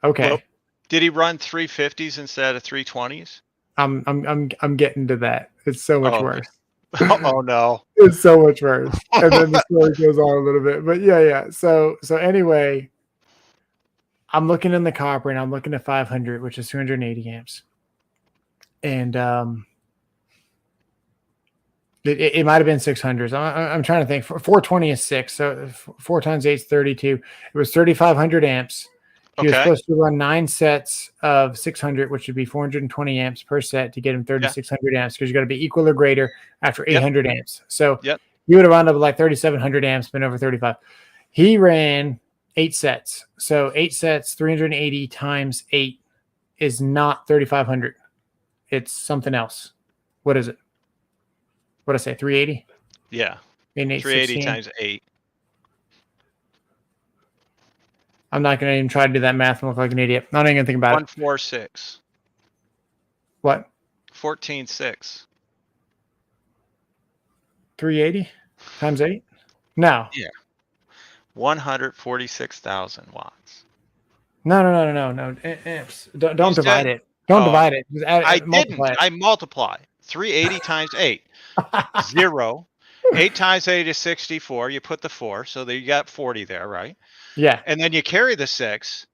okay. Well, did he run 350s instead of 320s? I'm getting to that. It's so much worse. Oh no. It's so much worse. And then the story goes on a little bit. But yeah. So anyway, I'm looking in the copper, and I'm looking at 500, which is 280 amps. And it might have been 600s. I'm trying to think. 420 is 6. So 4 times 8 is 32. It was 3,500 amps. He was supposed to run 9 sets of 600, which would be 420 amps per set to get him 3,600 amps, because you got to be equal or greater after 800 amps. So you would have wound up with like 3,700 amps, been over 35. He ran 8 sets. So 8 sets, 380 times 8 is not 3,500. It's something else. What is it? What did I say? 380? Yeah. 380 times 8. I'm not going to even try to do that math and look like an idiot. Not even going to think about 146. What? 14.6. 380 times 8? No. Yeah. 146,000 watts. No. Amps. Don't divide it. Don't divide it. Just I multiply. 380 times 8. 0. 8 times 8 is 64. You put the 4. So there you got 40 there, right? Yeah. And then you carry the 6.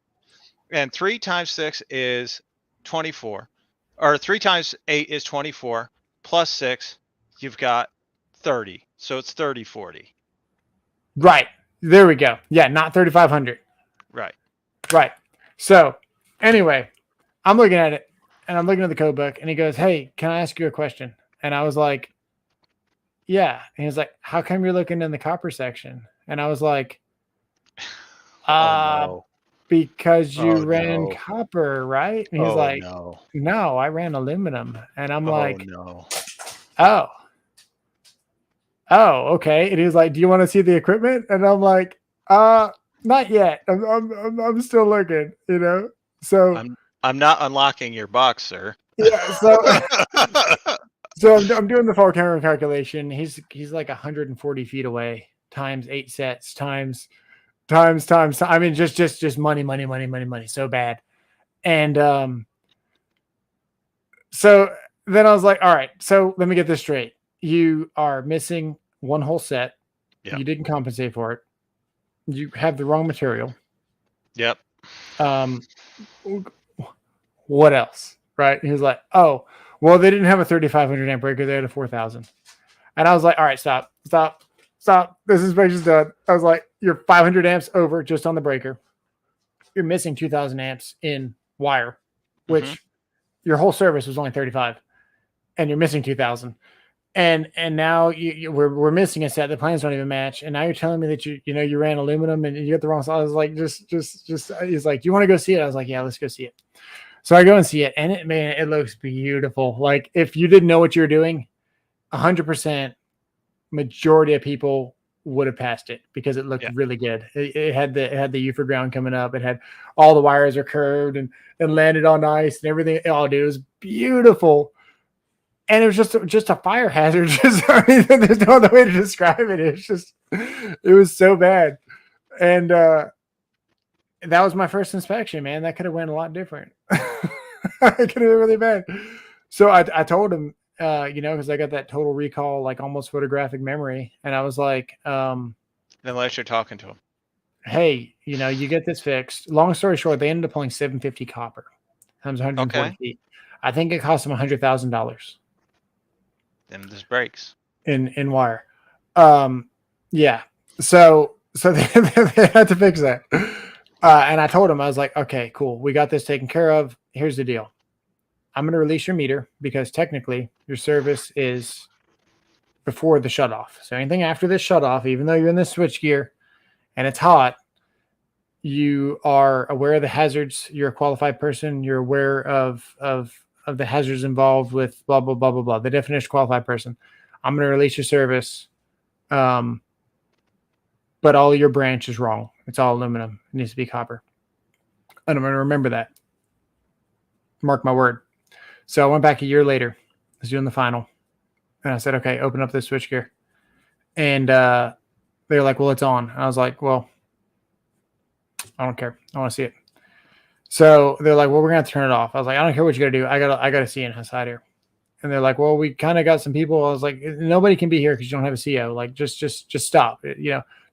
And 3 times 6 is 24. Or 3 times 8 is 24. Plus 6, you've got 30. So it's 3040. Right. There we go. Yeah, not 3,500. Right. So anyway, I'm looking at it, and I'm looking at the code book, and he goes, hey, can I ask you a question? And I was like, yeah. And he was like, how come you're looking in the copper section? And I was like, because you ran copper, right? And he's like, no, I ran aluminum. And I'm like, oh, okay. And he was like, do you want to see the equipment? And I'm like, Not yet. I'm still looking. You know. So I'm not unlocking your box, sir. yeah. So I'm doing the fall camera calculation. He's like 140 feet away times 8 sets times. I mean, just money. So bad. And so then I was like, all right. So let me get this straight. You are missing one whole set. Yep. You didn't compensate for it. You have the wrong material. Yep. What else? Right? He was like, oh, well, they didn't have a 3,500 amp breaker. They had a 4,000. And I was like, all right, stop. This inspection's done. I was like, you're 500 amps over just on the breaker. You're missing 2,000 amps in wire, which your whole service was only 35, and you're missing 2,000. And now we're missing a set. The plans don't even match. And now you're telling me that you ran aluminum and you got the wrong size. I was like, just. He's like, you want to go see it? I was like, yeah, let's go see it. So I go and see it, and it looks beautiful. Like if you didn't know what you were doing, 100% majority of people would have passed it because it looked really good. It had the UFO ground coming up. It had all the wires are curved and landed on ice and everything. Oh, dude, it was beautiful. And it was just a fire hazard. There's no other way to describe it. It was so bad. And that was my first inspection, man. That could have went a lot different. It could have been really bad. So I told him, because I got that total recall, like almost photographic memory. And I was like, unless you're talking to him, hey, you get this fixed. Long story short, they ended up pulling 750 copper times 140 feet. I think it cost them $100,000. Then this breaks in wire. Yeah. So they had to fix that. And I told him, I was like, okay, cool. We got this taken care of. Here's the deal. I'm going to release your meter because technically your service is before the shutoff. So anything after this shutoff, even though you're in the switch gear and it's hot, you are aware of the hazards. You're a qualified person. You're aware of the hazards involved with blah, blah, blah, blah, blah. The definition of qualified person. I'm going to release your service. But all your branch is wrong. It's all aluminum. It needs to be copper. And I'm going to remember that. Mark my word. So I went back a year later. I was doing the final. And I said, okay, open up this switchgear. And they were like, well, it's on. And I was like, well, I don't care. I want to see it. So they're like, well, we're going to turn it off. I was like, I don't care what you got to do. I got to see it inside here. And they're like, well, we kind of got some people. I was like, nobody can be here because you don't have a CO. Like, just stop.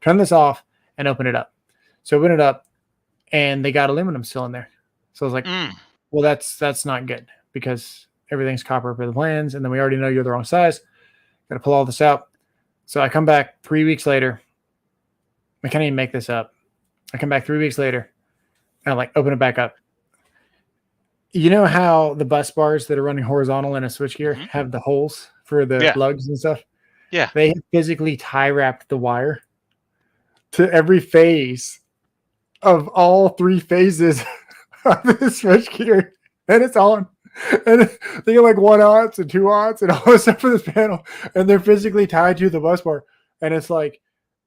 Turn this off and open it up. So open it up, and they got aluminum still in there. So I was like, well, that's not good because everything's copper for the plans, and then we already know you're the wrong size. Got to pull all this out. So I come back 3 weeks later. I can't even make this up. I come back 3 weeks later, and I'm like, open it back up. You know how the bus bars that are running horizontal in a switchgear have the holes for the plugs and stuff? Yeah. They physically tie wrapped the wire to every phase of all 3 phases of the switchgear. And it's on. And they get like 1 aughts and 2 aughts and all this stuff for this panel. And they're physically tied to the bus bar. And it's like,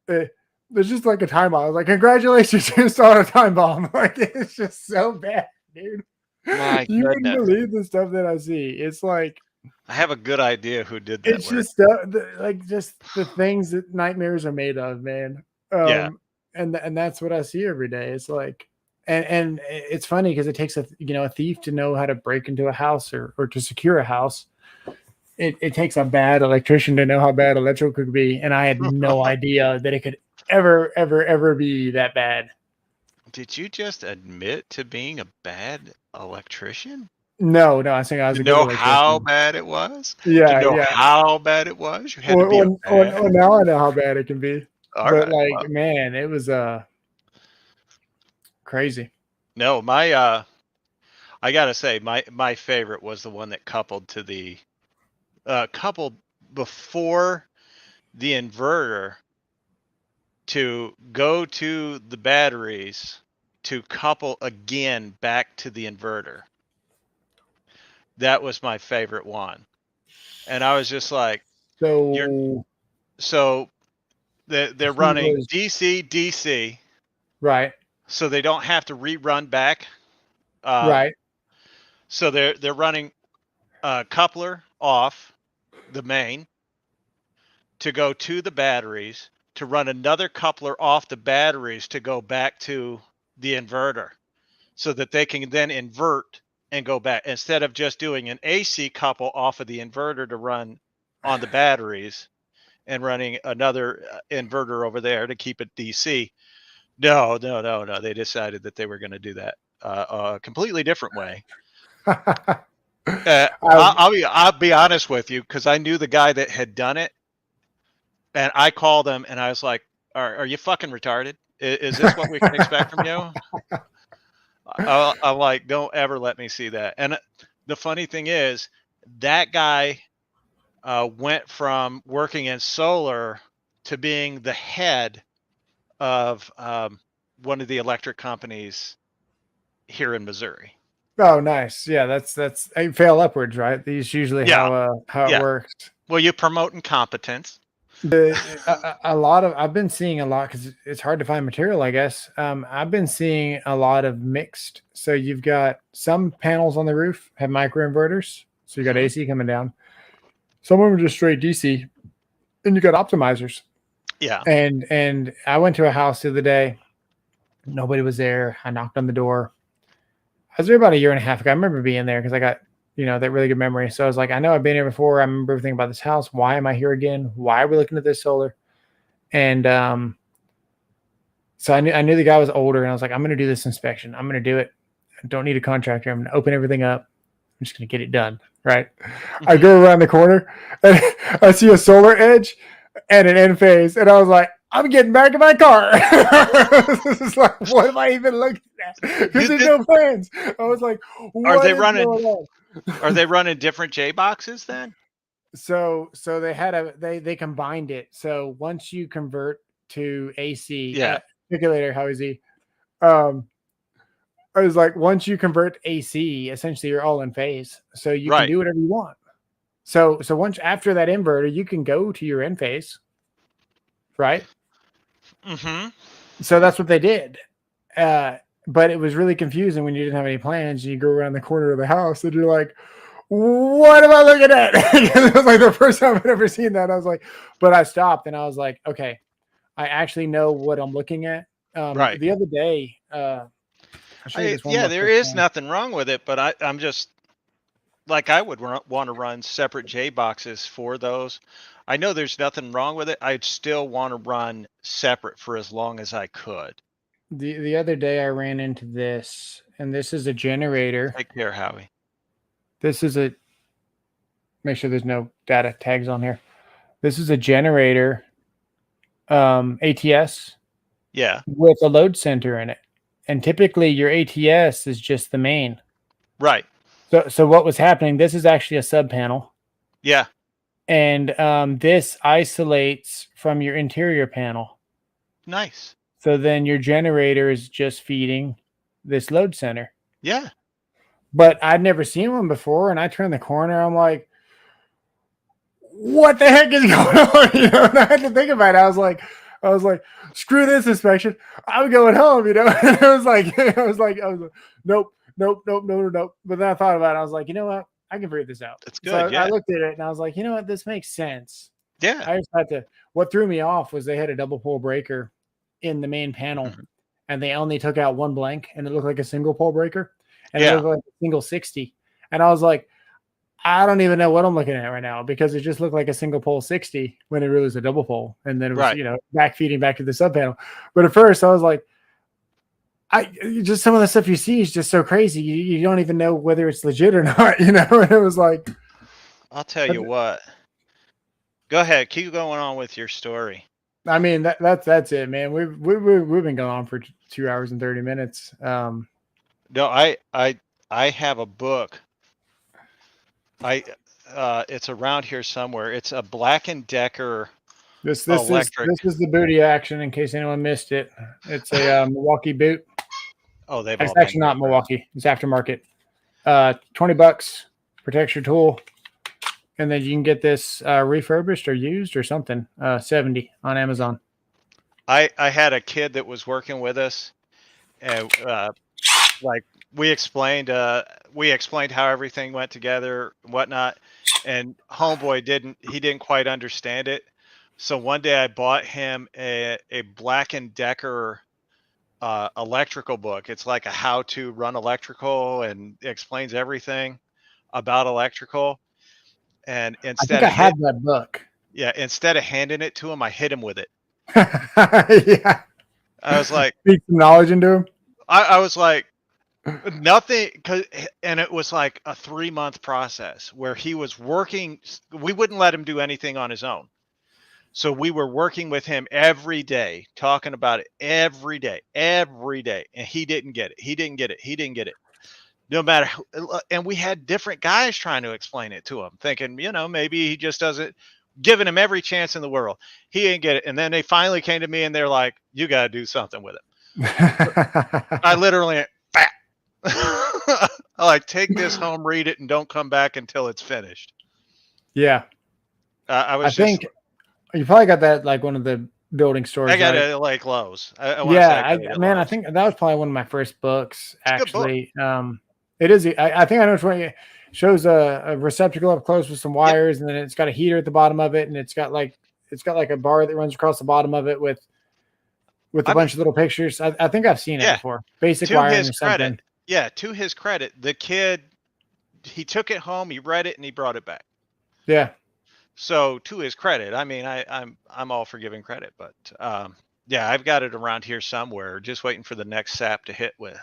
there's just like a time bomb. I was like, congratulations, you installed a time bomb. Like, it's just so bad, dude. You wouldn't believe the stuff that I see. It's like, I have a good idea who did that. It's just just the things that nightmares are made of, man. And that's what I see every day. It's like, and it's funny because it takes a thief to know how to break into a house or to secure a house. It takes a bad electrician to know how bad electrical could be, and I had no idea that it could ever be that bad. Did you just admit to being a bad electrician? No, I think I was. You know how bad it was. Yeah, to know how bad it was. You had to be now I know how bad it can be. But man, it was crazy. No, my I gotta say, my favorite was the one that coupled to the coupled before the inverter to go to the batteries to couple again back to the inverter. That was my favorite one. And I was just like, so they're running DC, Right. So they don't have to rerun back. Right. So they're running a coupler off the main to go to the batteries, to run another coupler off the batteries to go back to the inverter, so that they can then invert and go back, instead of just doing an AC couple off of the inverter to run on the batteries and running another inverter over there to keep it DC. No. They decided that they were going to do that a completely different way. I'll be honest with you, because I knew the guy that had done it, and I called him and I was like, "Are you fucking retarded? Is this what we can expect from you?" I'm like, "Don't ever let me see that." And the funny thing is, that guy went from working in solar to being the head of one of the electric companies here in Missouri. Oh, nice. Yeah, that's a fail upwards, right? These usually how it works. Well, you promote incompetence. A lot of I've been seeing a lot, because it's hard to find material, I guess. I've been seeing a lot of mixed. So you've got some panels on the roof have microinverters, so you got AC coming down. Some of them are just straight DC, and you got optimizers. Yeah. And I went to a house the other day. Nobody was there. I knocked on the door. I was there about a year and a half ago. I remember being there because I got, that really good memory. So I was like, I know I've been here before. I remember everything about this house. Why am I here again? Why are we looking at this solar? And so I knew the guy was older, and I was like, I'm going to do this inspection. I'm going to do it. I don't need a contractor. I'm going to open everything up. I'm just going to get it done. Right. I go around the corner and I see a solar edge and an end phase. And I was like, I'm getting back in my car. This is like, what am I even looking at? Because there's no fans. I was like, are they running different J boxes then? So they combined it. So once you convert to AC, calculator, how is he? I was like, once you convert AC, essentially you're all in phase. So you can do whatever you want. So once after that inverter, you can go to your end phase. Right. Mm-hmm. So that's what they did. But it was really confusing when you didn't have any plans. You go around the corner of the house and you're like, what am I looking at? It was like the first time I'd ever seen that. I was like, but I stopped and I was like, okay, I actually know what I'm looking at. The other day, there is nothing wrong with it, but I'm just like, I would want to run separate J boxes for those. I know there's nothing wrong with it. I'd still want to run separate for as long as I could. The other day I ran into this, and this is a generator. Take care, Howie. This is make sure there's no data tags on here. This is a generator, ATS. Yeah. With a load center in it. And typically your ATS is just the main. Right. So what was happening, this is actually a sub panel. Yeah. And this isolates from your interior panel. Nice. So then your generator is just feeding this load center. Yeah. But I'd never seen one before, and I turned the corner. I'm like, what the heck is going on? And I had to think about it. I was like, screw this inspection. I'm going home, And I was like, nope. But then I thought about it. I was like, you know what? I can figure this out. That's good. So I looked at it and I was like, you know what? This makes sense. Yeah. I just had to. What threw me off was they had a double pole breaker in the main panel, and they only took out one blank, and it looked like a single pole breaker, and it looked like a single 60. And I was like, I don't even know what I'm looking at right now, because it just looked like a single pole 60 when it really was a double pole, and then it was back feeding back to the sub panel. But at first, I was like, just some of the stuff you see is just so crazy. You don't even know whether it's legit or not, And it was like, I'll tell you what. Go ahead, keep going on with your story. I mean, that's it, man. We've been going on for 2 hours and 30 minutes. No, I have a book. It's around here somewhere. It's a Black & Decker. This is the booty action, in case anyone missed it. It's a Milwaukee boot. Oh, it's actually not Milwaukee. It's aftermarket. $20 protects your tool, and then you can get this refurbished or used or something. $70 on Amazon. I had a kid that was working with us, and like we explained how everything went together and whatnot, and homeboy didn't quite understand it. So one day I bought him a Black and Decker electrical book. It's like a how to run electrical, and it explains everything about electrical. And I think I had that book. Yeah, instead of handing it to him, I hit him with it. Yeah. I was like, speak some knowledge into him. I was like, nothing, and it was like a 3-month process where he was working. We wouldn't let him do anything on his own. So we were working with him every day, talking about it every day, and he didn't get it. He didn't get it. He didn't get it. No matter, and we had different guys trying to explain it to him, thinking, maybe he just doesn't, giving him every chance in the world. He didn't get it. And then they finally came to me and they're like, you got to do something with it. I literally, I like, take this home, read it, and don't come back until it's finished. Yeah. I think you probably got that like one of the building stores. I got it like Lowe's. I think that was probably one of my first books, actually. It is. I think I know which one. It shows a receptacle up close with some wires, and then it's got a heater at the bottom of it, and it's got like a bar that runs across the bottom of it with a bunch of little pictures. I think I've seen it before. Basic wiring or something. Yeah, to his credit, the kid, he took it home, he read it, and he brought it back. Yeah. So to his credit, I mean, I'm all for giving credit, but yeah, I've got it around here somewhere, just waiting for the next sap to hit with.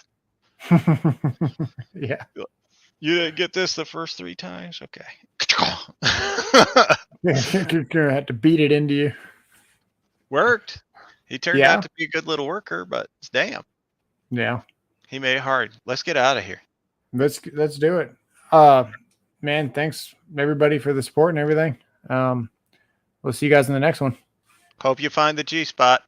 Yeah. You didn't get this the first 3 times? Okay. You're gonna have to beat it into you. Worked. He turned out to be a good little worker, but damn. Yeah. He made it hard. Let's get out of here. Let's do it. Man, thanks everybody for the support and everything. We'll see you guys in the next one. Hope you find the G spot.